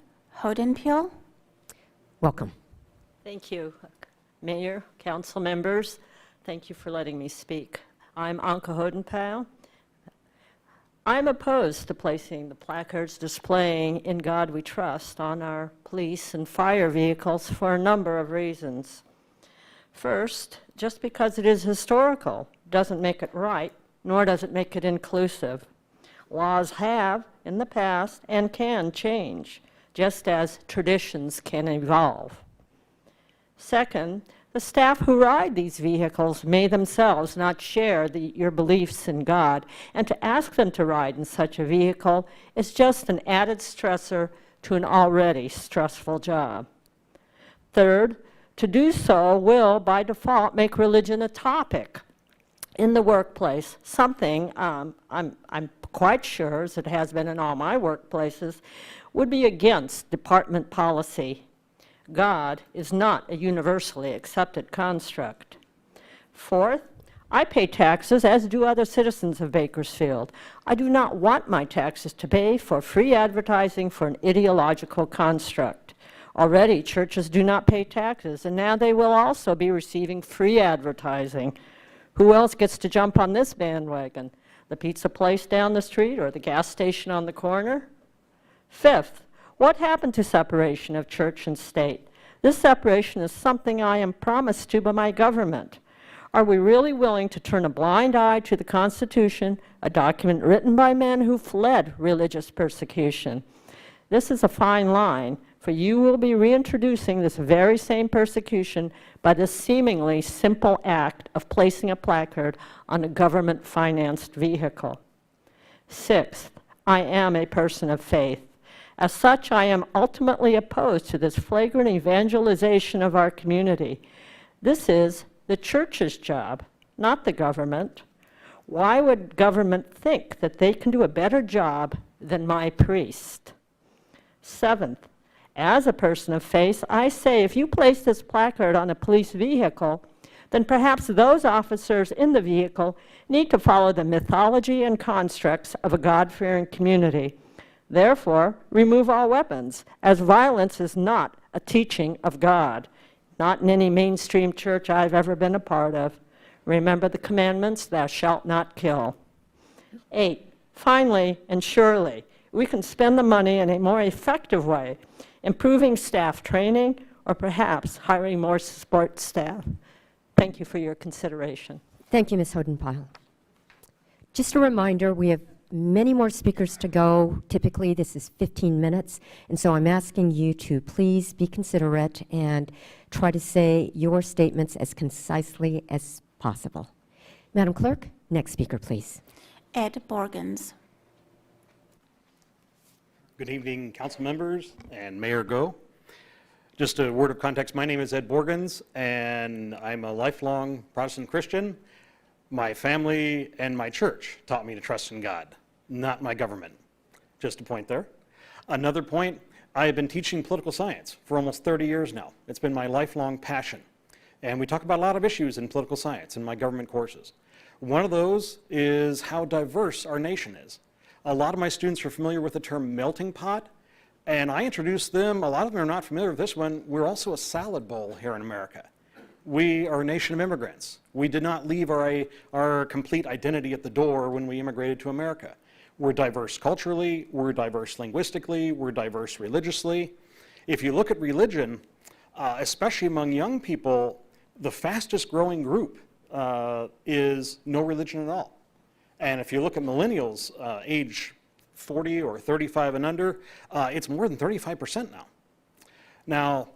Hodenpeel. Welcome. Thank you, Mayor, council members. Thank you for letting me speak. I'm Anke Hodenpeel. I'm opposed to placing the placards displaying "In God We Trust" on our police and fire vehicles for a number of reasons. First, just because it is historical doesn't make it right, nor does it make it inclusive. Laws have in the past and can change, just as traditions can evolve. Second, the staff who ride these vehicles may themselves not share your beliefs in God, and to ask them to ride in such a vehicle is just an added stressor to an already stressful job. Third, to do so will, by default, make religion a topic in the workplace, something I'm quite sure, as it has been in all my workplaces, would be against department policy. God is not a universally accepted construct. Fourth, I pay taxes, as do other citizens of Bakersfield. I do not want my taxes to pay for free advertising for an ideological construct. Already, churches do not pay taxes, and now they will also be receiving free advertising. Who else gets to jump on this bandwagon? The pizza place down the street or the gas station on the corner? Fifth, what happened to separation of church and state? This separation is something I am promised to by my government. Are we really willing to turn a blind eye to the Constitution, a document written by men who fled religious persecution? This is a fine line, for you will be reintroducing this very same persecution by the seemingly simple act of placing a placard on a government-financed vehicle. Sixth, I am a person of faith. As such, I am ultimately opposed to this flagrant evangelization of our community. This is the church's job, not the government. Why would government think that they can do a better job than my priest? Seventh, as a person of faith, I say if you place this placard on a police vehicle, then perhaps those officers in the vehicle need to follow the mythology and constructs of a God-fearing community. Therefore, remove all weapons, as violence is not a teaching of God, not in any mainstream church I've ever been a part of. Remember the commandments, thou shalt not kill. 8, finally and surely, we can spend the money in a more effective way, improving staff training, or perhaps hiring more support staff. Thank you for your consideration. Thank you, Ms. Hodenpyle. Just a reminder, we have many more speakers to go. Typically, this is 15 minutes, and so I'm asking you to please be considerate and try to say your statements as concisely as possible. Madam Clerk, next speaker, please. Ed Borgens. Good evening, council members and Mayor Go. Just a word of context, my name is Ed Borgens, and I'm a lifelong Protestant Christian. My family and my church taught me to trust in God, not my government. Just a point there. Another point, I have been teaching political science for almost 30 years now. It's been my lifelong passion. And we talk about a lot of issues in political science in my government courses. One of those is how diverse our nation is. A lot of my students are familiar with the term melting pot, and I introduced them, a lot of them are not familiar with this one, we're also a salad bowl here in America. We are a nation of immigrants. We did not leave our complete identity at the door when we immigrated to America. We're diverse culturally, we're diverse linguistically, we're diverse religiously. If you look at religion, especially among young people, the fastest growing group is no religion at all. And if you look at millennials, age 40 or 35 and under, it's more than 35% now. Now,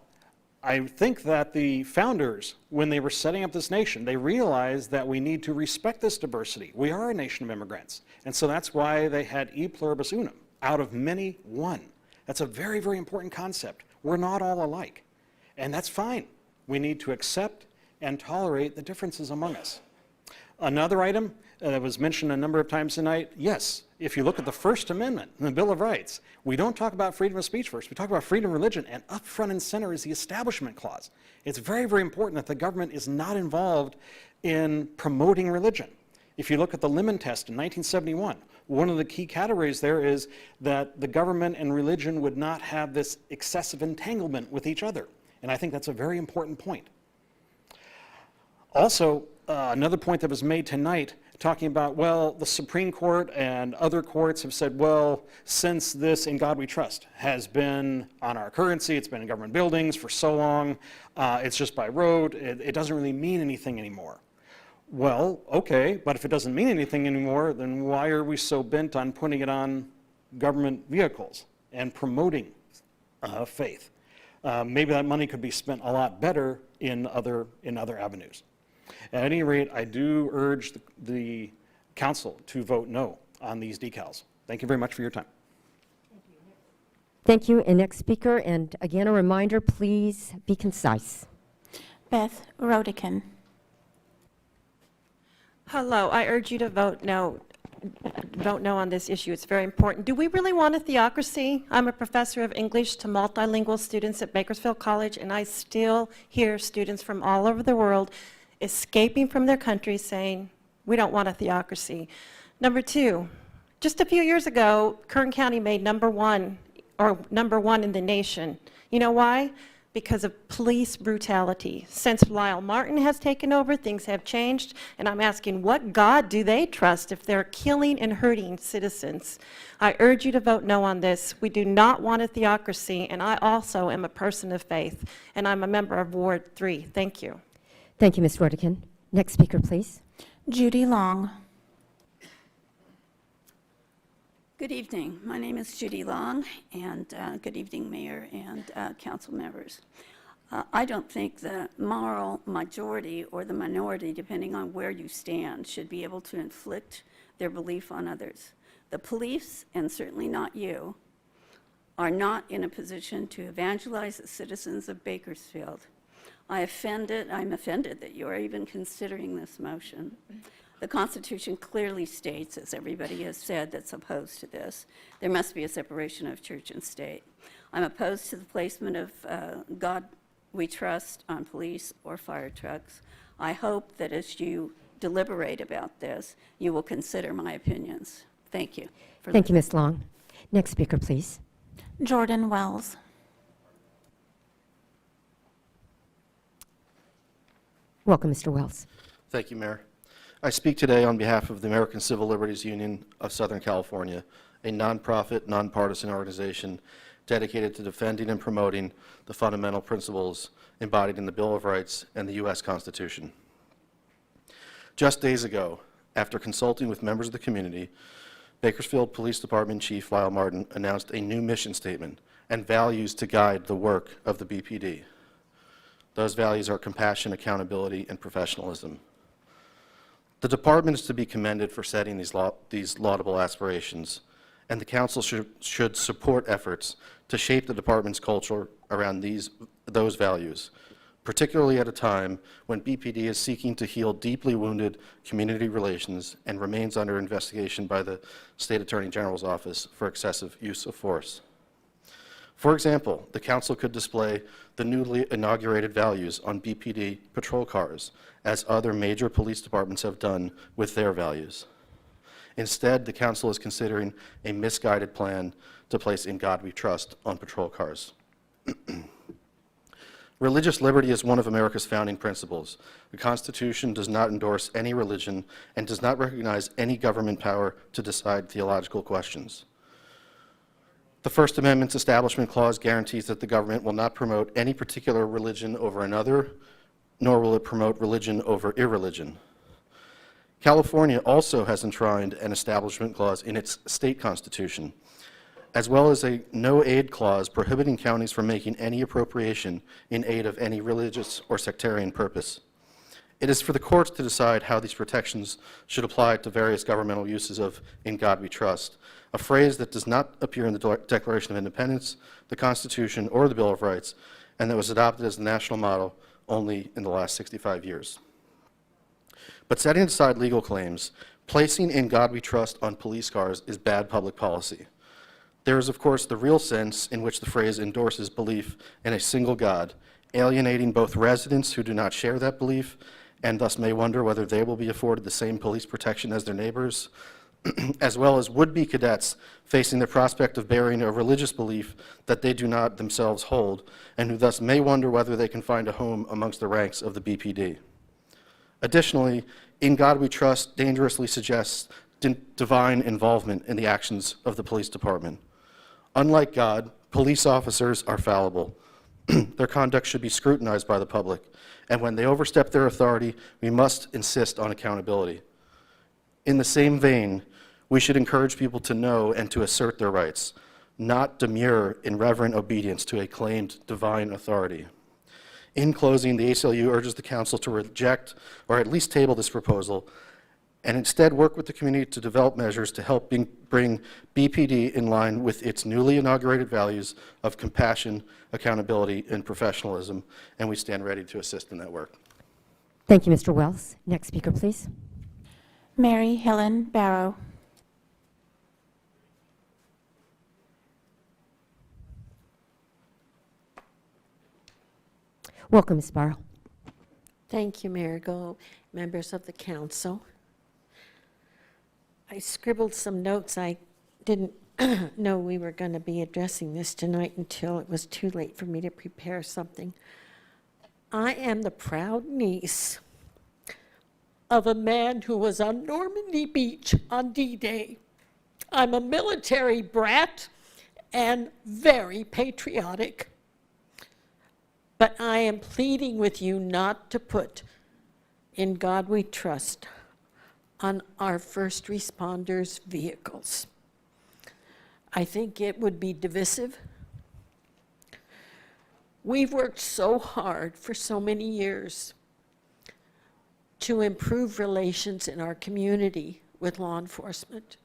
I think that the founders, when they were setting up this nation, they realized that we need to respect this diversity. We are a nation of immigrants. And so that's why they had e pluribus unum, out of many, one. That's a very, very important concept. We're not all alike, and that's fine. We need to accept and tolerate the differences among us. Another item that was mentioned a number of times tonight, yes, if you look at the First Amendment and the Bill of Rights, we don't talk about freedom of speech first. We talk about freedom of religion, and up front and center is the Establishment Clause. It's very, very important that the government is not involved in promoting religion. If you look at the Lemon Test in 1971, one of the key categories there is that the government and religion would not have this excessive entanglement with each other. And I think that's a very important point. Also, another point that was made tonight, talking about, well, the Supreme Court and other courts have said, well, since this In God We Trust has been on our currency, it's been in government buildings for so long, it's just by road, it doesn't really mean anything anymore. Well, okay, but if it doesn't mean anything anymore, then why are we so bent on putting it on government vehicles and promoting faith? Maybe that money could be spent a lot better in other avenues. At any rate, I do urge the council to vote no on these decals. Thank you very much for your time. Thank you. And next speaker, and again, a reminder, please be concise. Beth Rodican. Hello, I urge you to vote no on this issue. It's very important. Do we really want a theocracy? I'm a professor of English to multilingual students at Bakersfield College, and I still hear students from all over the world escaping from their country saying, we don't want a theocracy. Number two, just a few years ago, Kern County made number one in the nation. You know why? Because of police brutality. Since Lyle Martin has taken over, things have changed, and I'm asking, what God do they trust if they're killing and hurting citizens? I urge you to vote no on this. We do not want a theocracy, and I also am a person of faith, and I'm a member of Ward 3. Thank you. Thank you, Ms. Rodican. Next speaker, please. Judy Long. Good evening. My name is Judy Long, and good evening, Mayor and council members. I don't think the moral majority or the minority, depending on where you stand, should be able to inflict their belief on others. The police, and certainly not you, are not in a position to evangelize the citizens of Bakersfield. I'm offended that you are even considering this motion. The Constitution clearly states, as everybody has said that's opposed to this, there must be a separation of church and state. I'm opposed to the placement of God We Trust on police or fire trucks. I hope that as you deliberate about this, you will consider my opinions. Thank you. Thank you, Ms. Long. Next speaker, please. Jordan Wells. Welcome, Mr. Wells. Thank you, Mayor. I speak today on behalf of the American Civil Liberties Union of Southern California, a nonprofit, nonpartisan organization dedicated to defending and promoting the fundamental principles embodied in the Bill of Rights and the U.S. Constitution. Just days ago, after consulting with members of the community, Bakersfield Police Department Chief Lyle Martin announced a new mission statement and values to guide the work of the BPD. Those values are compassion, accountability, and professionalism. The department is to be commended for setting these laudable aspirations, and the council should support efforts to shape the department's culture around those values, particularly at a time when BPD is seeking to heal deeply wounded community relations and remains under investigation by the State Attorney General's office for excessive use of force. For example, the council could display the newly inaugurated values on BPD patrol cars, as other major police departments have done with their values. Instead, the council is considering a misguided plan to place In God We Trust on patrol cars. Religious liberty is one of America's founding principles. The Constitution does not endorse any religion and does not recognize any government power to decide theological questions. The First Amendment's Establishment Clause guarantees that the government will not promote any particular religion over another, nor will it promote religion over irreligion. California also has enshrined an Establishment Clause in its state constitution, as well as a no-aid clause prohibiting counties from making any appropriation in aid of any religious or sectarian purpose. It is for the courts to decide how these protections should apply to various governmental uses of "In God We Trust," a phrase that does not appear in the Declaration of Independence, the Constitution, or the Bill of Rights, and that was adopted as the national motto only in the last 65 years. But setting aside legal claims, placing "In God We Trust" on police cars is bad public policy. There is, of course, the real sense in which the phrase endorses belief in a single God, alienating both residents who do not share that belief and thus may wonder whether they will be afforded the same police protection as their neighbors, as well as would-be cadets facing the prospect of bearing a religious belief that they do not themselves hold, and who thus may wonder whether they can find a home amongst the ranks of the BPD. Additionally, "In God We Trust" dangerously suggests divine involvement in the actions of the police department. Unlike God, police officers are fallible. Their conduct should be scrutinized by the public, and when they overstep their authority, we must insist on accountability. In the same vein, we should encourage people to know and to assert their rights, not demur in reverent obedience to a claimed divine authority. In closing, the ACLU urges the Council to reject or at least table this proposal and instead work with the community to develop measures to help bring BPD in line with its newly inaugurated values of compassion, accountability, and professionalism, and we stand ready to assist in that work. Thank you, Mr. Wells. Next speaker, please. Mary Helen Barrow. Welcome, Ms. Barrow. Thank you, Mayor Go, members of the council. I scribbled some notes. I didn't know we were going to be addressing this tonight until it was too late for me to prepare something. I am the proud niece of a man who was on Normandy Beach on D-Day. I'm a military brat and very patriotic. But I am pleading with you not to put "In God We Trust" on our first responders' vehicles. I think it would be divisive. We've worked so hard for so many years to improve relations in our community with law enforcement.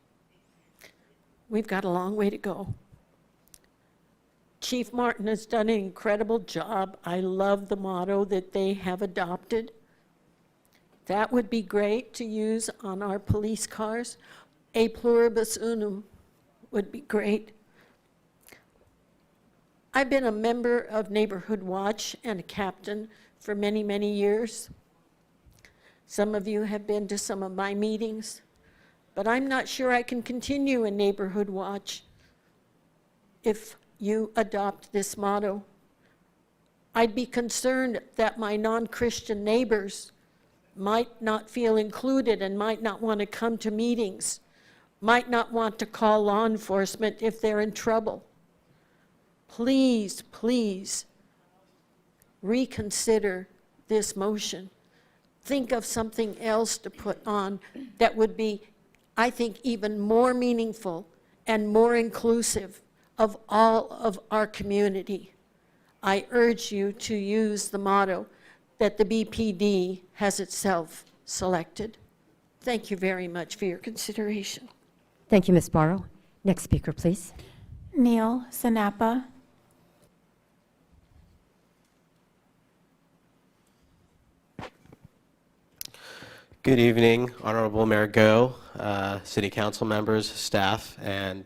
We've got a long way to go. Chief Martin has done an incredible job. I love the motto that they have adopted. That would be great to use on our police cars. "A pluribus unum" would be great. I've been a member of Neighborhood Watch and a captain for many, many years. Some of you have been to some of my meetings, but I'm not sure I can continue in Neighborhood Watch if you adopt this motto. I'd be concerned that my non-Christian neighbors might not feel included and might not want to come to meetings, might not want to call law enforcement if they're in trouble. Please, please reconsider this motion. Think of something else to put on that would be, I think, even more meaningful and more inclusive of all of our community. I urge you to use the motto that the BPD has itself selected. Thank you very much for your consideration. Thank you, Ms. Barrow. Next speaker, please. Neil Sanapa. Good evening, Honorable Mayor Go, City Council members, staff, and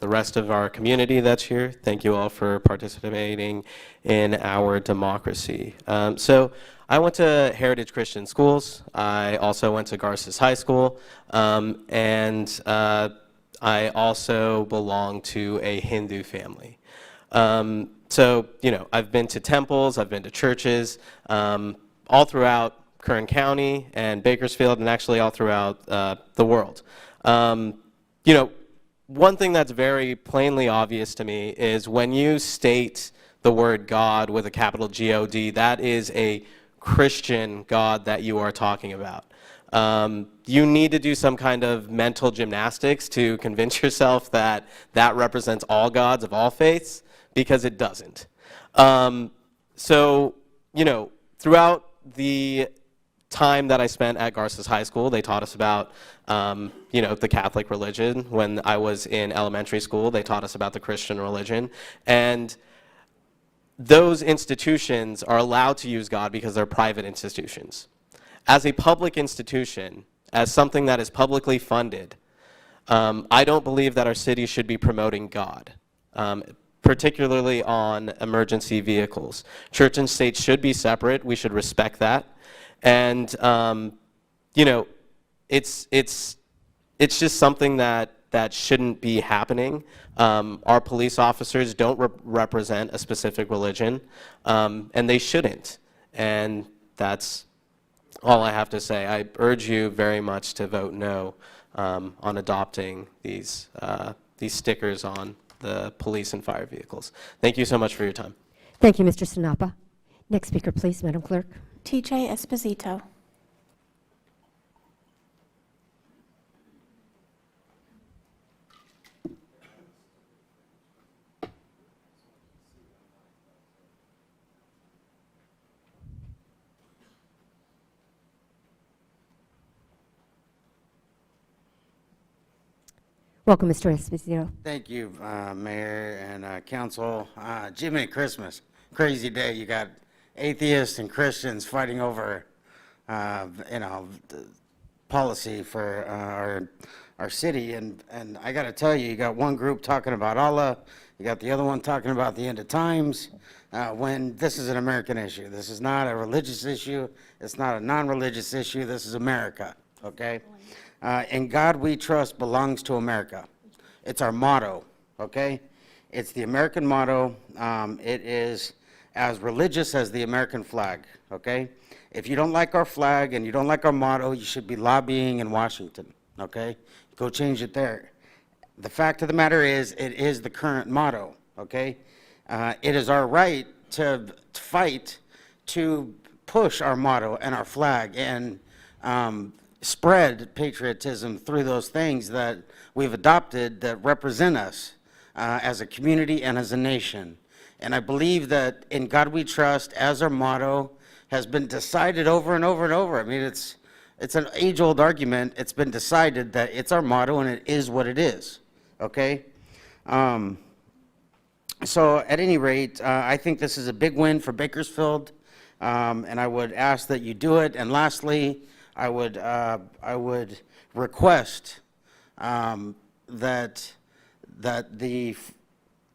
the rest of our community that's here. Thank you all for participating in our democracy. So I went to Heritage Christian Schools. I also went to Garces High School, and I also belong to a Hindu family. So, you know, I've been to temples, I've been to churches, all throughout Kern County and Bakersfield, and actually all throughout the world. You know, one thing that's very plainly obvious to me is when you state the word God with a capital G-O-D, that is a Christian God that you are talking about. You need to do some kind of mental gymnastics to convince yourself that that represents all gods of all faiths, because it doesn't. So, you know, throughout the time that I spent at Garces High School, they taught us about, the Catholic religion. When I was in elementary school, they taught us about the Christian religion. And those institutions are allowed to use God because they're private institutions. As a public institution, as something that is publicly funded, I don't believe that our city should be promoting God, particularly on emergency vehicles. Church and state should be separate. We should respect that. And, it's just something that shouldn't be happening. Our police officers don't represent a specific religion, and they shouldn't. And that's all I have to say. I urge you very much to vote no on adopting these stickers on the police and fire vehicles. Thank you so much for your time. Thank you, Mr. Sinapa. Next speaker, please, Madam Clerk. TJ Esposito. Welcome, Mr. Esposito. Thank you, Mayor and Council. Jiminy Christmas, crazy day. You got atheists and Christians fighting over, policy for our city. And I got to tell you, you got one group talking about Allah, you got the other one talking about the end of times, when this is an American issue. This is not a religious issue. It's not a non-religious issue. This is America, okay? In God We Trust belongs to America. It's our motto, okay? It's the American motto. It is as religious as the American flag, okay? If you don't like our flag and you don't like our motto, you should be lobbying in Washington, okay? Go change it there. The fact of the matter is, it is the current motto, okay? It is our right to fight to push our motto and our flag and spread patriotism through those things that we've adopted that represent us as a community and as a nation. And I believe that in God We Trust, as our motto, has been decided over and over and over. I mean, it's an age-old argument. It's been decided that it's our motto and it is what it is, okay? So at any rate, I think this is a big win for Bakersfield, and I would ask that you do it. And lastly, I would request that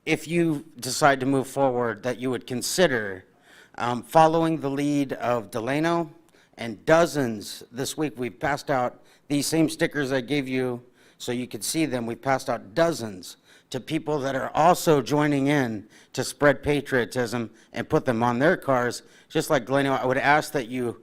if you decide to move forward, that you would consider following the lead of Delano and dozens. This week we've passed out these same stickers I gave you so you could see them. We've passed out dozens to people that are also joining in to spread patriotism and put them on their cars. Just like Delano, I would ask that you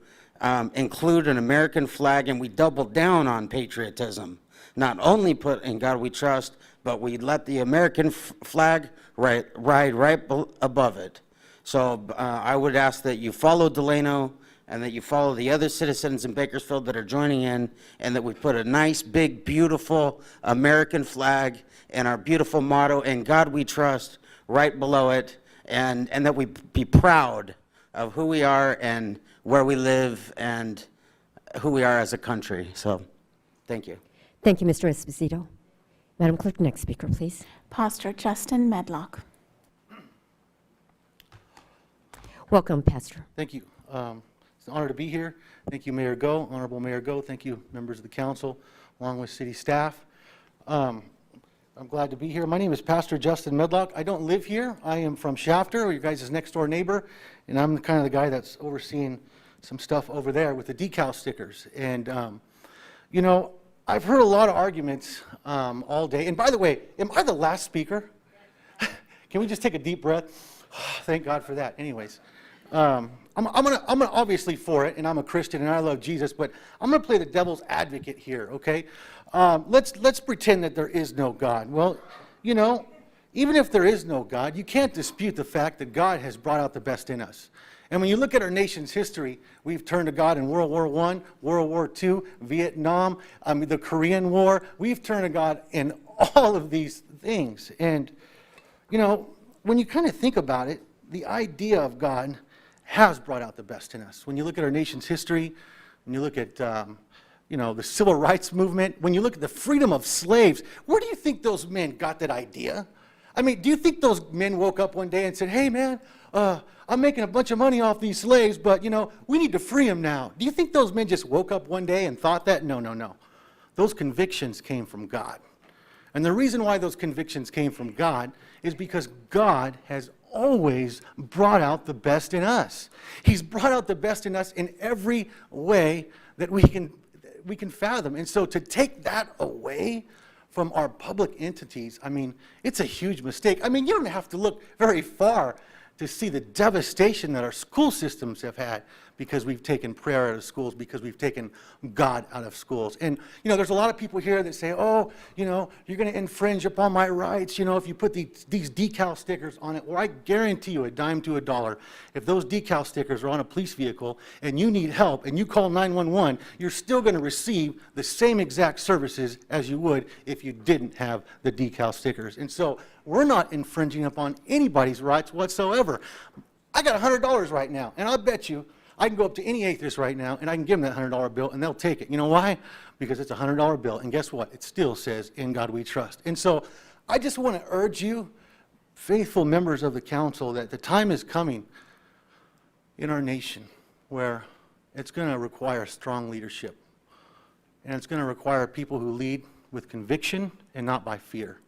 include an American flag, and we double down on patriotism. Not only put In God We Trust, but we let the American flag ride right above it. So I would ask that you follow Delano and that you follow the other citizens in Bakersfield that are joining in, and that we put a nice, big, beautiful American flag and our beautiful motto, In God We Trust, right below it, and that we be proud of who we are and where we live and who we are as a country. So, thank you. Thank you, Mr. Esposito. Madam Clerk, next speaker, please. Pastor Justin Medlock. Welcome, Pastor. Thank you. It's an honor to be here. Thank you, Mayor Go, Honorable Mayor Go. Thank you, members of the council, along with city staff. I'm glad to be here. My name is Pastor Justin Medlock. I don't live here. I am from Shafter, your guys' next door neighbor, and I'm kind of the guy that's overseeing some stuff over there with the decal stickers. And, I've heard a lot of arguments all day. And by the way, am I the last speaker? Can we just take a deep breath? Thank God for that. Anyways, I'm gonna obviously for it, and I'm a Christian and I love Jesus, but I'm gonna play the devil's advocate here, okay? Let's pretend that there is no God. Well, even if there is no God, you can't dispute the fact that God has brought out the best in us. And when you look at our nation's history, we've turned to God in World War I, World War II, Vietnam, the Korean War. We've turned to God in all of these things. And, when you kind of think about it, the idea of God has brought out the best in us. When you look at our nation's history, when you look at, the civil rights movement, when you look at the freedom of slaves, where do you think those men got that idea? I mean, do you think those men woke up one day and said, hey, man, I'm making a bunch of money off these slaves, but, we need to free them now? Do you think those men just woke up one day and thought that? No, no, no. Those convictions came from God. And the reason why those convictions came from God is because God has always brought out the best in us. He's brought out the best in us in every way that we can fathom. And so to take that away from our public entities, I mean, it's a huge mistake. I mean, you don't have to look very far to see the devastation that our school systems have had because we've taken prayer out of schools, because we've taken God out of schools. And, there's a lot of people here that say, oh, you're going to infringe upon my rights, if you put these decal stickers on it. Well, I guarantee you a dime to a dollar, if those decal stickers are on a police vehicle and you need help and you call 911, you're still going to receive the same exact services as you would if you didn't have the decal stickers. And so we're not infringing upon anybody's rights whatsoever. I got $100 right now, and I'll bet you I can go up to any atheist right now, and I can give them that $100 bill, and they'll take it. You know why? Because it's a $100 bill, and guess what? It still says, "In God we trust." And so I just want to urge you, faithful members of the council, that the time is coming in our nation where it's going to require strong leadership, and it's going to require people who lead with conviction and not by fear.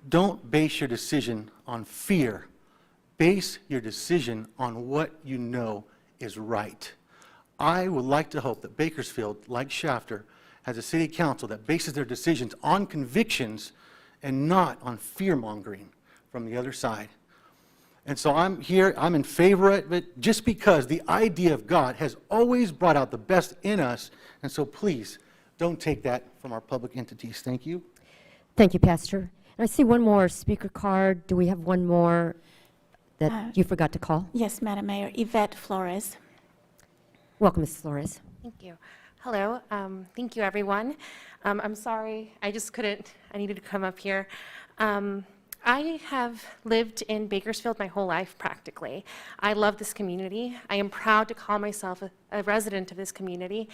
Don't base your decision on fear. Base your decision on what you know is right. I would like to hope that Bakersfield, like Shafter, has a city council that bases their decisions on convictions and not on fear-mongering from the other side. And so I'm here, I'm in favor of it just because the idea of God has always brought out the best in us. And so please, don't take that from our public entities. Thank you. Thank you, Pastor. And I see one more speaker card. Do we have one more that you forgot to call? Yes, Madam Mayor, Yvette Flores. Welcome, Ms. Flores. Thank you. Hello. Thank you, everyone. I'm sorry. I needed to come up here. I have lived in Bakersfield my whole life, practically. I love this community. I am proud to call myself a resident of this community.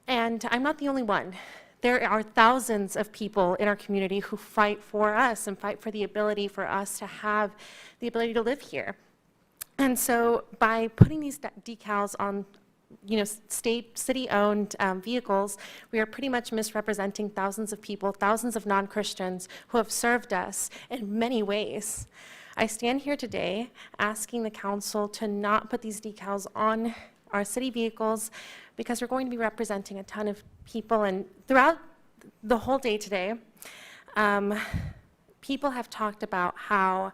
And I'm not the only one. There are thousands of people in our community who fight for us and fight for the ability for us to have the ability to live here. And so by putting these decals on city-owned vehicles, we are pretty much misrepresenting thousands of people, thousands of non-Christians who have served us in many ways. I stand here today asking the council to not put these decals on our city vehicles because we're going to be representing a ton of people. And throughout the whole day today, people have talked about how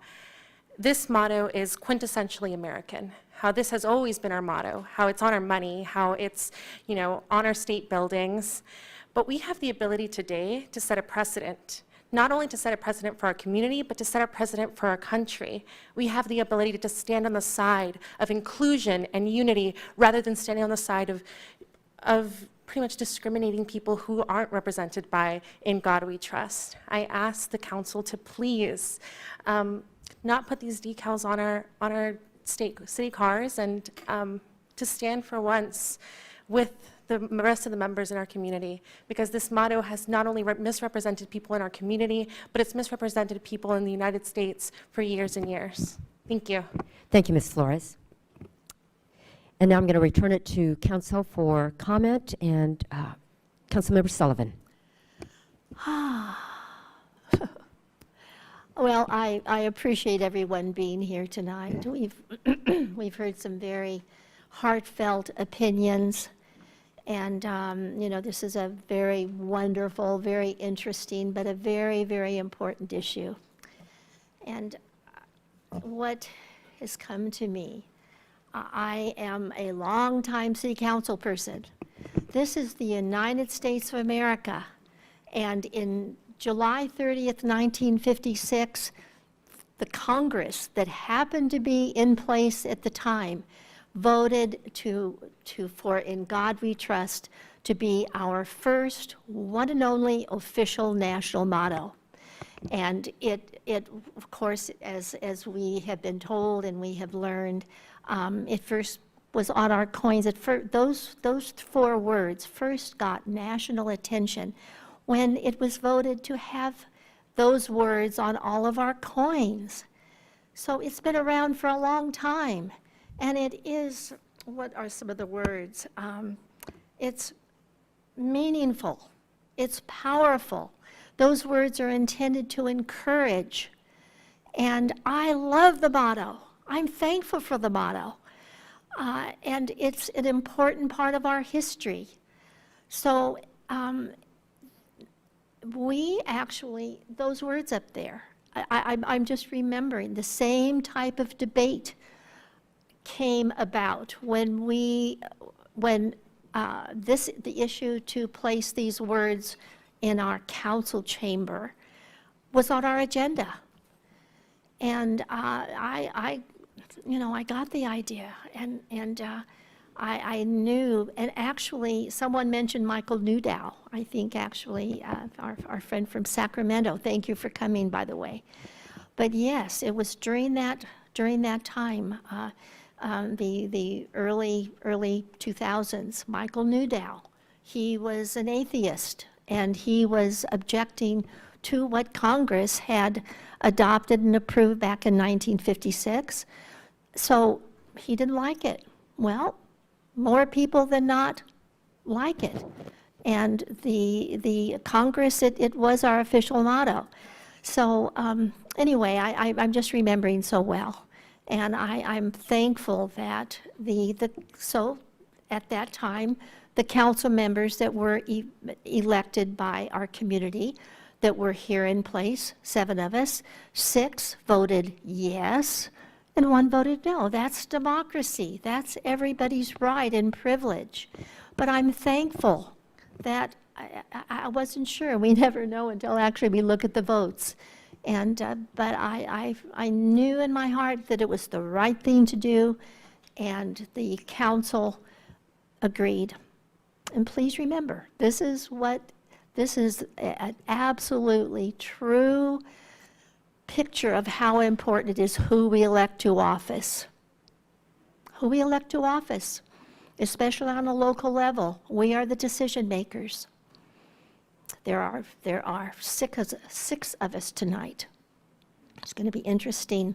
this motto is quintessentially American, how this has always been our motto, how it's on our money, how it's, on our state buildings. But we have the ability today to set a precedent, not only to set a precedent for our community, but to set a precedent for our country. We have the ability to stand on the side of inclusion and unity rather than standing on the side of pretty much discriminating people who aren't represented by In God We Trust. I ask the council to please not put these decals on our city cars and to stand for once with the rest of the members in our community, because this motto has not only misrepresented people in our community, but it's misrepresented people in the United States for years and years. Thank you. Thank you, Ms. Flores. And now I'm going to return it to council for comment, and Councilmember Sullivan. Well, I appreciate everyone being here tonight. We've heard some very heartfelt opinions, and this is a very wonderful, very interesting, but a very, very important issue. And what has come to me, I am a longtime city council person. This is the United States of America, and in July 30th, 1956, the Congress that happened to be in place at the time voted for In God We Trust to be our first one and only official national motto. And it of course, as we have been told and we have learned, it first was on our coins. Those 4 words first got national attention when it was voted to have those words on all of our coins. So it's been around for a long time. And it is, what are some of the words? It's meaningful. It's powerful. Those words are intended to encourage. And I love the motto. I'm thankful for the motto. And it's an important part of our history. So we actually, those words up there, I'm just remembering the same type of debate came about when the issue to place these words in our council chamber was on our agenda. And I got the idea, and I knew, and actually, someone mentioned Michael Newdow, I think actually, our friend from Sacramento. Thank you for coming, by the way. But yes, it was during that time, the early 2000s, Michael Newdow, he was an atheist, and he was objecting to what Congress had adopted and approved back in 1956. So he didn't like it. Well, more people than not like it. And the Congress, it was our official motto. So anyway, I'm just remembering so well. And I'm thankful that so at that time, the council members that were elected by our community that were here in place, 7 of us, 6 voted yes, and 1 voted no. That's democracy. That's everybody's right and privilege. But I'm thankful that I wasn't sure. We never know until actually we look at the votes. And but I knew in my heart that it was the right thing to do, and the council agreed. And please remember, this is an absolutely true picture of how important it is who we elect to office. Who we elect to office, especially on a local level. We are the decision makers. There are 6 of us tonight. It's going to be interesting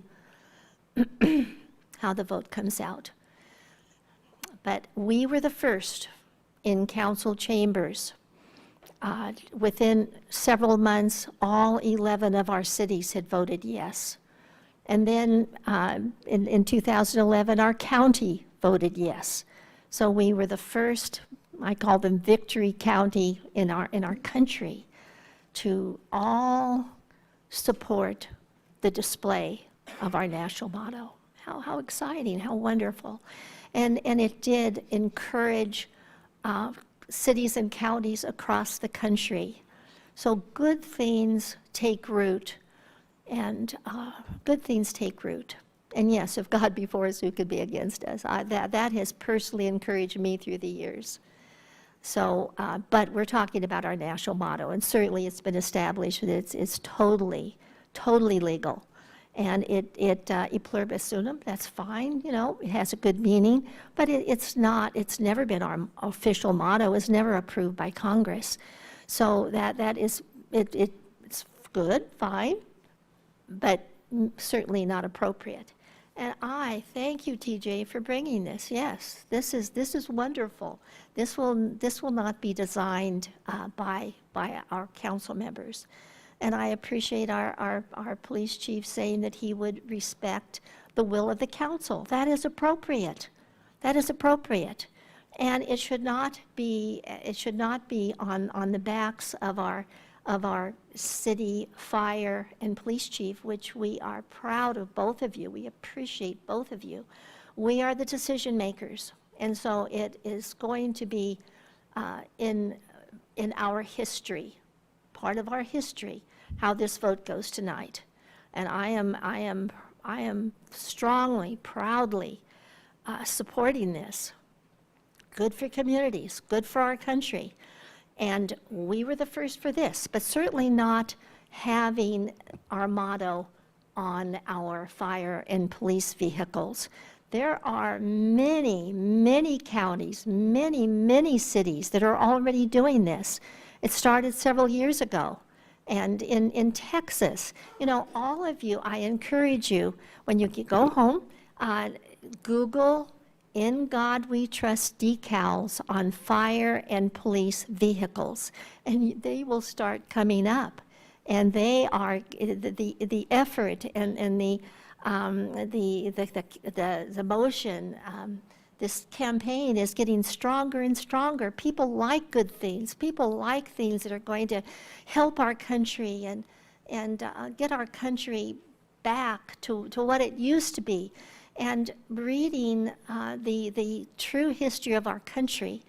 how the vote comes out. But we were the first in council chambers. Within several months, all 11 of our cities had voted yes. And then in 2011, our county voted yes. So we were the first, I call them victory county in our country, to all support the display of our national motto. How exciting, how wonderful. And it did encourage cities and counties across the country. So good things take root, and good things take root. And yes, if God be for us, who could be against us? That has personally encouraged me through the years. So, but we're talking about our national motto, and certainly it's been established that it's totally legal. And e pluribus unum, that's fine, it has a good meaning, but it's never been our official motto, it's never approved by Congress. So it's good, fine, but certainly not appropriate. And I thank you, TJ, for bringing this. Yes, this is wonderful. This will not be designed by our council members. And I appreciate our police chief saying that he would respect the will of the council. That is appropriate. That is appropriate. And it should not be on the backs of our city fire and police chief, which we are proud of both of you. We appreciate both of you. We are the decision makers. And so it is going to be in our history, part of our history, how this vote goes tonight. And I am strongly, proudly supporting this. Good for communities, good for our country. And we were the first for this, but certainly not having our motto on our fire and police vehicles. There are many, many counties, many, many cities that are already doing this. It started several years ago. And in Texas, you know, all of you, I encourage you, when you go home, Google "In God We Trust" decals on fire and police vehicles, and they will start coming up. And they are, the effort and the motion, this campaign is getting stronger and stronger. People like good things. People like things that are going to help our country and get our country back to what it used to be. And reading the true history of our country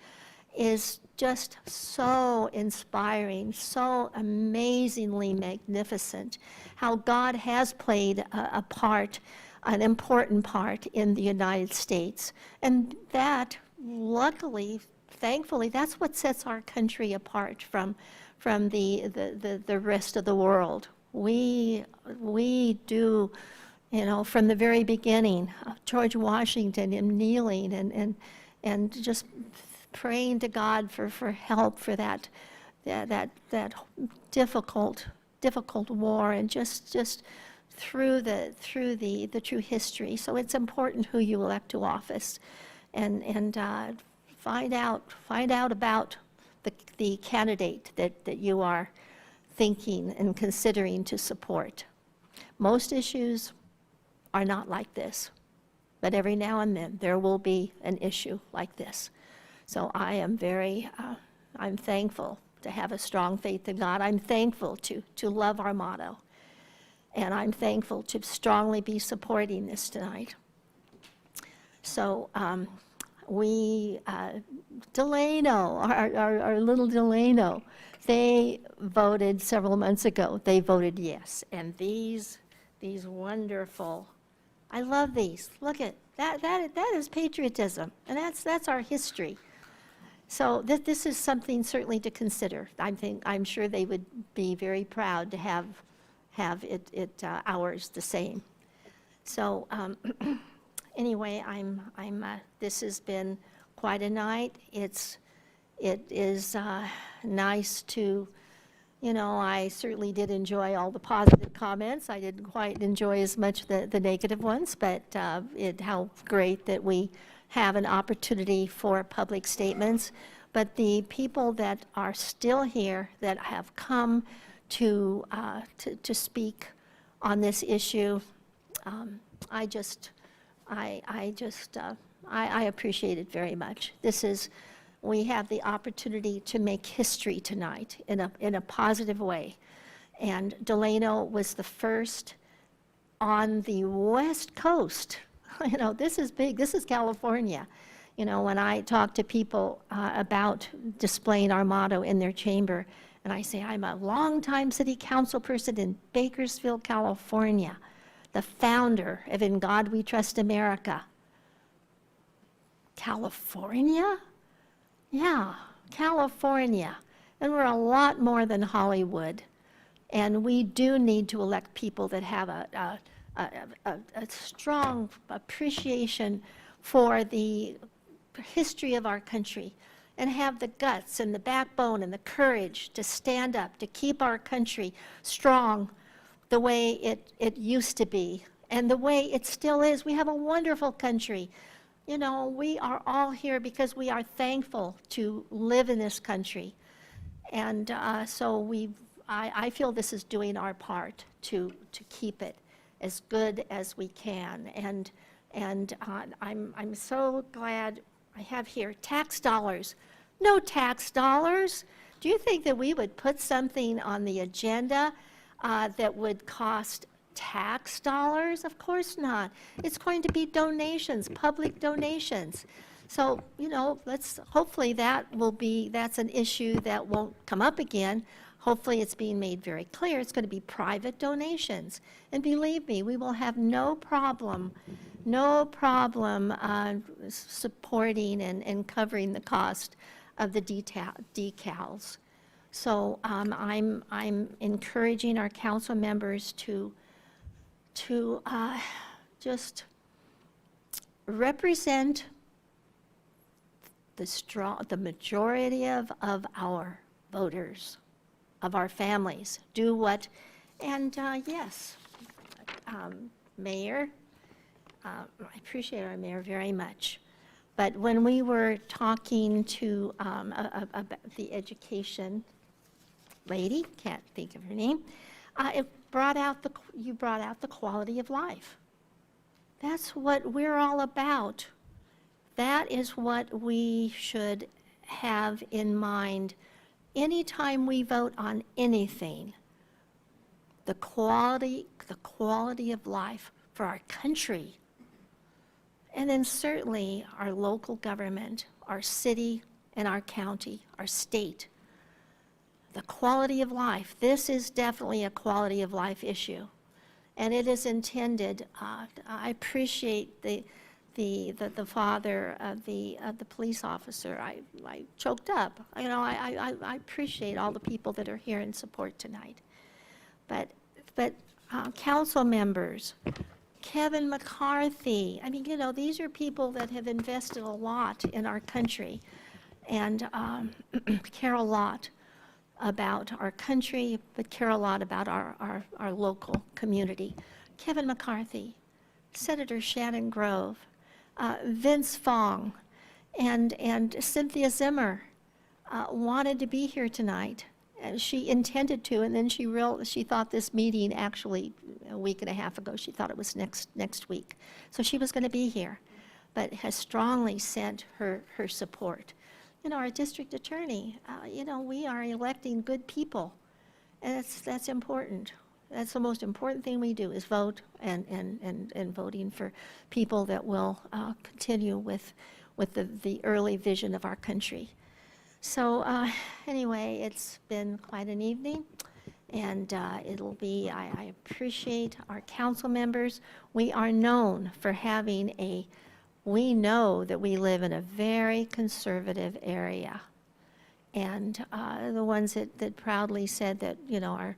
is just so inspiring, so amazingly magnificent, how God has played a part, an important part in the United States. And that, luckily, thankfully, that's what sets our country apart from the rest of the world. We do, you know, from the very beginning, George Washington and kneeling and just praying to God for help for that difficult war, and just through the true history. So it's important who you elect to office, and find out about the candidate that you are thinking and considering to support. Most issues are not like this, but every now and then there will be an issue like this. So I am I'm thankful to have a strong faith in God. I'm thankful to love our motto. And I'm thankful to strongly be supporting this tonight. So Delano, our little Delano, they voted several months ago. They voted yes. And these wonderful, I love these. Look at that is patriotism, and that's our history. So this is something certainly to consider. I'm sure they would be very proud to have it ours the same. So anyway, this has been quite a night. It is nice to, you know, I certainly did enjoy all the positive comments. I didn't quite enjoy as much the negative ones, but how great that we have an opportunity for public statements. But the people that are still here, that have come to speak on this issue, I appreciate it very much. We have the opportunity to make history tonight in a positive way. And Delano was the first on the West Coast. You know, this is big. This is California. You know, when I talk to people about displaying our motto in their chamber, and I say, I'm a longtime city council person in Bakersfield, California, the founder of In God We Trust America. California? Yeah, California. And we're a lot more than Hollywood. And we do need to elect people that have a strong appreciation for the history of our country, and have the guts and the backbone and the courage to stand up, to keep our country strong the way it used to be and the way it still is. We have a wonderful country. You know, we are all here because we are thankful to live in this country. And so I feel this is doing our part to keep it as good as we can. And I'm so glad I have here tax dollars. No tax dollars. Do you think that we would put something on the agenda that would cost tax dollars? Of course not. It's going to be donations, public donations. So, you know, hopefully that's an issue that won't come up again. Hopefully it's being made very clear. It's going to be private donations. And believe me, we will have no problem supporting and covering the cost of the decals. So I'm encouraging our council members to just represent the majority of our voters, of our families. Do what, and yes, Mayor, I appreciate our mayor very much. But when we were talking to about the education lady, can't think of her name, it brought out you brought out the quality of life. That's what we're all about. That is what we should have in mind anytime we vote on anything. The quality of life for our country. And then certainly our local government, our city and our county, our state. The quality of life. This is definitely a quality of life issue. And it is intended, I appreciate the father of the police officer. I choked up. You know, I appreciate all the people that are here in support tonight. But council members, Kevin McCarthy, I mean, you know, these are people that have invested a lot in our country and care a lot about our country, but care a lot about our local community. Kevin McCarthy, Senator Shannon Grove, Vince Fong, and Cynthia Zimmer wanted to be here tonight. She intended to, and then she thought this meeting actually a week and a half ago, she thought it was next week. So she was going to be here, but has strongly sent her support. You know, our district attorney, you know, we are electing good people, and that's important. That's the most important thing we do is vote and voting for people that will continue with the early vision of our country. So anyway, it's been quite an evening, and it'll be, I appreciate our council members. We are known for having we know that we live in a very conservative area. And the ones that proudly said that, you know,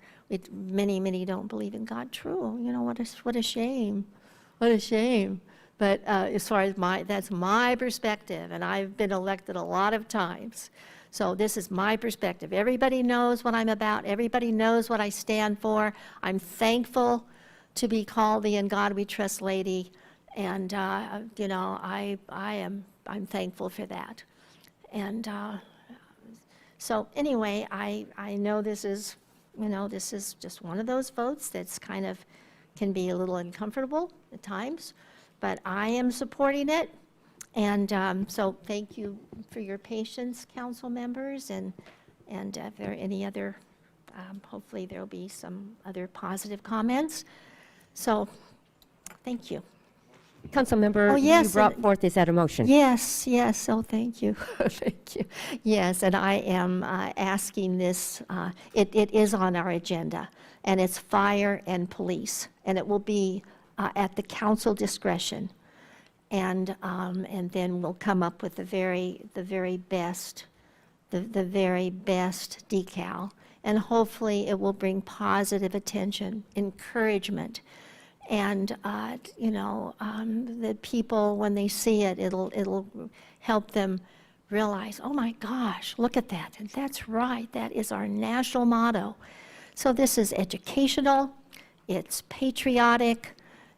many don't believe in God. True, you know, what a shame, what a shame. But as far as that's my perspective, and I've been elected a lot of times. So this is my perspective. Everybody knows what I'm about. Everybody knows what I stand for. I'm thankful to be called the In God We Trust lady. And, you know, I'm thankful for that. And so anyway, I know this is, you know, this is just one of those votes that's kind of can be a little uncomfortable at times, but I am supporting it. And so thank you for your patience, council members, and if there are any other, hopefully there will be some other positive comments. So thank you. Councilmember, yes, you brought forth this at a motion. Yes, yes, oh, thank you, thank you. Yes, and I am asking this, it is on our agenda, and it's fire and police, and it will be at the council discretion. And then we'll come up with the very best decal, and hopefully it will bring positive attention, encouragement, and you know, the people, when they see it, it'll help them realize, oh my gosh, look at that, and that's right, that is our national motto. So this is educational, it's patriotic,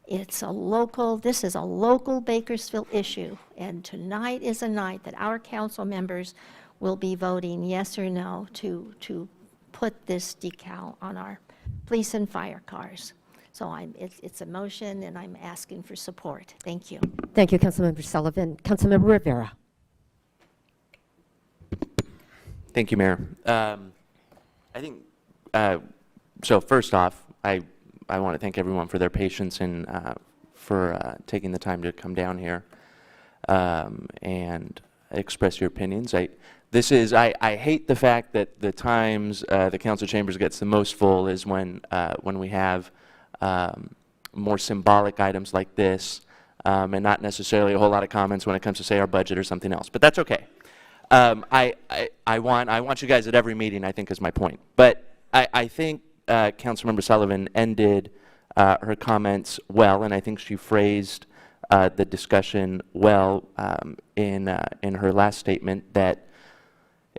this is a local Bakersfield issue, and tonight is a night that our council members will be voting yes or no to put this decal on our police and fire cars. So it's a motion, and I'm asking for support. Thank you. Thank you, Councilmember Sullivan. Councilmember Rivera. Thank you, Mayor. I think, so first off, I want to thank everyone for their patience and for taking the time to come down here and express your opinions. I hate the fact that the times the council chambers gets the most full is when we have more symbolic items like this and not necessarily a whole lot of comments when it comes to, say, our budget or something else. But that's okay. I want you guys at every meeting, I think, is my point. But I think Councilmember Sullivan ended her comments well, and I think she phrased the discussion well in her last statement that,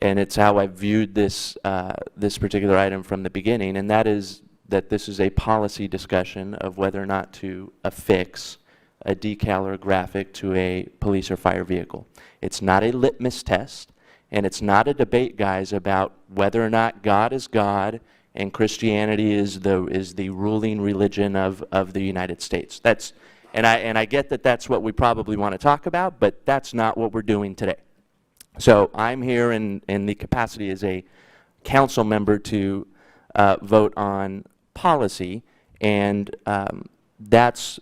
and it's how I viewed this, this particular item from the beginning, and that is that this is a policy discussion of whether or not to affix a decal or a graphic to a police or fire vehicle. It's not a litmus test, and it's not a debate, guys, about whether or not God is God and Christianity is the ruling religion of the United States. That's, and I get that that's what we probably want to talk about, but that's not what we're doing today. So I'm here in the capacity as a council member to vote on policy, and that's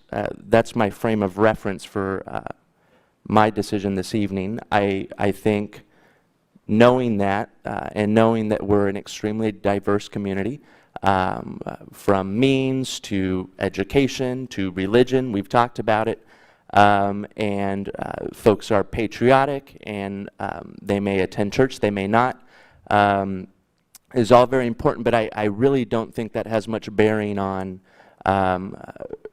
my frame of reference for my decision this evening. I think knowing that, and knowing that we're an extremely diverse community, from means to education to religion, we've talked about it, and folks are patriotic, and they may attend church, they may not, is all very important, but I really don't think that has much bearing on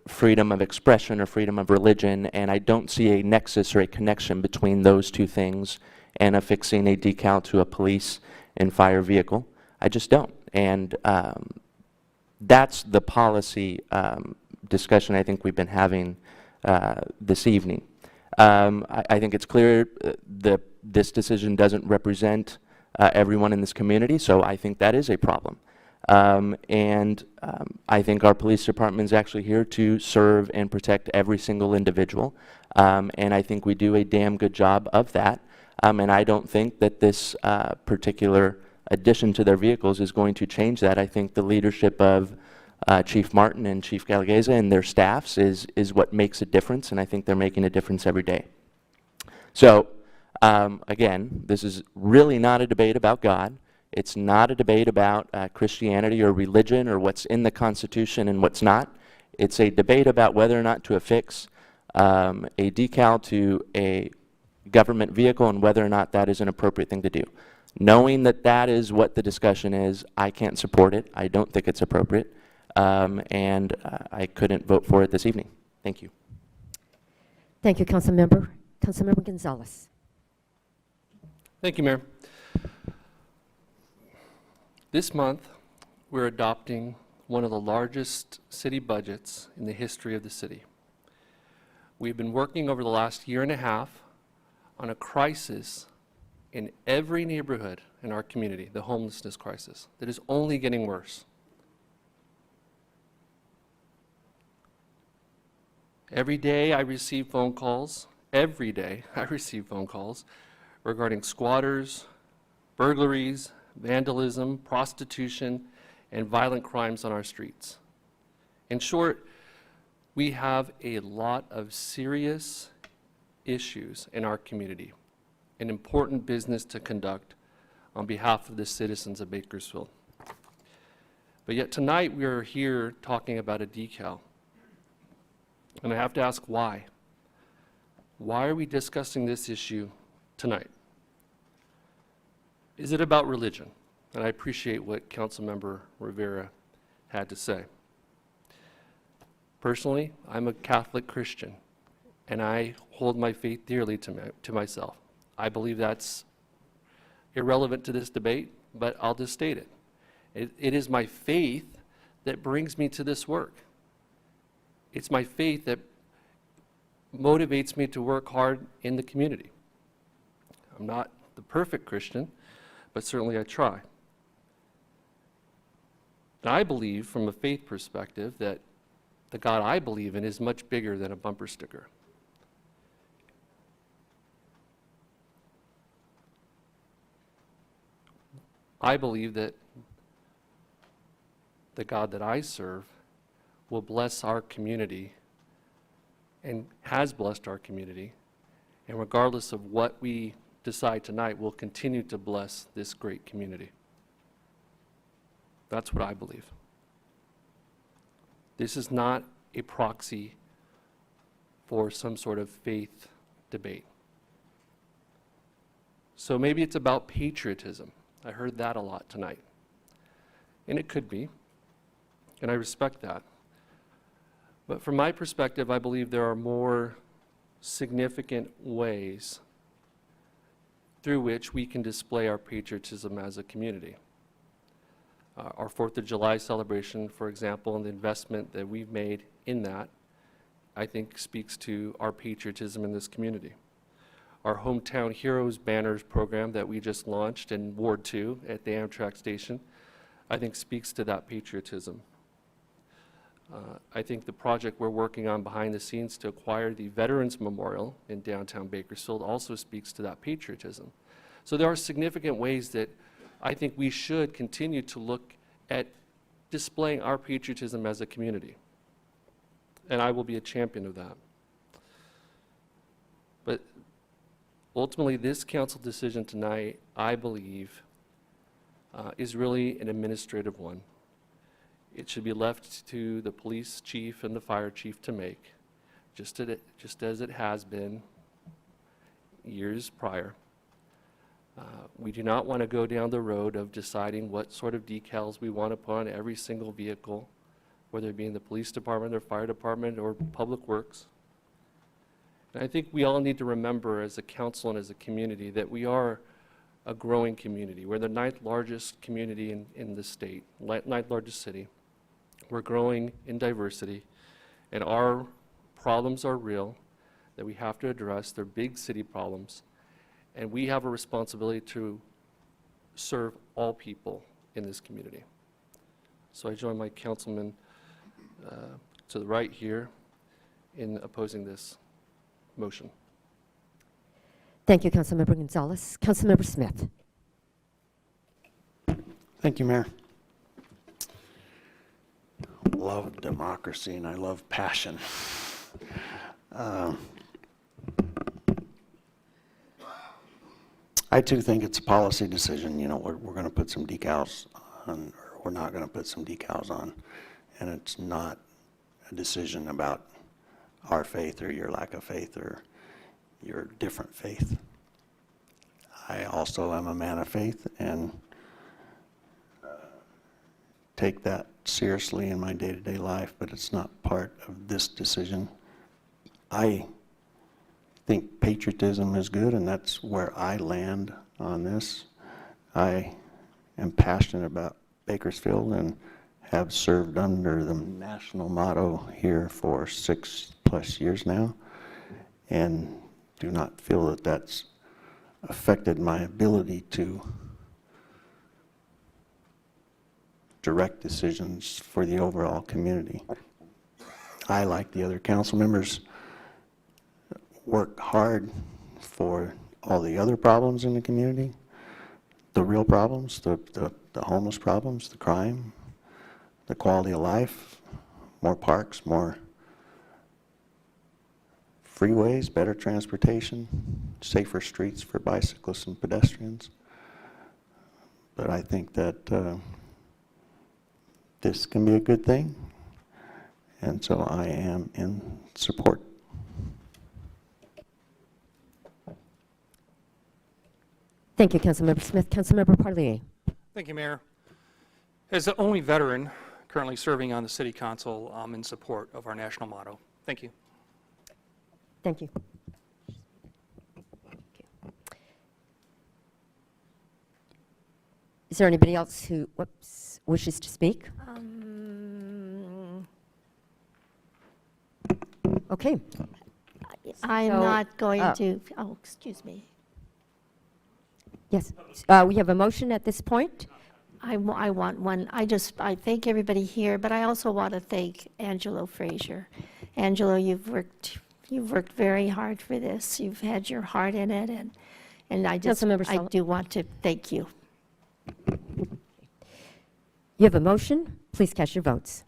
freedom of expression or freedom of religion, and I don't see a nexus or a connection between those two things and affixing a decal to a police and fire vehicle. I just don't. And that's the policy discussion I think we've been having this evening. I think it's clear that this decision doesn't represent everyone in this community, so I think that is a problem. I think our police department is actually here to serve and protect every single individual, and I think we do a damn good job of that. And I don't think that this particular addition to their vehicles is going to change that. I think the leadership of Chief Martin and Chief Galageza and their staffs is what makes a difference, and I think they're making a difference every day. So, again, this is really not a debate about God. It's not a debate about Christianity or religion or what's in the Constitution and what's not. It's a debate about whether or not to affix a decal to a government vehicle and whether or not that is an appropriate thing to do. Knowing that that is what the discussion is, I can't support it. I don't think it's appropriate, and I couldn't vote for it this evening. Thank you. Thank you, Councilmember. Councilmember Gonzalez. Thank you, Mayor. This month, we're adopting one of the largest city budgets in the history of the city. We've been working over the last year and a half on a crisis in every neighborhood in our community, the homelessness crisis, that is only getting worse. Every day I receive phone calls, regarding squatters, burglaries, vandalism, prostitution, and violent crimes on our streets. In short, we have a lot of serious issues in our community, an important business to conduct on behalf of the citizens of Bakersfield. But yet tonight we are here talking about a decal. And I have to ask why. Why are we discussing this issue tonight? Is it about religion? And I appreciate what Councilmember Rivera had to say. Personally, I'm a Catholic Christian, and I hold my faith dearly to myself. I believe that's irrelevant to this debate, but I'll just state it. It is my faith that brings me to this work. It's my faith that motivates me to work hard in the community. I'm not the perfect Christian, but certainly I try. And I believe, from a faith perspective, that the God I believe in is much bigger than a bumper sticker. I believe that the God that I serve will bless our community and has blessed our community, and regardless of what we decide tonight, will continue to bless this great community. That's what I believe. This is not a proxy for some sort of faith debate. So maybe it's about patriotism. I heard that a lot tonight. And it could be, and I respect that. But from my perspective, I believe there are more significant ways through which we can display our patriotism as a community. Our 4th of July celebration, for example, and the investment that we've made in that, I think speaks to our patriotism in this community. Our Hometown Heroes banners program that we just launched in Ward 2 at the Amtrak station, I think speaks to that patriotism. I think the project we're working on behind the scenes to acquire the Veterans Memorial in downtown Bakersfield also speaks to that patriotism. So there are significant ways that I think we should continue to look at displaying our patriotism as a community. And I will be a champion of that. But ultimately, this council decision tonight, I believe, is really an administrative one. It should be left to the police chief and the fire chief to make, just as it has been years prior. We do not want to go down the road of deciding what sort of decals we want to put on every single vehicle, whether it be in the police department or fire department or public works. And I think we all need to remember as a council and as a community that we are a growing community. We're the 9th largest community in the state, 9th largest city. We're growing in diversity, and our problems are real that we have to address. They're big city problems, and we have a responsibility to serve all people in this community. So I join my councilman to the right here in opposing this motion. Thank you, Councilmember Gonzalez. Councilmember Smith. Thank you, Mayor. Love democracy and I love passion. I too think it's a policy decision. You know, we're going to put some decals on, or we're not going to put some decals on, and it's not a decision about our faith or your lack of faith or your different faith. I also am a man of faith and take that seriously in my day-to-day life, but it's not part of this decision. I think patriotism is good, and that's where I land on this. I am passionate about Bakersfield and have served under the national motto here for 6+ years now, and do not feel that that's affected my ability to direct decisions for the overall community. I, like the other council members, work hard for all the other problems in the community, the real problems, the homeless problems, the crime, the quality of life, more parks, more freeways, better transportation, safer streets for bicyclists and pedestrians. But I think that this can be a good thing, and so I am in support. Thank you, Councilmember Smith. Councilmember Parlier. Thank you, Mayor. As the only veteran currently serving on the City Council, I'm in support of our national motto. Thank you. Thank you. Is there anybody else who wishes to speak? Okay. I'm So, not going to, oh, excuse me. Yes. We have a motion at this point. I want one. I thank everybody here, but I also want to thank Angelo Frazier. Angelo, you've worked very hard for this. You've had your heart in it, and I do want to thank you. You have a motion. Please cast your votes.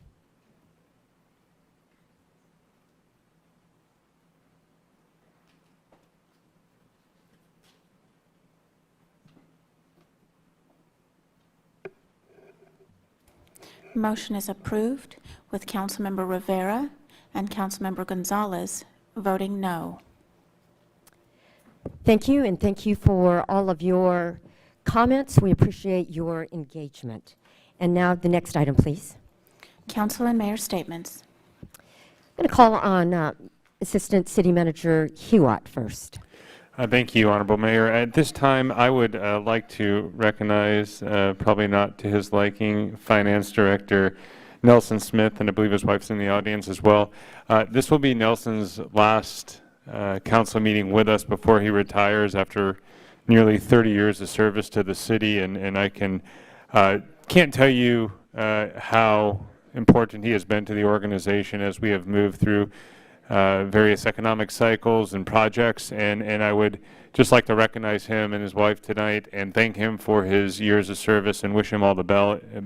Motion is approved with Councilmember Rivera and Councilmember Gonzalez voting no. Thank you, and thank you for all of your comments. We appreciate your engagement. And now the next item, please. Council and Mayor statements. I'm going to call on Assistant City Manager Hewitt first. Thank you, Honorable Mayor. At this time, I would like to recognize, probably not to his liking, Finance Director Nelson Smith, and I believe his wife's in the audience as well. This will be Nelson's last council meeting with us before he retires after nearly 30 years of service to the city, and I can't tell you how important he has been to the organization as we have moved through various economic cycles and projects, and I would just like to recognize him and his wife tonight and thank him for his years of service and wish him all the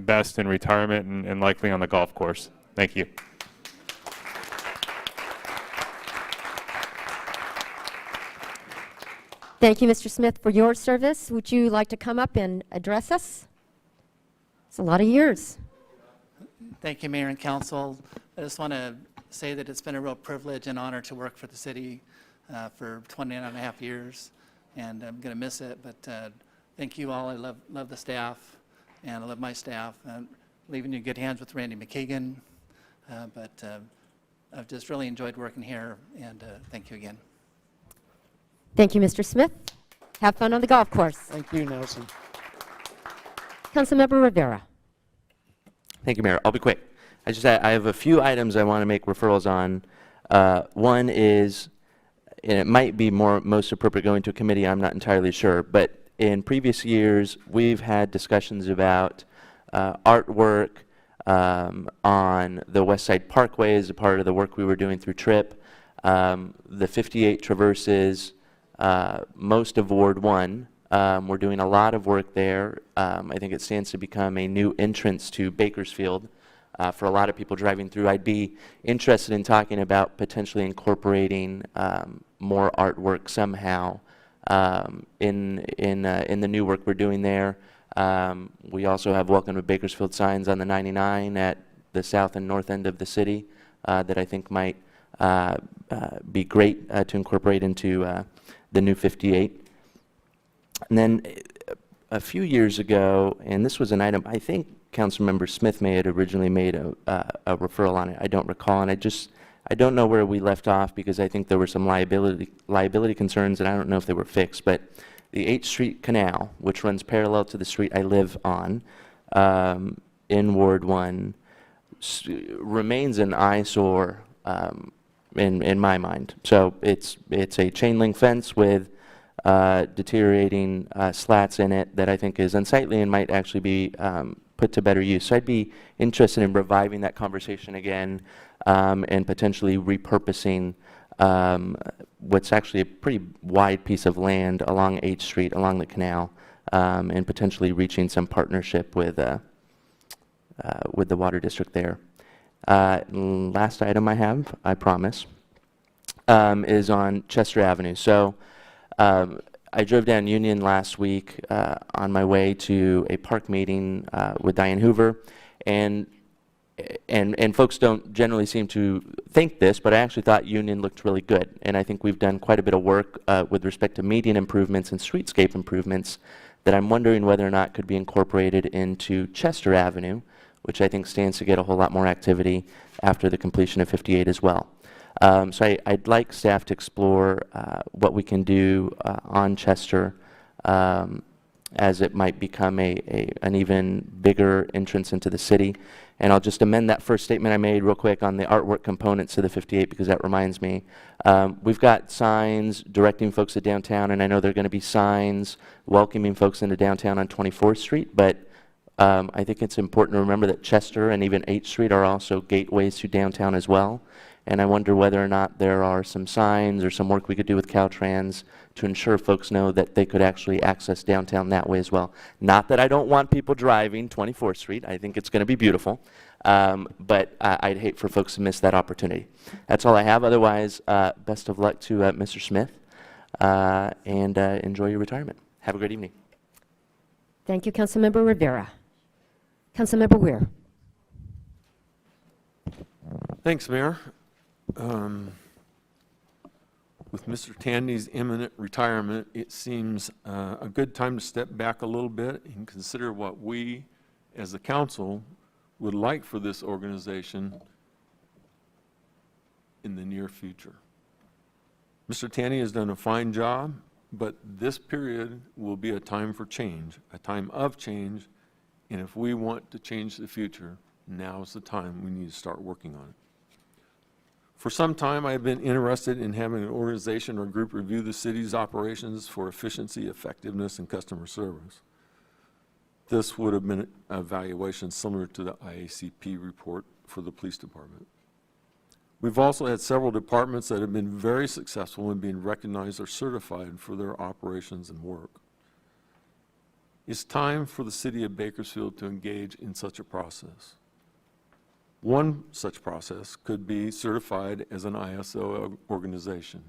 best in retirement and likely on the golf course. Thank you. Thank you, Mr. Smith, for your service. Would you like to come up and address us? It's a lot of years. Thank you, Mayor and Council. I just want to say that it's been a real privilege and honor to work for the city for 20.5 years, and I'm going to miss it, but thank you all. I love the staff, and I love my staff. I'm leaving you in good hands with Randy McKagan, but I've just really enjoyed working here, and thank you again. Thank you, Mr. Smith. Have fun on the golf course. Thank you, Nelson. Councilmember Rivera. Thank you, Mayor. I'll be quick. I have a few items I want to make referrals on. One is, and it might be most appropriate going to a committee, I'm not entirely sure, but in previous years, we've had discussions about artwork on the West Side Parkway as a part of the work we were doing through TRIP. The 58 traverses, most of Ward 1. We're doing a lot of work there. I think it stands to become a new entrance to Bakersfield for a lot of people driving through. I'd be interested in talking about potentially incorporating more artwork somehow in the new work we're doing there. We also have Welcome to Bakersfield signs on the 99 at the south and north end of the city that I think might be great to incorporate into the new 58. And then a few years ago, and this was an item I think Councilmember Smith may had originally made a referral on it. I don't recall, and I don't know where we left off because I think there were some liability concerns, and I don't know if they were fixed. But the 8th Street Canal, which runs parallel to the street I live on in Ward 1, remains an eyesore in my mind. So it's a chain link fence with deteriorating slats in it that I think is unsightly and might actually be put to better use. So I'd be interested in reviving that conversation again and potentially repurposing what's actually a pretty wide piece of land along 8th Street, along the canal, and potentially reaching some partnership with the water district there. Last item I have, I promise, is on Chester Avenue. So I drove down Union last week on my way to a park meeting with Diane Hoover, and folks don't generally seem to think this, but I actually thought Union looked really good, and I think we've done quite a bit of work with respect to median improvements and streetscape improvements that I'm wondering whether or not could be incorporated into Chester Avenue, which I think stands to get a whole lot more activity after the completion of 58 as well. So I'd like staff to explore what we can do on Chester as it might become an even bigger entrance into the city. And I'll just amend that first statement I made real quick on the artwork components of the 58 because that reminds me. We've got signs directing folks to downtown, and I know there are going to be signs welcoming folks into downtown on 24th Street, but I think it's important to remember that Chester and even 8th Street are also gateways to downtown as well. And I wonder whether or not there are some signs or some work we could do with Caltrans to ensure folks know that they could actually access downtown that way as well. Not that I don't want people driving 24th Street. I think it's going to be beautiful. But I'd hate for folks to miss that opportunity. That's all I have. Otherwise, best of luck to Mr. Smith, and enjoy your retirement. Have a great evening. Thank you, Councilmember Rivera. Councilmember Weir. Thanks, Mayor. With Mr. Tandy's imminent retirement, it seems a good time to step back a little bit and consider what we, as the council, would like for this organization in the near future. Mr. Tanny has done a fine job, but this period will be a time for change, a time of change, and if we want to change the future, now is the time we need to start working on it. For some time, I have been interested in having an organization or group review the city's operations for efficiency, effectiveness, and customer service. This would have been an evaluation similar to the IACP report for the police department. We've also had several departments that have been very successful in being recognized or certified for their operations and work. It's time for the city of Bakersfield to engage in such a process. One such process could be certified as an ISO organization.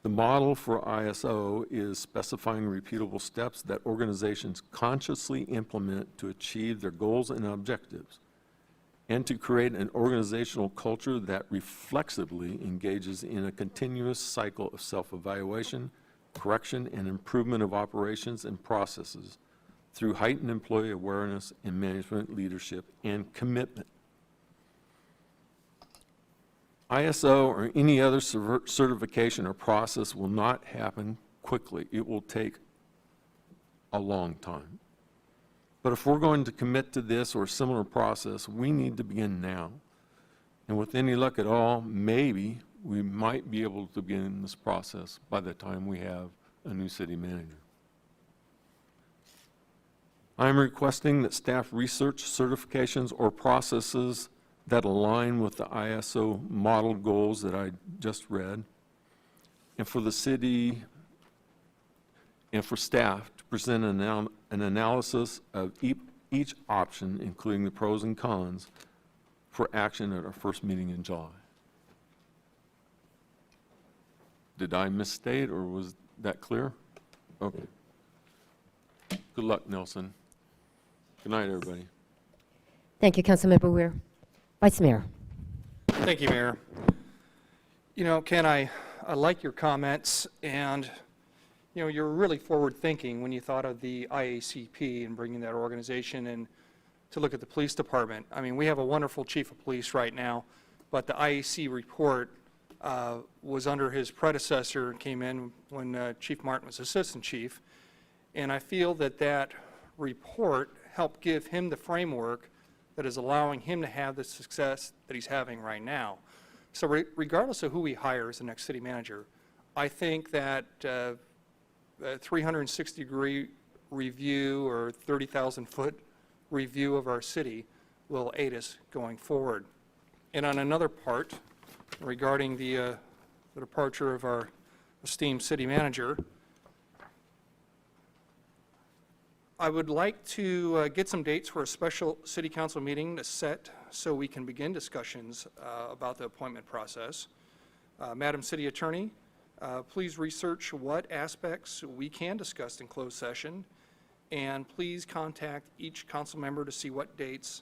The model for ISO is specifying repeatable steps that organizations consciously implement to achieve their goals and objectives, and to create an organizational culture that reflexively engages in a continuous cycle of self-evaluation, correction, and improvement of operations and processes through heightened employee awareness and management leadership and commitment. ISO or any other certification or process will not happen quickly. It will take a long time. But if we're going to commit to this or a similar process, we need to begin now. And with any luck at all, maybe we might be able to begin this process by the time we have a new city manager. I'm requesting that staff research certifications or processes that align with the ISO model goals that I just read, and for the city and for staff to present an analysis of each option, including the pros and cons, for action at our first meeting in July. Did I misstate, or was that clear? Okay. Good luck, Nelson. Good night, everybody. Thank you, Councilmember Weir. Vice Mayor. Thank you, Mayor. You know, Ken, I like your comments, and, you know, you're really forward-thinking when you thought of the IACP and bringing that organization in to look at the police department. I mean, we have a wonderful chief of police right now, but the IAC report was under his predecessor, came in when Chief Martin was assistant chief, and I feel that that report helped give him the framework that is allowing him to have the success that he's having right now. So regardless of who we hire as the next city manager, I think that a 360-degree review or 30,000-foot review of our city will aid us going forward. And on another part, regarding the departure of our esteemed city manager, I would like to get some dates for a special city council meeting to set so we can begin discussions about the appointment process. Madam City Attorney, please research what aspects we can discuss in closed session, and please contact each council member to see what dates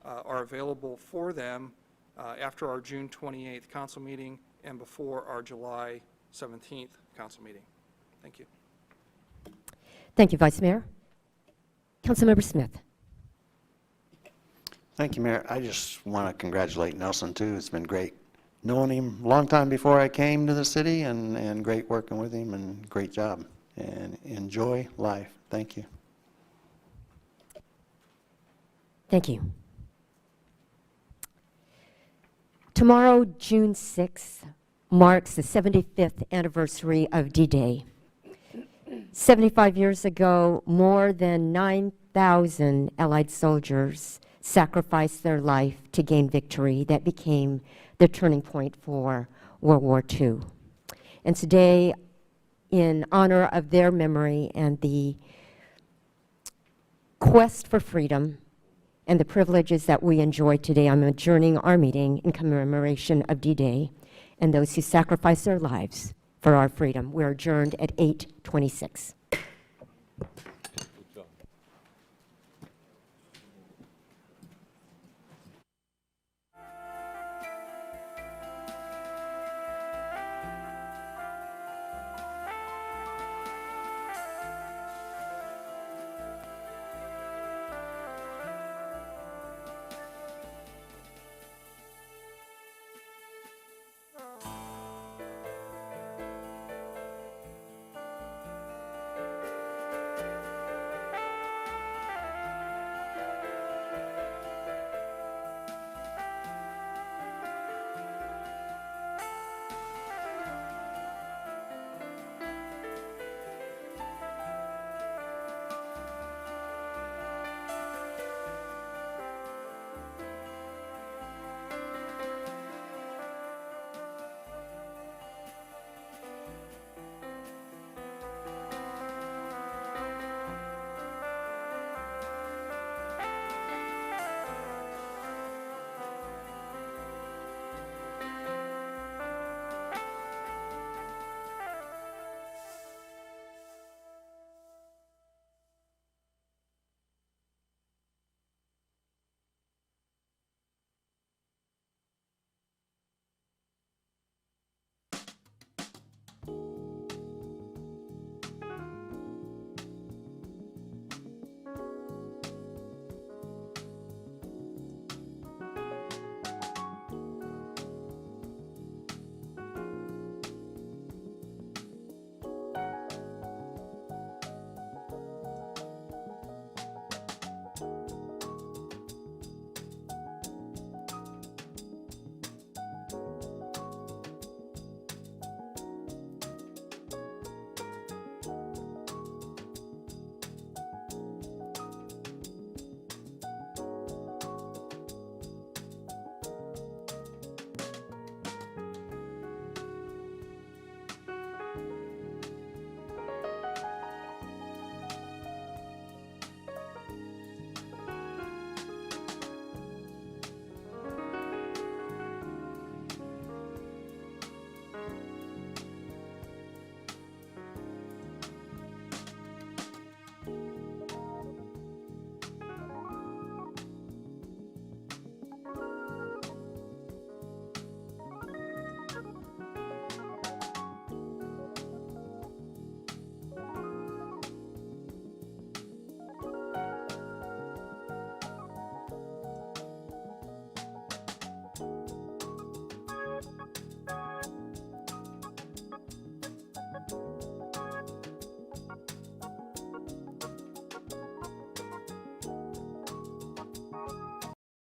are available for them after our June 28th council meeting and before our July 17th council meeting. Thank you. Thank you, Vice Mayor. Councilmember Smith. Thank you, Mayor. I just want to congratulate Nelson, too. It's been great knowing him a long time before I came to the city, and great working with him, and great job. And enjoy life. Thank you. Thank you. Tomorrow, June 6th, marks the 75th anniversary of D-Day. 75 years ago, more than 9,000 Allied soldiers sacrificed their life to gain victory that became the turning point for World War II. And today, in honor of their memory and the quest for freedom and the privileges that we enjoy today, I'm adjourning our meeting in commemoration of D-Day and those who sacrificed their lives for our freedom. We're adjourned at 8:26.